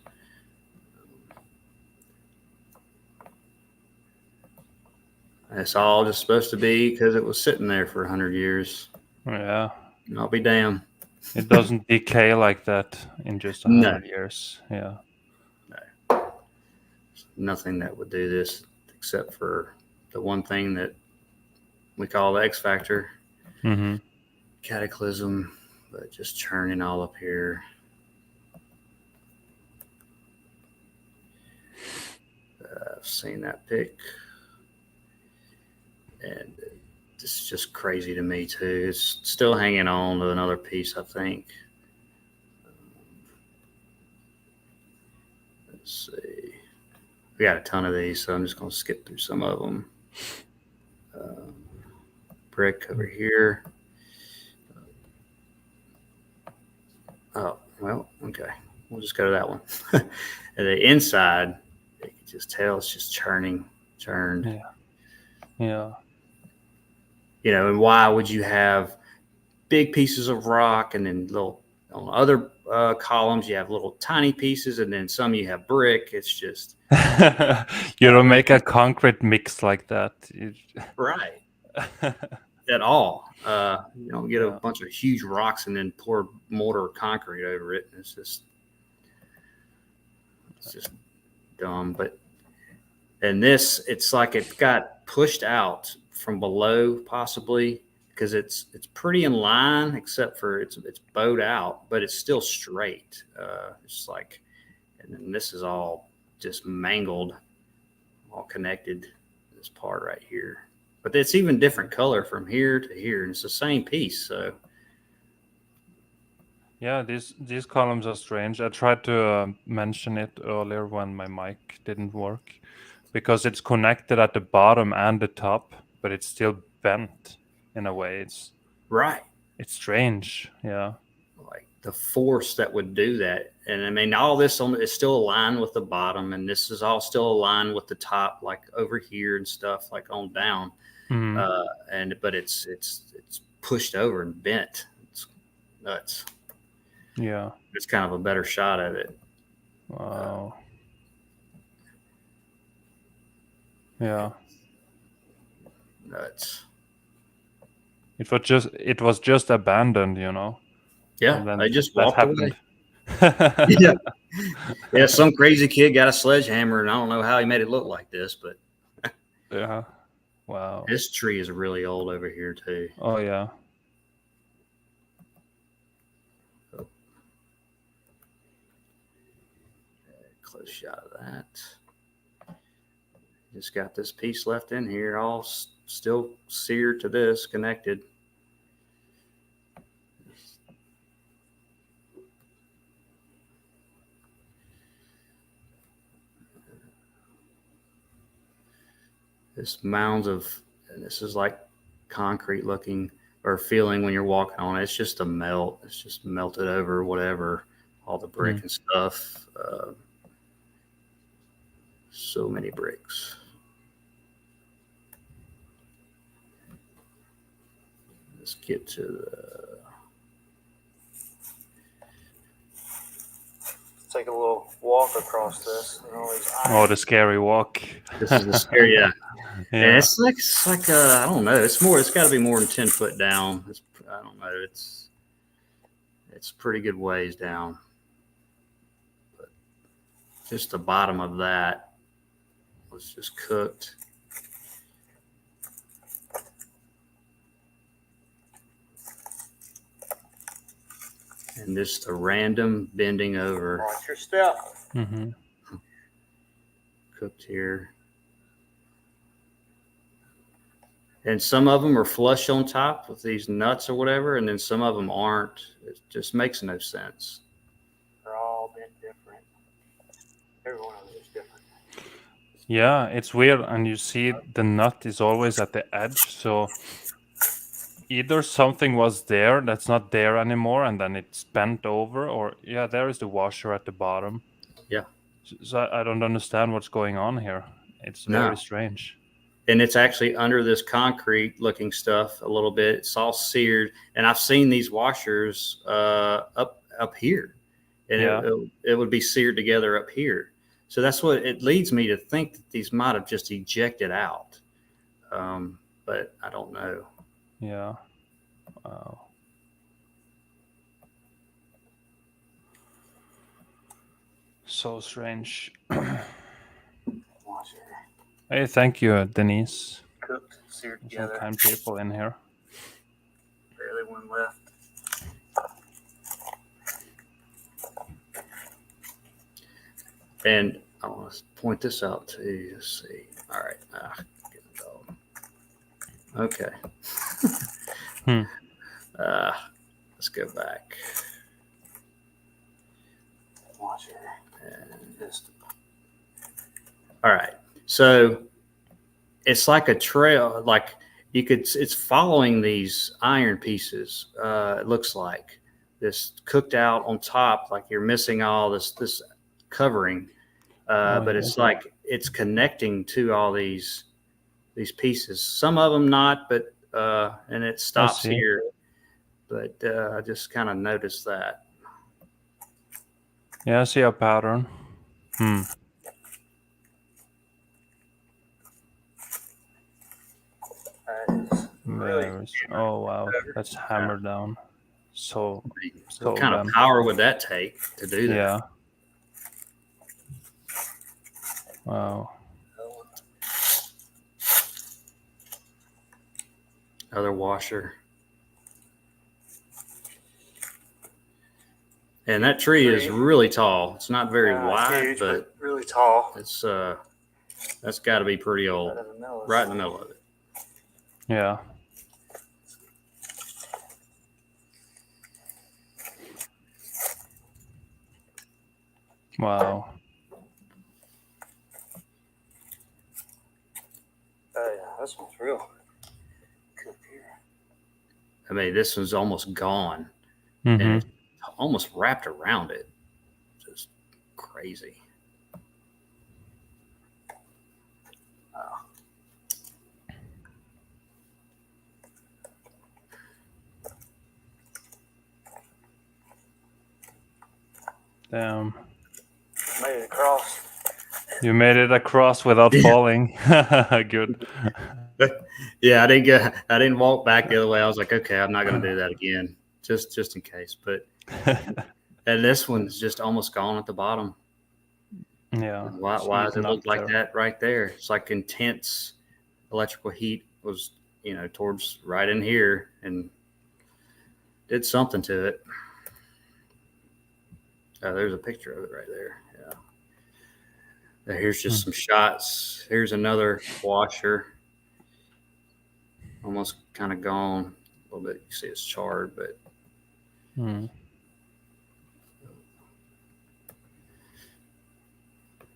And it's all just supposed to be because it was sitting there for 100 years. Yeah. And I'll be damned. It doesn't decay like that in just 100 years. Yeah. No. Nothing that would do this except for the one thing that we call the X factor. Mm-hmm. Cataclysm, but just churning all up here. I've seen that pic, and it's just crazy to me too. It's still hanging on to another piece, I think. Let's see. We got a ton of these, so I'm just going to skip through some of them. Brick over here. Oh, well, okay. We'll just go to that one. And the inside, you can just tell it's just churned. Yeah. And why would you have big pieces of rock and then little on other columns you have little tiny pieces, and then some you have brick? It's just you don't make a concrete mix like that. Right. At all. You don't get a bunch of huge rocks and then pour mortar or concrete over it. It's just dumb. And this, it's like it got pushed out from below, possibly because it's pretty in line, except for it's bowed out, but it's still straight. It's like, and then this is all just mangled, all connected. This part right here. But it's even different color from here to here, and it's the same piece. So, yeah, these columns are strange. I tried to mention it earlier when my mic didn't work, because it's connected at the bottom and the top, but it's still bent in a way. It's strange. Yeah, like the force that would do that, and I mean, all this is still aligned with the bottom, and this is all still aligned with the top, like over here and stuff, like on down. Mm-hmm. But it's pushed over and bent. It's nuts. Yeah, it's kind of a better shot of it. Wow. Yeah, nuts. It was just abandoned, Yeah, I just walked happened. Away. Yeah. Some crazy kid got a sledgehammer, and I don't know how he made it look like this, but yeah. Wow. This tree is really old over here too. Oh yeah. Close shot of that. Just got this piece left in here, all still seared to this, connected. This mounds of, and this is like concrete looking or feeling when you're walking on it. It's just a melt. It's just melted over whatever, all the brick and stuff. So many bricks. Let's get to the. Take a little walk across this. The scary walk. This is the scary, yeah. And it's like I don't know. It's got to be more than 10 foot down. I don't know. It's pretty good ways down. just the bottom of that was just cooked. And just a random bending over. Watch your step. Mm-hmm. Cooked here. And some of them are flush on top with these nuts or whatever, and then some of them aren't. It just makes no sense. They're all bit different. Every one of them is different. Yeah, it's weird, and you see the nut is always at the edge, so either something was there that's not there anymore, and then it's bent over, or yeah, there is the washer at the bottom. Yeah. So I don't understand what's going on here. It's No. very strange. And it's actually under this concrete looking stuff a little bit. It's all seared. And I've seen these washers up here. And Yeah. it would be seared together up here. So that's what it leads me to think that these might have just ejected out. But I don't know. Yeah. Wow. So strange. Washer. Hey, thank you, Denise. Cooked, seared Some together. kind people in here. Barely one left. And I want to point this out to you. Let's see. All right. Okay. Let's go back. Washer. And just. All right. So it's like a trail, like it's following these iron pieces. It looks like this cooked out on top, like you're missing all this covering. But it's like it's connecting to all these pieces. Some of them not, but and it stops here. But I just kind of noticed that. Yeah, I see a pattern. Really oh wow, that's hammered down. So what kind of power would that take to do that? Yeah. Wow. Other washer. And that tree is really tall. It's not very wide, huge, but really tall. It's that's got to be pretty old. Right in the middle of it. Yeah. Wow. Oh yeah, this one's real. Cooked here. I mean, this one's almost gone, Mm-hmm. and it's almost wrapped around it. Just crazy. Oh. Damn. Made it across. You made it across without falling. Good. Yeah, I didn't walk back the other way. I was like, okay, I'm not going to do that again, just in case. But and this one's just almost gone at the bottom. Yeah. Why does it look like that right there? It's like intense electrical heat was, towards right in here and did something to it. Oh, there's a picture of it right there. Yeah. Now here's just some shots. Here's another washer. Almost kind of gone a little bit. You see it's charred, but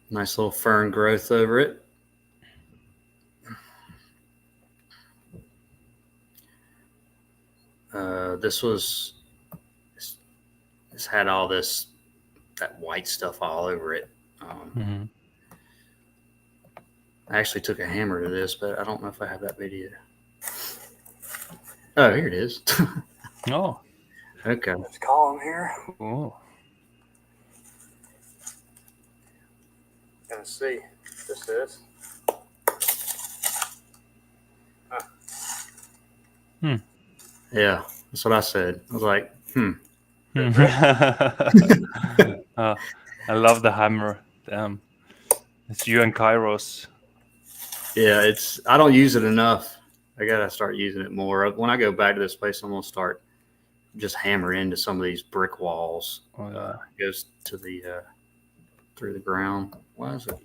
nice little fern growth over it. This had all that white stuff all over it. I actually took a hammer to this, but I don't know if I have that video. Oh, here it is. Oh. Okay. Let's call him here. Oh. Gonna see. This is. Yeah, that's what I said. I was like, I love the hammer Damn. It's you and Kairos. Yeah, I don't use it enough. I gotta start using it more. When I go back to this place, I'm gonna start just hammer into some of these brick walls. Oh, yeah. It goes to the through the ground. Why is it?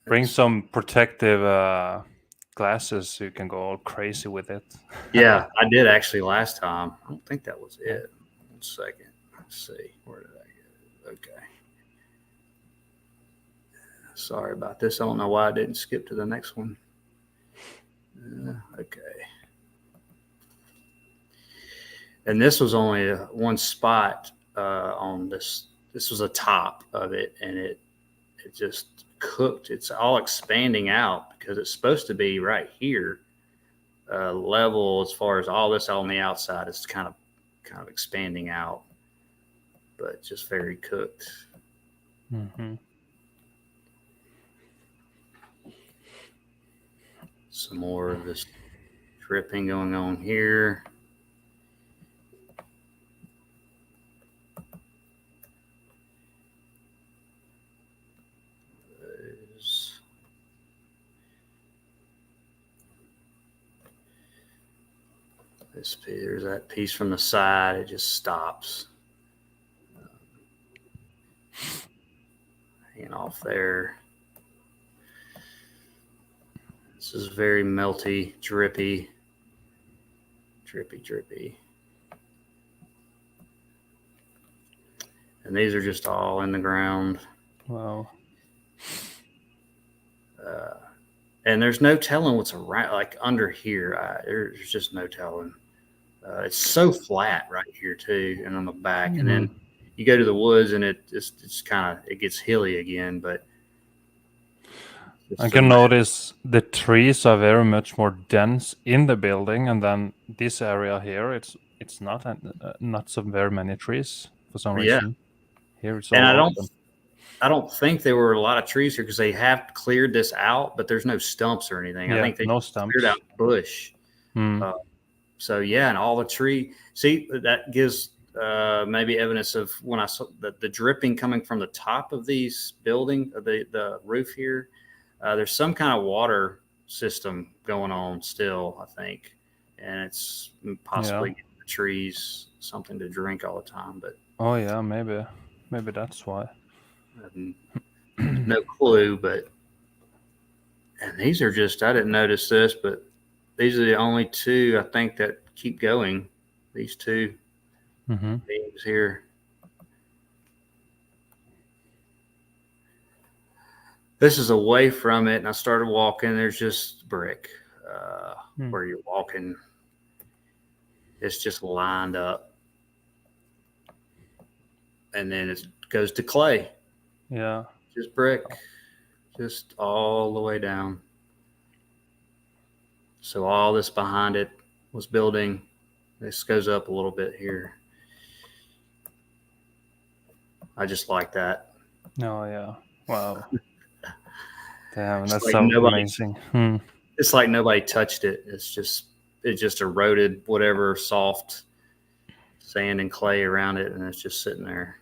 Bring some protective glasses so you can go all crazy with it. Yeah, I did actually last time. I don't think that was it. 1 second. Let's see. Where did I get it? Okay. Sorry about this. I don't know why I didn't skip to the next one. Okay. And this was only one spot on this. This was a top of it, and it just cooked. It's all expanding out because it's supposed to be right here, level as far as all this on the outside is kind of expanding out, but just very cooked. Mm-hmm. Some more of this dripping going on here. There's that piece from the side. It just stops. Hanging off there. This is very melty, drippy. And these are just all in the ground. Wow. And there's no telling what's around, like under here. There's just no telling. It's so flat right here too, and on the back. And then you go to the woods, and it gets hilly again. But I can notice the trees are very much more dense in the building, and then this area here, it's not so very many trees for some reason. Here it's all open. I don't think there were a lot of trees here because they have cleared this out, but there's no stumps or anything. Yeah, I think they no stumps. cleared out bush. So yeah, and all the tree. See, that gives maybe evidence of when I saw the dripping coming from the top of these building, the roof here. There's some kind of water system going on still, I think, and it's possibly giving the trees something to drink all the time. But oh yeah, maybe that's why. No clue, and these are just, I didn't notice this, but these are the only two I think that keep going. These two beams here. This is away from it, and I started walking. There's just brick where you're walking. It's just lined up, and then it goes to clay. Yeah. Just brick, just all the way down. So all this behind it was building. This goes up a little bit here. I just like that. Oh, yeah. Wow. Damn, that's like so amazing. It's like nobody touched it. It just eroded whatever soft sand and clay around it, and it's just sitting there.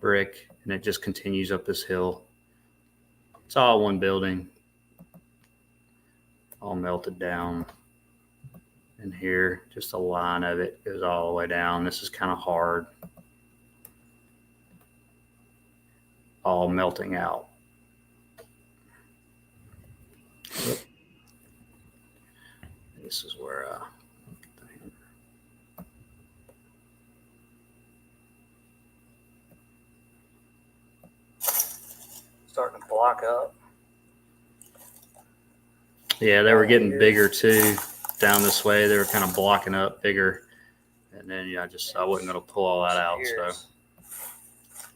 Brick, and it just continues up this hill. It's all one building, all melted down. And here, just a line of it goes all the way down. This is kind of hard, all melting out. This is where starting to block up. Yeah, they were getting bigger too down this way. They were kind of blocking up bigger, and then I wasn't going to pull all that out. So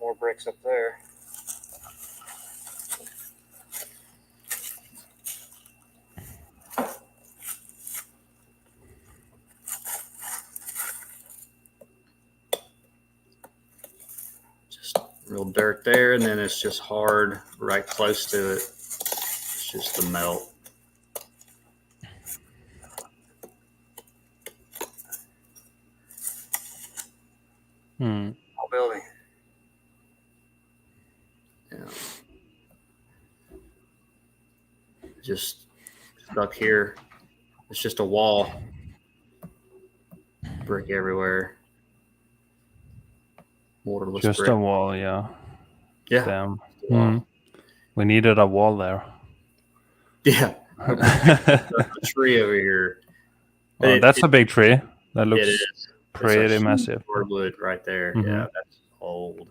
more bricks up there. Just real dirt there, and then it's just hard right close to it. It's just the melt. All building. Yeah. Just stuck here. It's just a wall. Brick everywhere. Mortarless Just brick. a wall, yeah. Yeah. Damn. We needed a wall there. Yeah. A tree over here. Well, that's a big tree. That looks it is. pretty massive. Hardwood right there. Mhm. Yeah, that's old.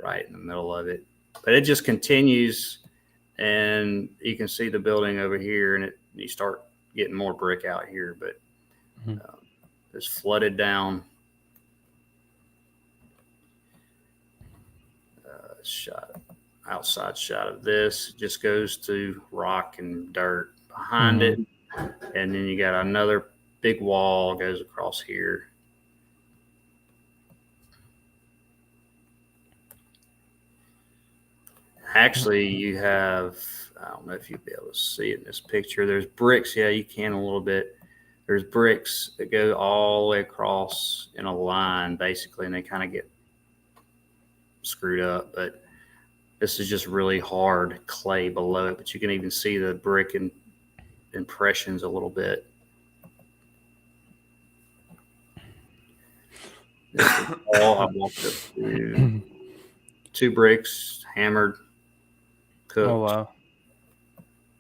Right in the middle of it. But it just continues, and you can see the building over here, and you start getting more brick out here, but it's flooded down. Outside shot of this just goes to rock and dirt behind it, and then you got another big wall goes across here. Actually, you have, I don't know if you'll be able to see it in this picture. There's bricks. Yeah, you can a little bit. There's bricks that go all the way across in a line, basically, and they kind of get screwed up. But this is just really hard clay below it. But you can even see the brick impressions a little bit. This is all I walked up to. 2 bricks, hammered, cooked. Oh, wow.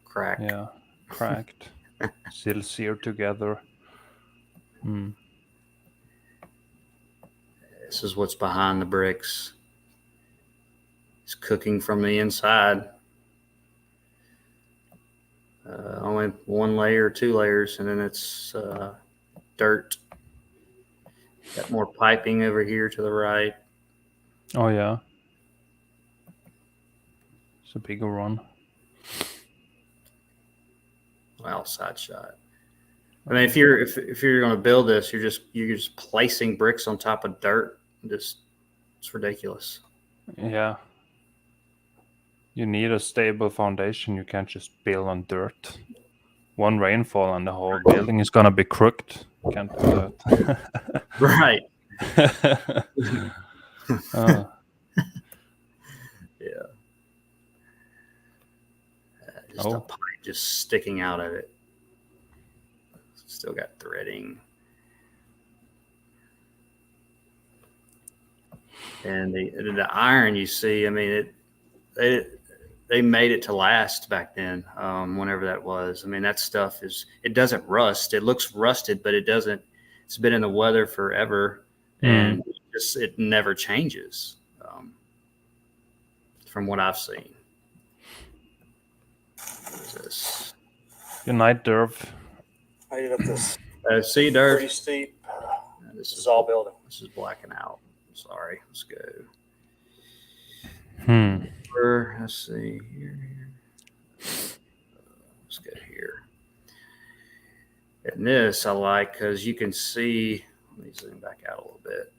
Cracked. Yeah, cracked. Still seared together. This is what's behind the bricks. It's cooking from the inside. Only 1 layer, 2 layers, and then it's dirt. Got more piping over here to the right. Oh, yeah. It's a bigger one. Outside shot. I mean, if you're going to build this, you're just placing bricks on top of dirt. It's ridiculous. Yeah. You need a stable foundation. You can't just build on dirt. One rainfall and the whole building is gonna be crooked. You can't do that. Right. Yeah. Just a pipe just sticking out of it. Still got threading. And the iron you see, I mean, they made it to last back then, whenever that was. I mean, that stuff it doesn't rust. It looks rusted, but it doesn't. It's been in the weather forever, and it never changes, from what I've seen. What is this? Good night, Derv. I did up this. See, Derv? Pretty steep. This is all building. This is blacking out. Sorry. Let's go. Let's see here. Let's go here. And this I like because you can see. Let me zoom back out a little bit.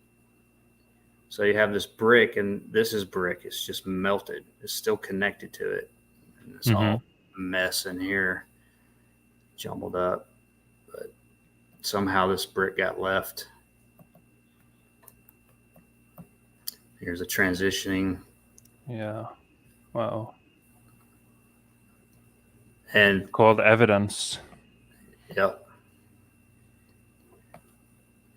So you have this brick, and this is brick. It's just melted. It's still connected to it. And it's all mess in here, jumbled up. But somehow this brick got left. Here's a transitioning. Yeah. Wow. And called evidence. Yep.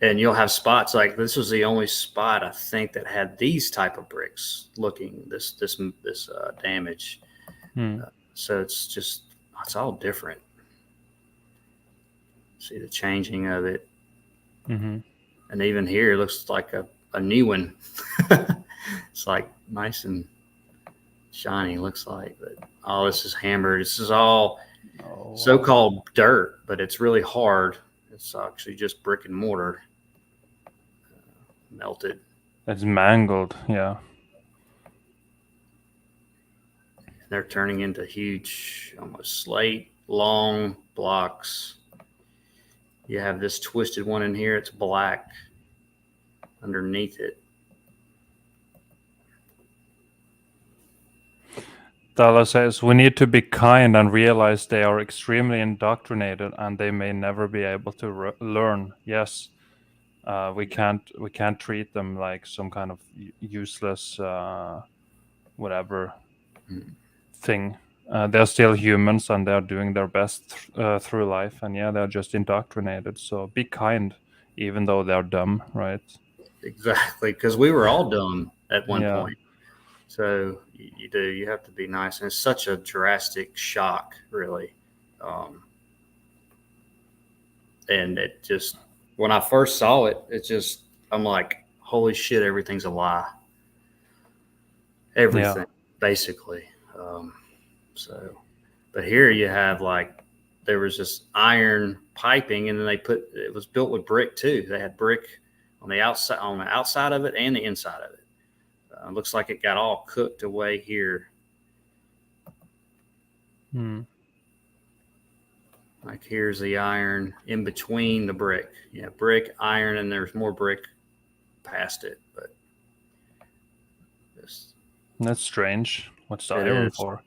And you'll have spots like this was the only spot I think that had these type of bricks looking this damage. So it's all different. See the changing of it. And even here it looks like a new one. It's like nice and shiny, looks like, but all this is hammered. This is all so-called dirt, but it's really hard. It's actually just brick and mortar, melted. It's mangled, yeah. And they're turning into huge, almost slate, long blocks. You have this twisted one in here. It's black underneath it. Dalla says, we need to be kind and realize they are extremely indoctrinated and they may never be able to learn. Yes, We can't treat them like some kind of useless whatever thing. They're still humans and they're doing their best through life, and yeah, they're just indoctrinated. So be kind, even though they're dumb, right? Exactly, because we were all dumb at one Yeah. point. So you have to be nice, and it's such a drastic shock, really. And it just, when I first saw it, I'm like, holy shit, everything's a lie. Everything, basically. So, but here you have like, there was this iron piping, and then it was built with brick too. They had brick on the outside of it and the inside of it. Looks like it got all cooked away here. Like here's the iron in between the brick. Yeah, brick, iron, and there's more brick past it. But that's strange. What's the iron for?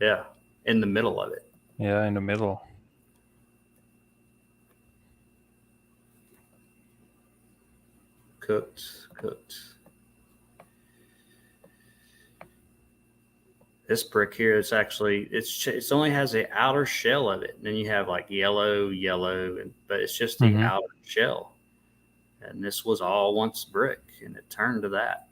Yeah, in the middle of it. Yeah, in the middle. Cooked. This brick here, it's only has the outer shell of it. And then you have like yellow, but it's just the outer shell. And this was all once brick, and it turned to that.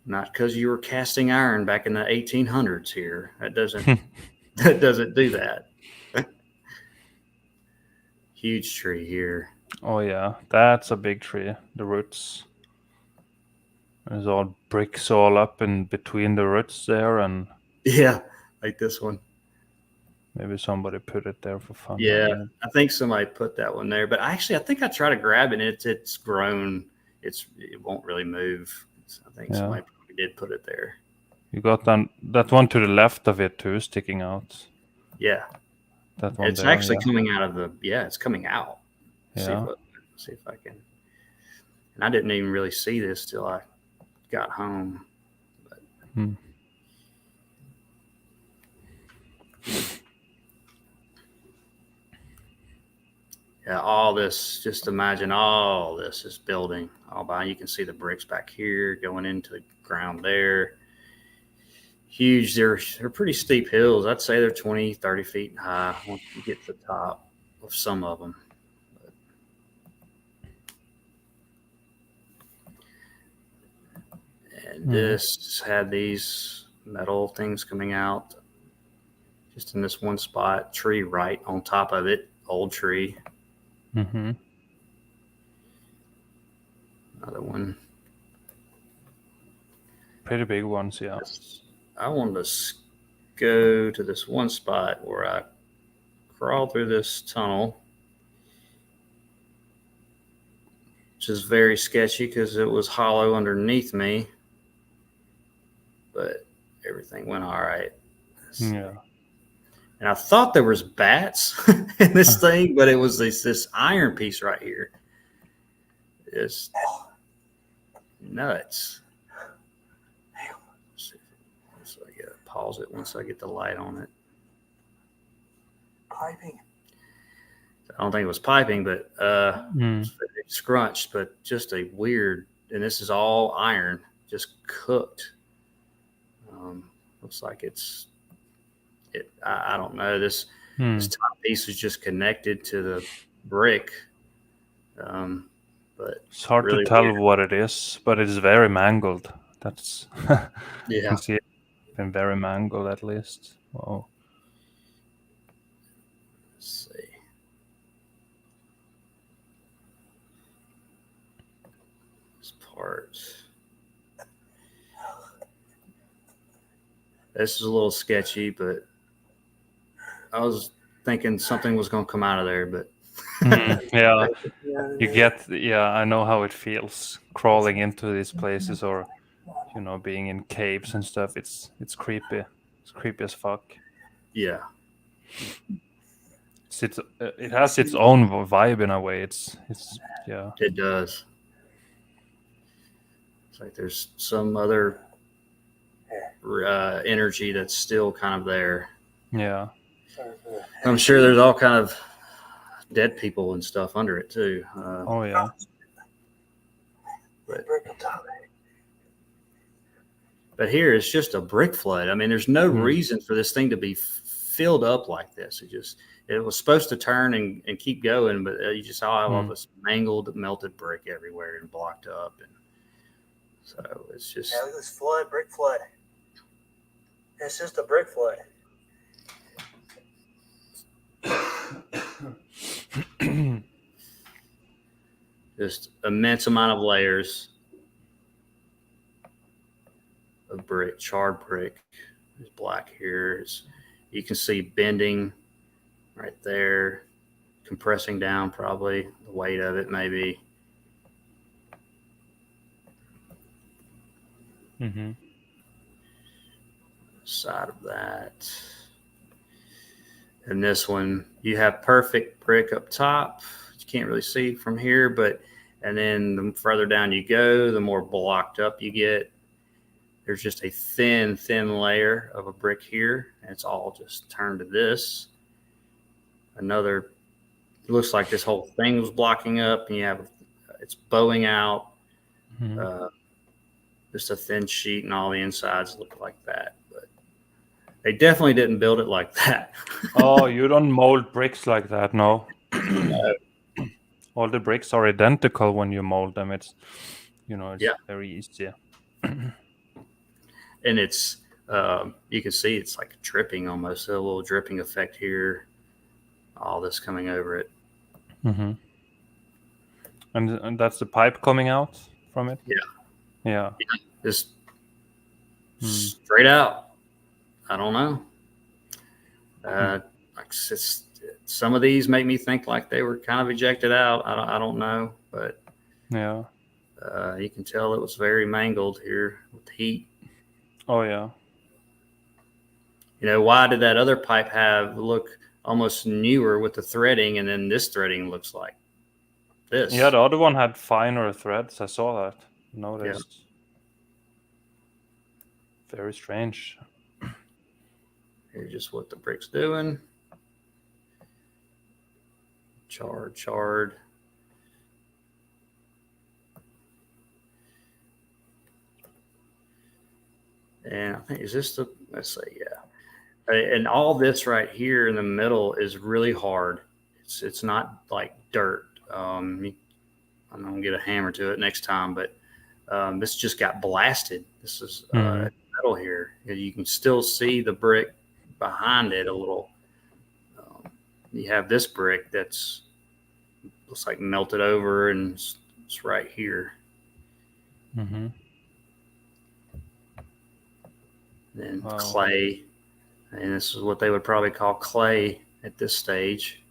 Not because you were casting iron back in the 1800s here. That doesn't do that. Huge tree here. Oh yeah, that's a big tree. The roots. There's all bricks all up in between the roots there, and yeah, like this one. Maybe somebody put it there for fun. Yeah, I think somebody put that one there. But I think I tried to grab it. It's grown. It won't really move. I think somebody probably did put it there. You got that one to the left of it too, sticking out. Yeah, that one. It's actually coming out of the. Yeah, it's coming out. Yeah. See if I can. And I didn't even really see this till I got home. But. Yeah, all this, just imagine all this is building all by. You can see the bricks back here going into the ground there. Huge. They're pretty steep hills. I'd say they're 20, 30 feet high once you get to the top of some of them. And this had these metal things coming out just in this one spot. Tree right on top of it. Old tree. Another one. Pretty big ones, yeah. I wanted to go to this one spot where I crawled through this tunnel, which is very sketchy because it was hollow underneath me, but everything went all right. Yeah. And I thought there was bats in this thing, but it was this iron piece right here. It's nuts. So I gotta pause it once I get the light on it. Piping. I don't think it was piping, but it's scrunched, but just a weird. And this is all iron, just cooked. Looks like it's. I don't know. This top piece is just connected to the brick, but it's hard to tell what it is. But it is very mangled. That's you can see it been very mangled at least. Whoa. Let's see. This part. This is a little sketchy, but I was thinking something was going to come out of there, but yeah, I know how it feels crawling into these places, or being in caves and stuff. It's creepy. It's creepy as fuck. Yeah. It has its own vibe in a way. It's yeah. It does. It's like there's some other energy that's still kind of there. Yeah. I'm sure there's all kind of dead people and stuff under it too. Oh yeah. But here it's just a brick flood. I mean, there's no Hmm. reason for this thing to be filled up like this. It was supposed to turn and keep going, but you just saw all this mangled, melted brick everywhere and blocked up. And so it's just. Yeah, look at this flood, brick flood. It's just a brick flood. Just immense amount of layers of brick, charred brick. There's black here. You can see bending right there, compressing down probably, the weight of it maybe. Mm-hmm. Side of that. And this one, you have perfect brick up top. You can't really see from here, and then the further down you go, the more blocked up you get. There's just a thin layer of a brick here, and it's all just turned to this. It looks like this whole thing was blocking up, and it's bowing out. Mm-hmm. Just a thin sheet, and all the insides look like that. But they definitely didn't build it like that. Oh, you don't mold bricks like that, no? No. All the bricks are identical when you mold them. It's very easy. And it's you can see it's like dripping almost, a little dripping effect here. All this coming over it. Mm-hmm. And that's the pipe coming out from it? Yeah. Just straight out. I don't know. Some of these make me think like they were kind of ejected out. I don't know, but yeah, you can tell it was very mangled here with heat. Oh yeah. Why did that other pipe look almost newer with the threading, and then this threading looks like this? Yeah, the other one had finer threads. I saw that. Noticed. Yeah. Very strange. Here's just what the brick's doing. Charred. And I think, let's say, yeah. And all this right here in the middle is really hard. It's not like dirt. I'm going to get a hammer to it next time, but this just got blasted. This is metal here. You can still see the brick behind it a little. You have this brick looks like melted over, and it's right here. Mm-hmm. Then clay, and this is what they would probably call clay at this stage.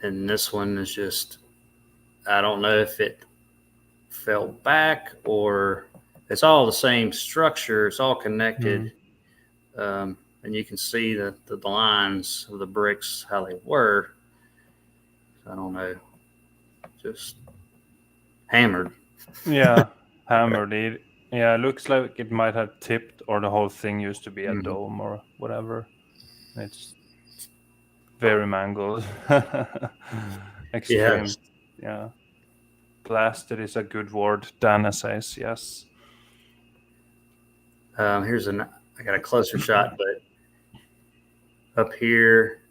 And this one is just, I don't know if it fell back or it's all the same structure. It's all connected. And you can see the lines of the bricks, how they were. I don't know, just hammered. Yeah, hammered. It looks like it might have tipped, or the whole thing used to be a dome or whatever. It's very mangled. Extreme. Yeah. Blasted is a good word, Dana says, yes. I got a closer shot, but up here,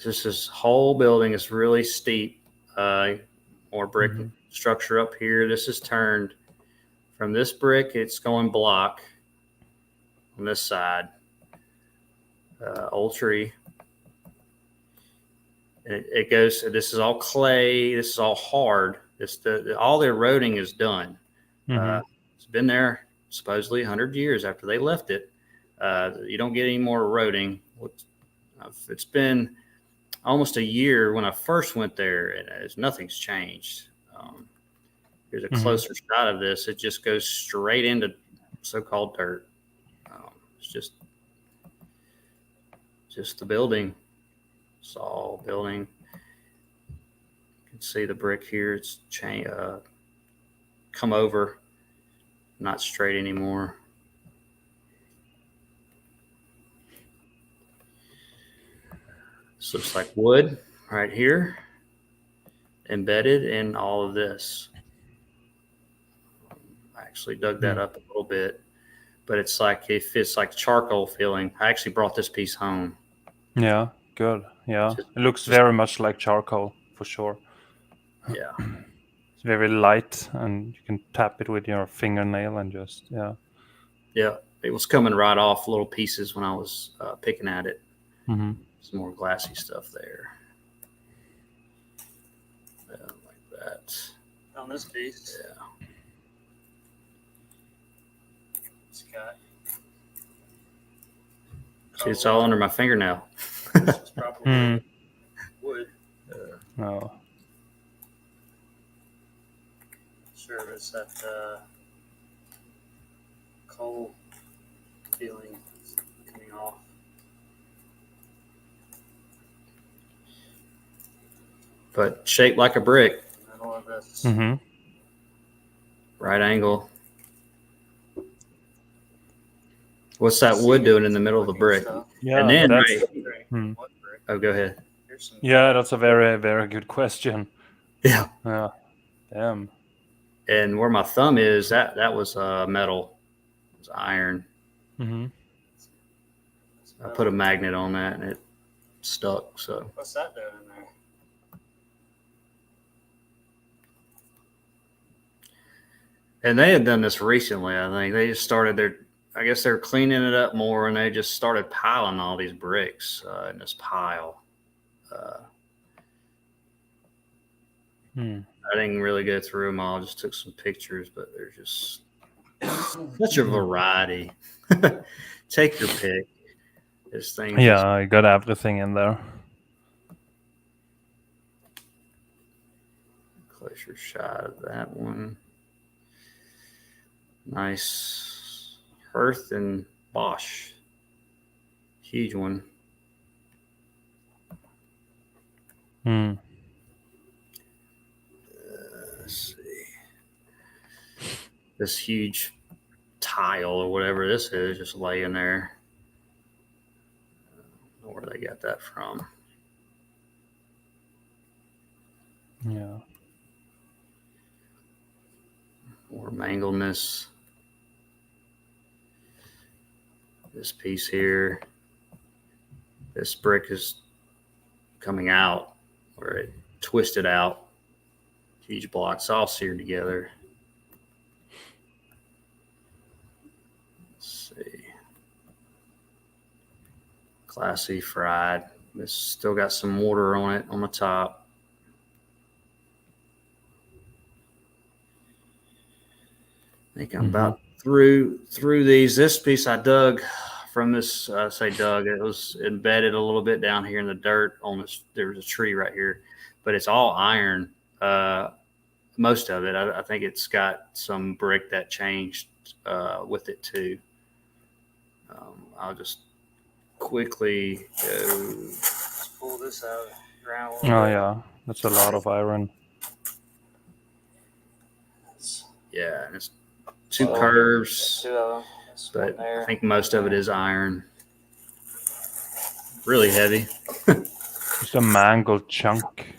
this whole building is really steep. More brick structure up here. This is turned from this brick. It's going block on this side. Old tree. And it goes. This is all clay. This is all hard. All the eroding is done. It's been there supposedly 100 years after they left it. You don't get any more eroding. It's been almost a year when I first went there, and nothing's changed. Here's a closer shot of this. It just goes straight into so-called dirt. It's just the building. It's all building. You can see the brick here. It's come over, not straight anymore. This looks like wood right here, embedded in all of this. I actually dug that up a little bit, but it's like charcoal feeling. I actually brought this piece home. Yeah, good. Yeah, it looks very much like charcoal for sure. Yeah. It's very light, and you can tap it with your fingernail and just Yeah, it was coming right off little pieces when I was picking at it. Mm-hmm. Some more glassy stuff there. Like that. On this piece. Yeah. It's got. See, it's all under my fingernail. This is probably wood. Oh. Sure, it's that coal feeling coming off. But shaped like a brick. Middle of this. Mm-hmm. Right angle. What's that wood doing in the middle of the brick? Yeah, and then Oh, go ahead. Yeah, that's a very, very good question. Yeah. Yeah. Damn. And where my thumb is, that was metal. It was iron. Mm-hmm. I put a magnet on that and it stuck. So what's that doing in there? And they had done this recently, I think. They just started I guess they're cleaning it up more, and they just started piling all these bricks in this pile. I didn't really go through them all. I just took some pictures, but there's just such a variety. Take your pick. This thing. Yeah, I got everything in there. Closer shot of that one. Nice Hearth and Bosch. Huge one. Let's see. This huge tile or whatever this is just laying there. I don't know where they got that from. Yeah. More mangleness. This piece here. This brick is coming out where it twisted out. Huge blocks all seared together. Let's see. Classy fried. It's still got some mortar on it on the top. I think I'm about through these. This piece I dug from this. I say dug. It was embedded a little bit down here in the dirt. On this, there was a tree right here, but it's all iron. Most of it. I think it's got some brick that changed with it too. I'll just quickly go. Let's pull this out of the ground. Oh yeah, that's a lot of iron. Yeah, and it's two curves, two of them. but I think most of it is iron. Really heavy. Just a mangled chunk.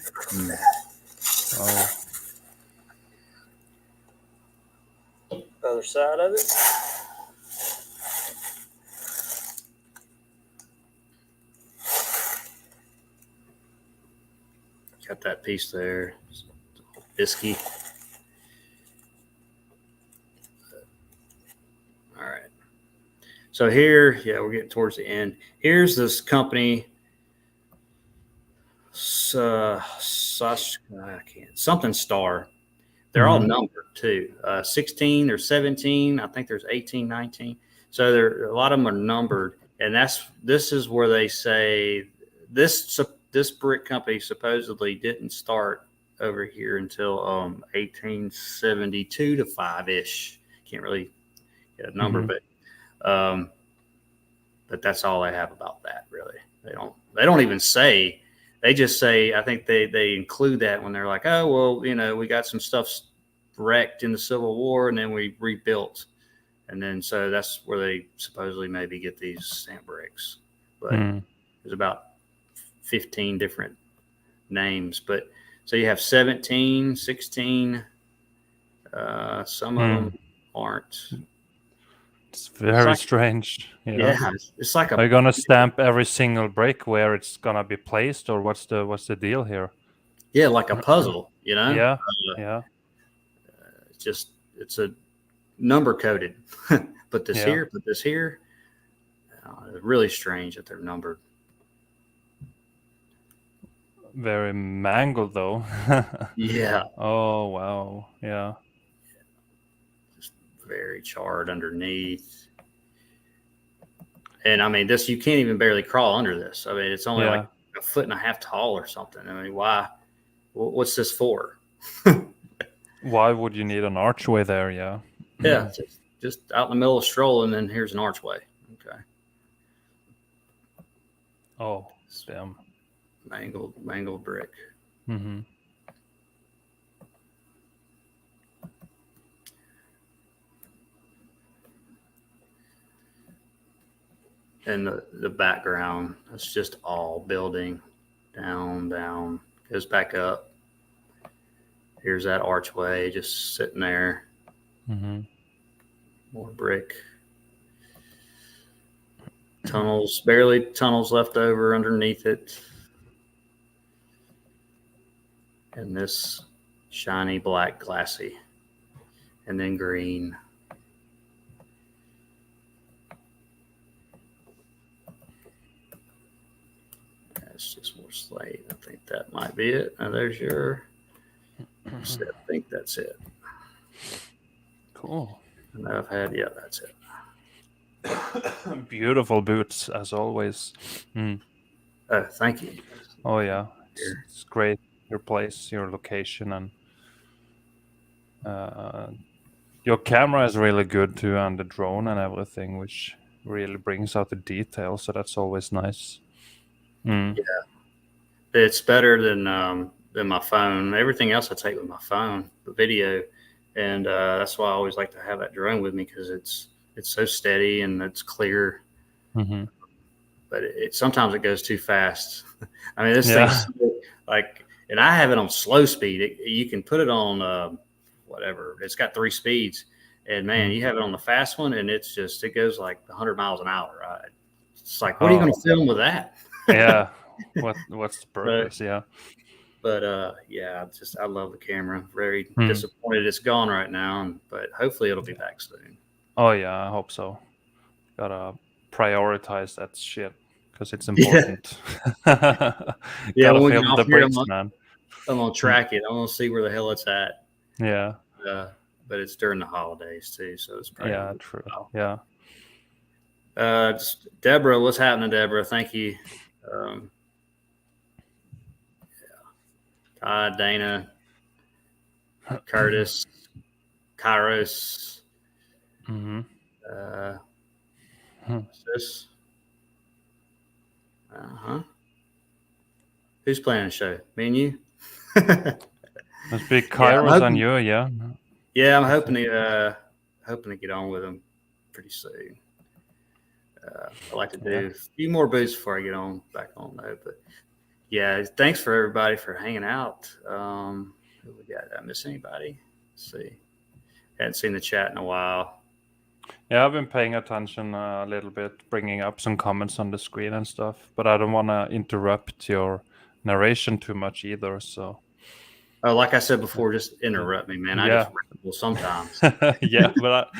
Oh. Other side of it. Got that piece there. Bisky. All right. So here, yeah, we're getting towards the end. Here's this company. Something Star. They're all numbered too. 16 or 17. I think there's 18, 19. So a lot of them are numbered, and this is where they say this brick company supposedly didn't start over here until 1872 to 5-ish. Can't really get a number, but that's all I have about that. Really, they don't even say. They just say, I think they include that when they're like, oh, well, we got some stuff wrecked in the Civil War and then we rebuilt. And then so that's where they supposedly maybe get these stamp bricks. But there's about 15 different names. But so you have 17, 16. Some of them aren't. It's very like, strange. Yeah, it's like Are you gonna stamp every single brick where it's gonna be placed, or what's the deal here? like a puzzle, you know. Yeah, yeah, It's a number coded. Put this yeah. here. Put this here. It's really strange that they're numbered. Very mangled though. Yeah, Oh wow. Yeah. just very charred underneath. And I mean, this you can't even barely crawl under this. I mean, it's only like Yeah. a foot and a half tall or something. I mean, why? What's this for? Why would you need an archway there? Yeah. Yeah, just out in the middle of strolling, and then here's an archway. Okay. Oh, damn. Mangled brick. Mm-hmm. And the background, it's just all building down, goes back up. Here's that archway just sitting there. Mm-hmm. More brick. Tunnels, barely tunnels left over underneath it. And this shiny black glassy. And then green. That's just more slate. I think that might be it. Now there's your. I think that's it. Cool. And I've had, that's it. Beautiful boots as always. Mm. Thank you. Oh yeah, it's great. Your place, your location, and your camera is really good too, and the drone and everything, which really brings out the detail. So that's always nice. Mm. Yeah, it's better than my phone. Everything else I take with my phone, the video, and that's why I always like to have that drone with me because it's so steady and it's clear. Mm-hmm. But sometimes it goes too fast. I mean, this thing's like, and I have it on slow speed. You can put it on whatever. It's got 3 speeds, and man, you have it on the fast one, and it goes like 100 miles an hour. It's like, what are you going to film with that? Yeah. What's the purpose? But I love the camera. Very disappointed it's gone right now, but hopefully it'll be back soon. Oh yeah, I hope so. Gotta prioritize that shit because it's important. Gotta film the bricks, man. I'm gonna track it. I'm gonna see where the hell it's at. Yeah. But it's during the holidays too, so it's probably true. Yeah. Just Deborah, what's happening, Deborah? Thank you. Todd, Dana, Curtis, Kairos. Mm-hmm. What's this? Who's playing the show? Me and you? Must be Kairos on you, yeah. Yeah, I'm hoping to get on with them pretty soon. I like to do a few more boots before I get back on though. But yeah, thanks for everybody for hanging out. Who we got? Did I miss anybody? Let's see. Hadn't seen the chat in a while. Yeah, I've been paying attention a little bit, bringing up some comments on the screen and stuff, but I don't want to interrupt your narration too much either. So, like I said before, just interrupt me, man. I just ramble sometimes. Yeah, but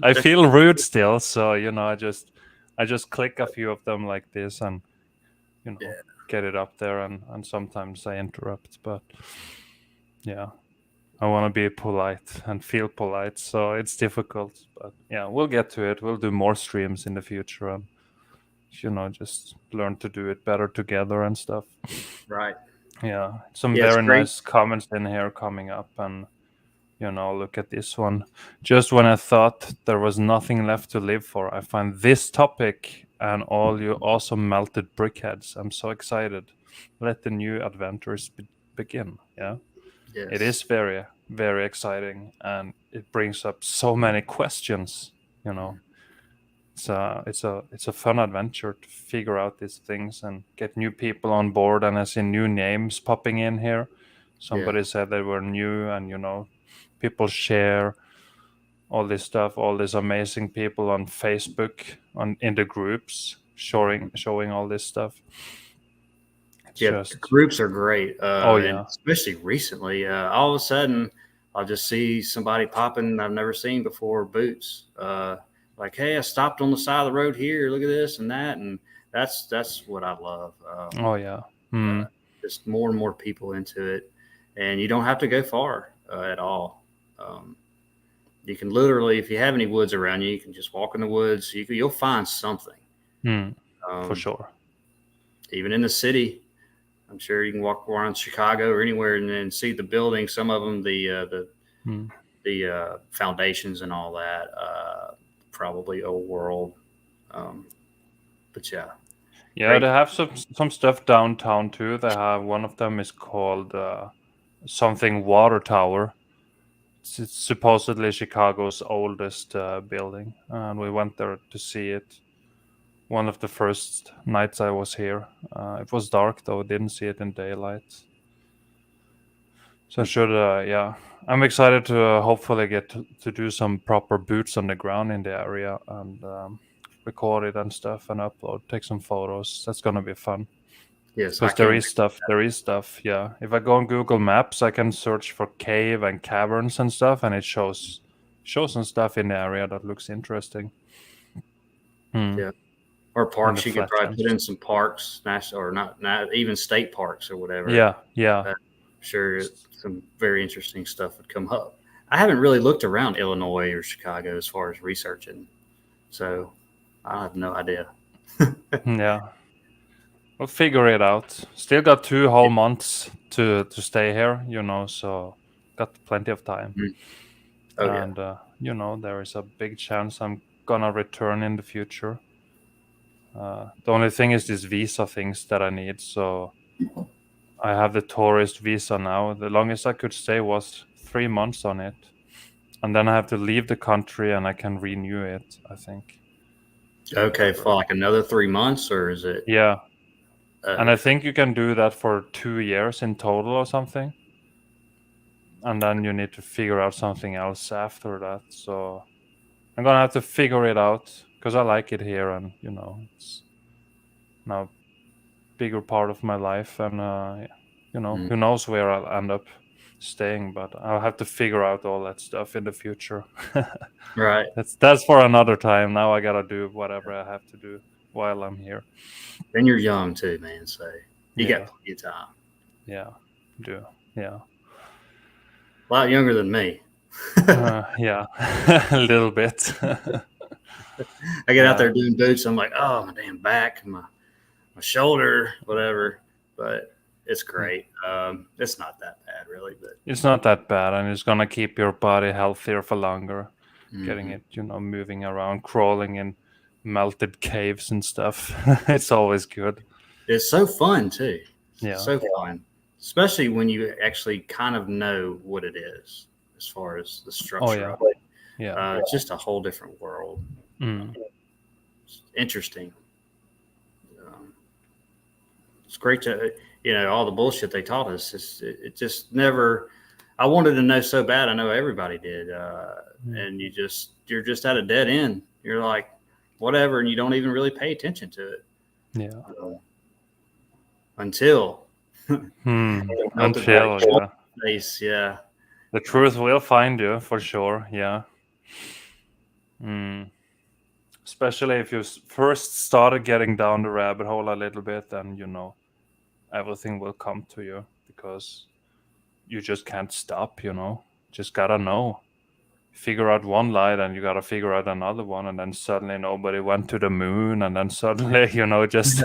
I feel rude still, so I just click a few of them like this and get it up there, and sometimes I interrupt, but yeah. I want to be polite and feel polite, so it's difficult. But yeah, we'll get to it. We'll do more streams in the future and, just learn to do it better together and stuff. Right. Yeah. Some very nice comments in here coming up. And, look at this one. Just when I thought there was nothing left to live for, I find this topic and all you awesome melted brickheads. I'm so excited. Let the new adventures begin. Yeah. Yes. It is very, very exciting, and it brings up so many questions, it's a fun adventure to figure out these things and get new people on board. And I see new names popping in here. Somebody said they were new, and people share all this stuff, all these amazing people on Facebook, in the groups, showing all this stuff. It's Yeah, just, groups are great, oh and yeah, especially recently. All of a sudden, I'll just see somebody popping I've never seen before. Boots, like, hey, I stopped on the side of the road here. Look at this and that, and that's what I love. oh yeah. Just more and more people into it, and you don't have to go far at all. Um, you can literally, if you have any woods around you, you can just walk in the woods. You'll find something. For sure. Even in the city, I'm sure you can walk around Chicago or anywhere and then see the buildings. Some of them, the foundations and all that, probably old world. But yeah, Yeah, great. they have some stuff downtown too. They have, one of them is called something water tower. It's supposedly Chicago's oldest building, and we went there to see it. One of the first nights I was here. It was dark though; didn't see it in daylight. So yeah. I'm excited to hopefully get to do some proper boots on the ground in the area, and record it and stuff and upload, take some photos. That's gonna be fun. Yes, I Because there can't. is stuff. There is stuff. Yeah. If I go on Google Maps, I can search for cave and caverns and stuff, and it shows some stuff in the area that looks interesting. Yeah. Or In the parks. You could probably put flatlands. in some parks, national or not even state parks or whatever. Yeah. Yeah. I'm sure some very interesting stuff would come up. I haven't really looked around Illinois or Chicago as far as researching, so I have no idea. Yeah. We'll figure it out. Still got 2 whole months to stay here, so got plenty of time. Oh yeah. And there is a big chance I'm gonna return in the future. The only thing is these visa things that I need. So I have the tourist visa now. The longest I could stay was 3 months on it, and then I have to leave the country and I can renew it, I think. Okay, for like another 3 months, or is it? Yeah. And I think you can do that for 2 years in total or something. And then you need to figure out something else after that. So I'm gonna have to figure it out, because I like it here, and it's now a bigger part of my life, and who knows where I'll end up staying, but I'll have to figure out all that stuff in the future. Right. That's for another time. Now I gotta do whatever I have to do while I'm here. And you're young too, man. So you Yeah. got plenty of time. Yeah. Yeah. A lot younger than me. Yeah. A little bit. I get out there doing boots. I'm like, oh, my damn back, my shoulder, whatever. But it's great. It's not that bad, really. But it's not that bad, and it's gonna keep your body healthier for longer. Getting it, moving around, crawling in melted caves and stuff. It's always good. It's so fun too. Yeah. So fun, especially when you actually kind of know what it is as far as the structure of it. Yeah. It's just a whole different world. It's interesting. It's great to, all the bullshit they taught us. It just never. I wanted to know so bad. I know everybody did, and you're just at a dead end. You're like, whatever, and you don't even really pay attention to it. Yeah. Until. Until, yeah. Place, yeah. The truth will find you for sure. Yeah. Especially if you first started getting down the rabbit hole a little bit, then everything will come to you, because you just can't stop. Just gotta know. Figure out one lie, then you gotta figure out another one, and then suddenly nobody went to the moon, and then suddenly just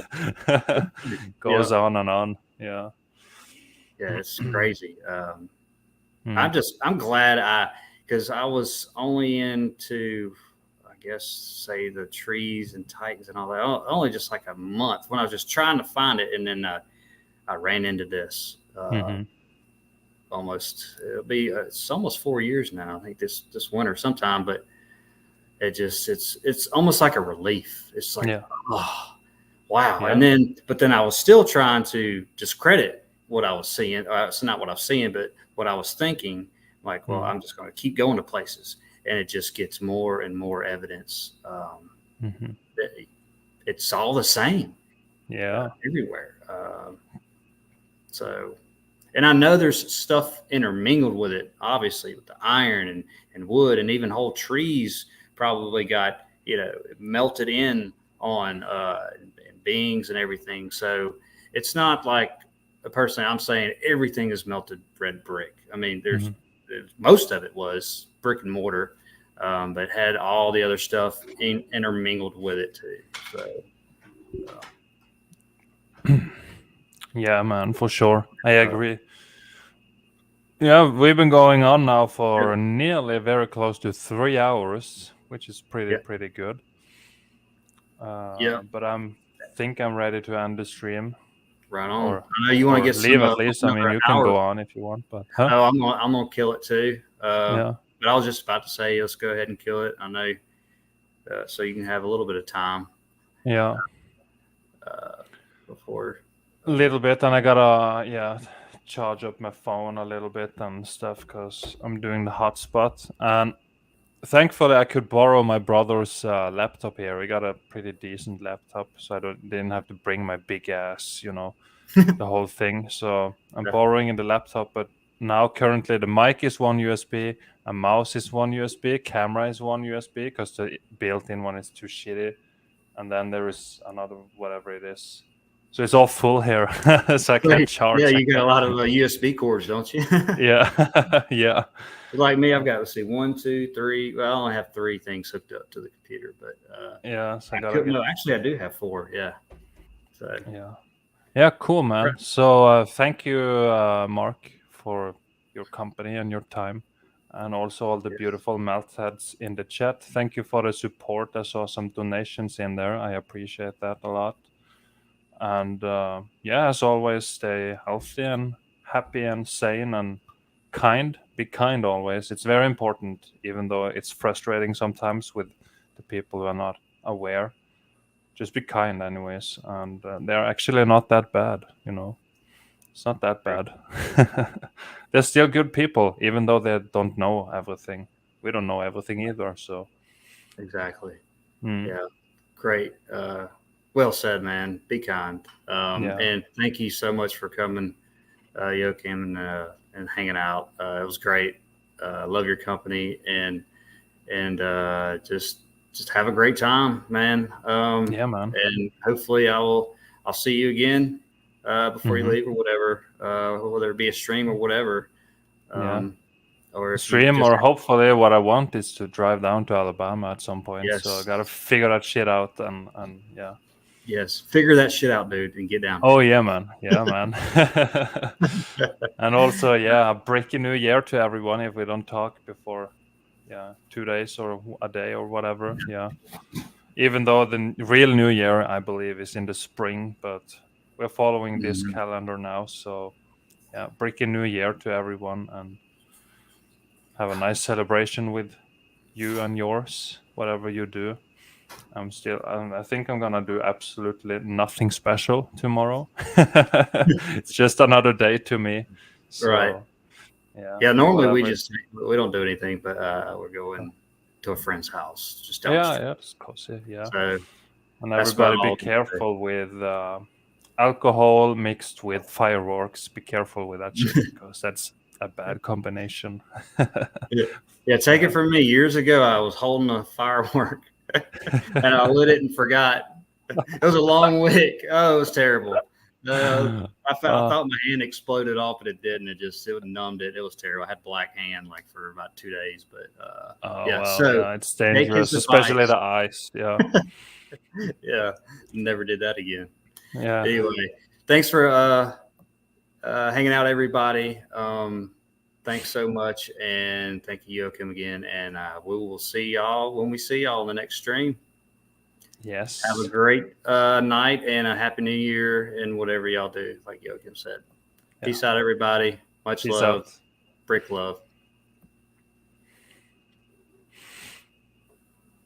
goes on and on. Yeah. Yeah, it's crazy. I'm glad because I was only into, I guess, say the trees and titans and all that, only just like a month, when I was just trying to find it, and then I ran into this. It's almost 4 years now. I think this winter sometime, but it's almost like a relief. It's like, Yeah. oh, wow. Yeah. And but then I was still trying to discredit what I was seeing. It's not what I was seeing, but what I was thinking. Like, well, I'm just going to keep going to places, and it just gets more and more evidence that it's all the same. Yeah. Everywhere. So, and I know there's stuff intermingled with it, obviously, with the iron and wood, and even whole trees probably got, melted in on beings and everything. So it's not like personally I'm saying everything is melted red brick. I mean, there's most of it was brick and mortar, but had all the other stuff intermingled with it too. So. Yeah, man, for sure. I agree. Yeah, we've been going on now for nearly very close to 3 hours, which is pretty good. But think I'm ready to end the stream. Right on. Or, I know you want to get leave some, at least. I mean, you can go on if you want, but Oh, I'm gonna kill it too. Yeah. But I was just about to say, let's go ahead and kill it. I know, so you can have a little bit of time. Yeah. Before. A little bit, and I gotta charge up my phone a little bit and stuff because I'm doing the hotspot. And thankfully, I could borrow my brother's laptop here. We got a pretty decent laptop, so I didn't have to bring my big ass, the whole thing. So I'm borrowing the laptop, but now currently the mic is one USB, a mouse is one USB, camera is one USB because the built-in one is too shitty, and then there is another whatever it is. So it's all full here, so I can't charge. Yeah, you got a lot of USB cords, don't you? Yeah, yeah. Like me, I've got, let's see, 1, 2, 3. Well, I only have 3 things hooked up to the computer, but yeah. So actually, I do have 4. Yeah. So yeah, cool, man. So thank you, Mark, for your company and your time, and also all the beautiful melt heads in the chat. Thank you for the support. I saw some donations in there. I appreciate that a lot. And as always, stay healthy and happy and sane and kind. Be kind always. It's very important, even though it's frustrating sometimes with the people who are not aware. Just be kind anyways, and they're actually not that bad. It's not that bad. They're still good people, even though they don't know everything. We don't know everything either, so exactly. Yeah, great. Well said, man. Be kind. And thank you so much for coming, Joachim, and hanging out. It was great. Love your company, and just have a great time, man. Yeah, man. And hopefully I'll see you again before you leave or whatever, whether it be a stream or whatever. Or stream, or hopefully what I want is to drive down to Alabama at some point. Yes. So I gotta figure that shit out and yeah. Yes, figure that shit out, dude, and get down. Oh yeah, man. Yeah, man. And also, a breaky new year to everyone if we don't talk before 2 days or a day or whatever. Yeah. Even though the real new year, I believe, is in the spring, but we're following this calendar now. So breaky new year to everyone, and have a nice celebration with you and yours, whatever you do. I think I'm gonna do absolutely nothing special tomorrow. It's just another day to me. So, right. Yeah. Normally we don't do anything, but we're going to a friend's house just down the street. Yeah, it's cozy. Yeah. So, and everybody be careful with alcohol mixed with fireworks. Be careful with that shit because that's a bad combination. Yeah. Take it from me. Years ago, I was holding a firework. And I lit it and forgot. It was a long wick. Oh, it was terrible. I thought my hand exploded off, but it didn't. It numbed it. It was terrible. I had black hand for about 2 days. But so it's dangerous, especially the ice. Yeah. Yeah, never did that again. Yeah. Anyway, thanks for hanging out, everybody. Thanks so much, and thank you, Joachim, again. And we will see y'all when we see y'all in the next stream. Yes. Have a great night and a happy new year and whatever y'all do, like Joachim said. Peace out, everybody. Much love. Brick love.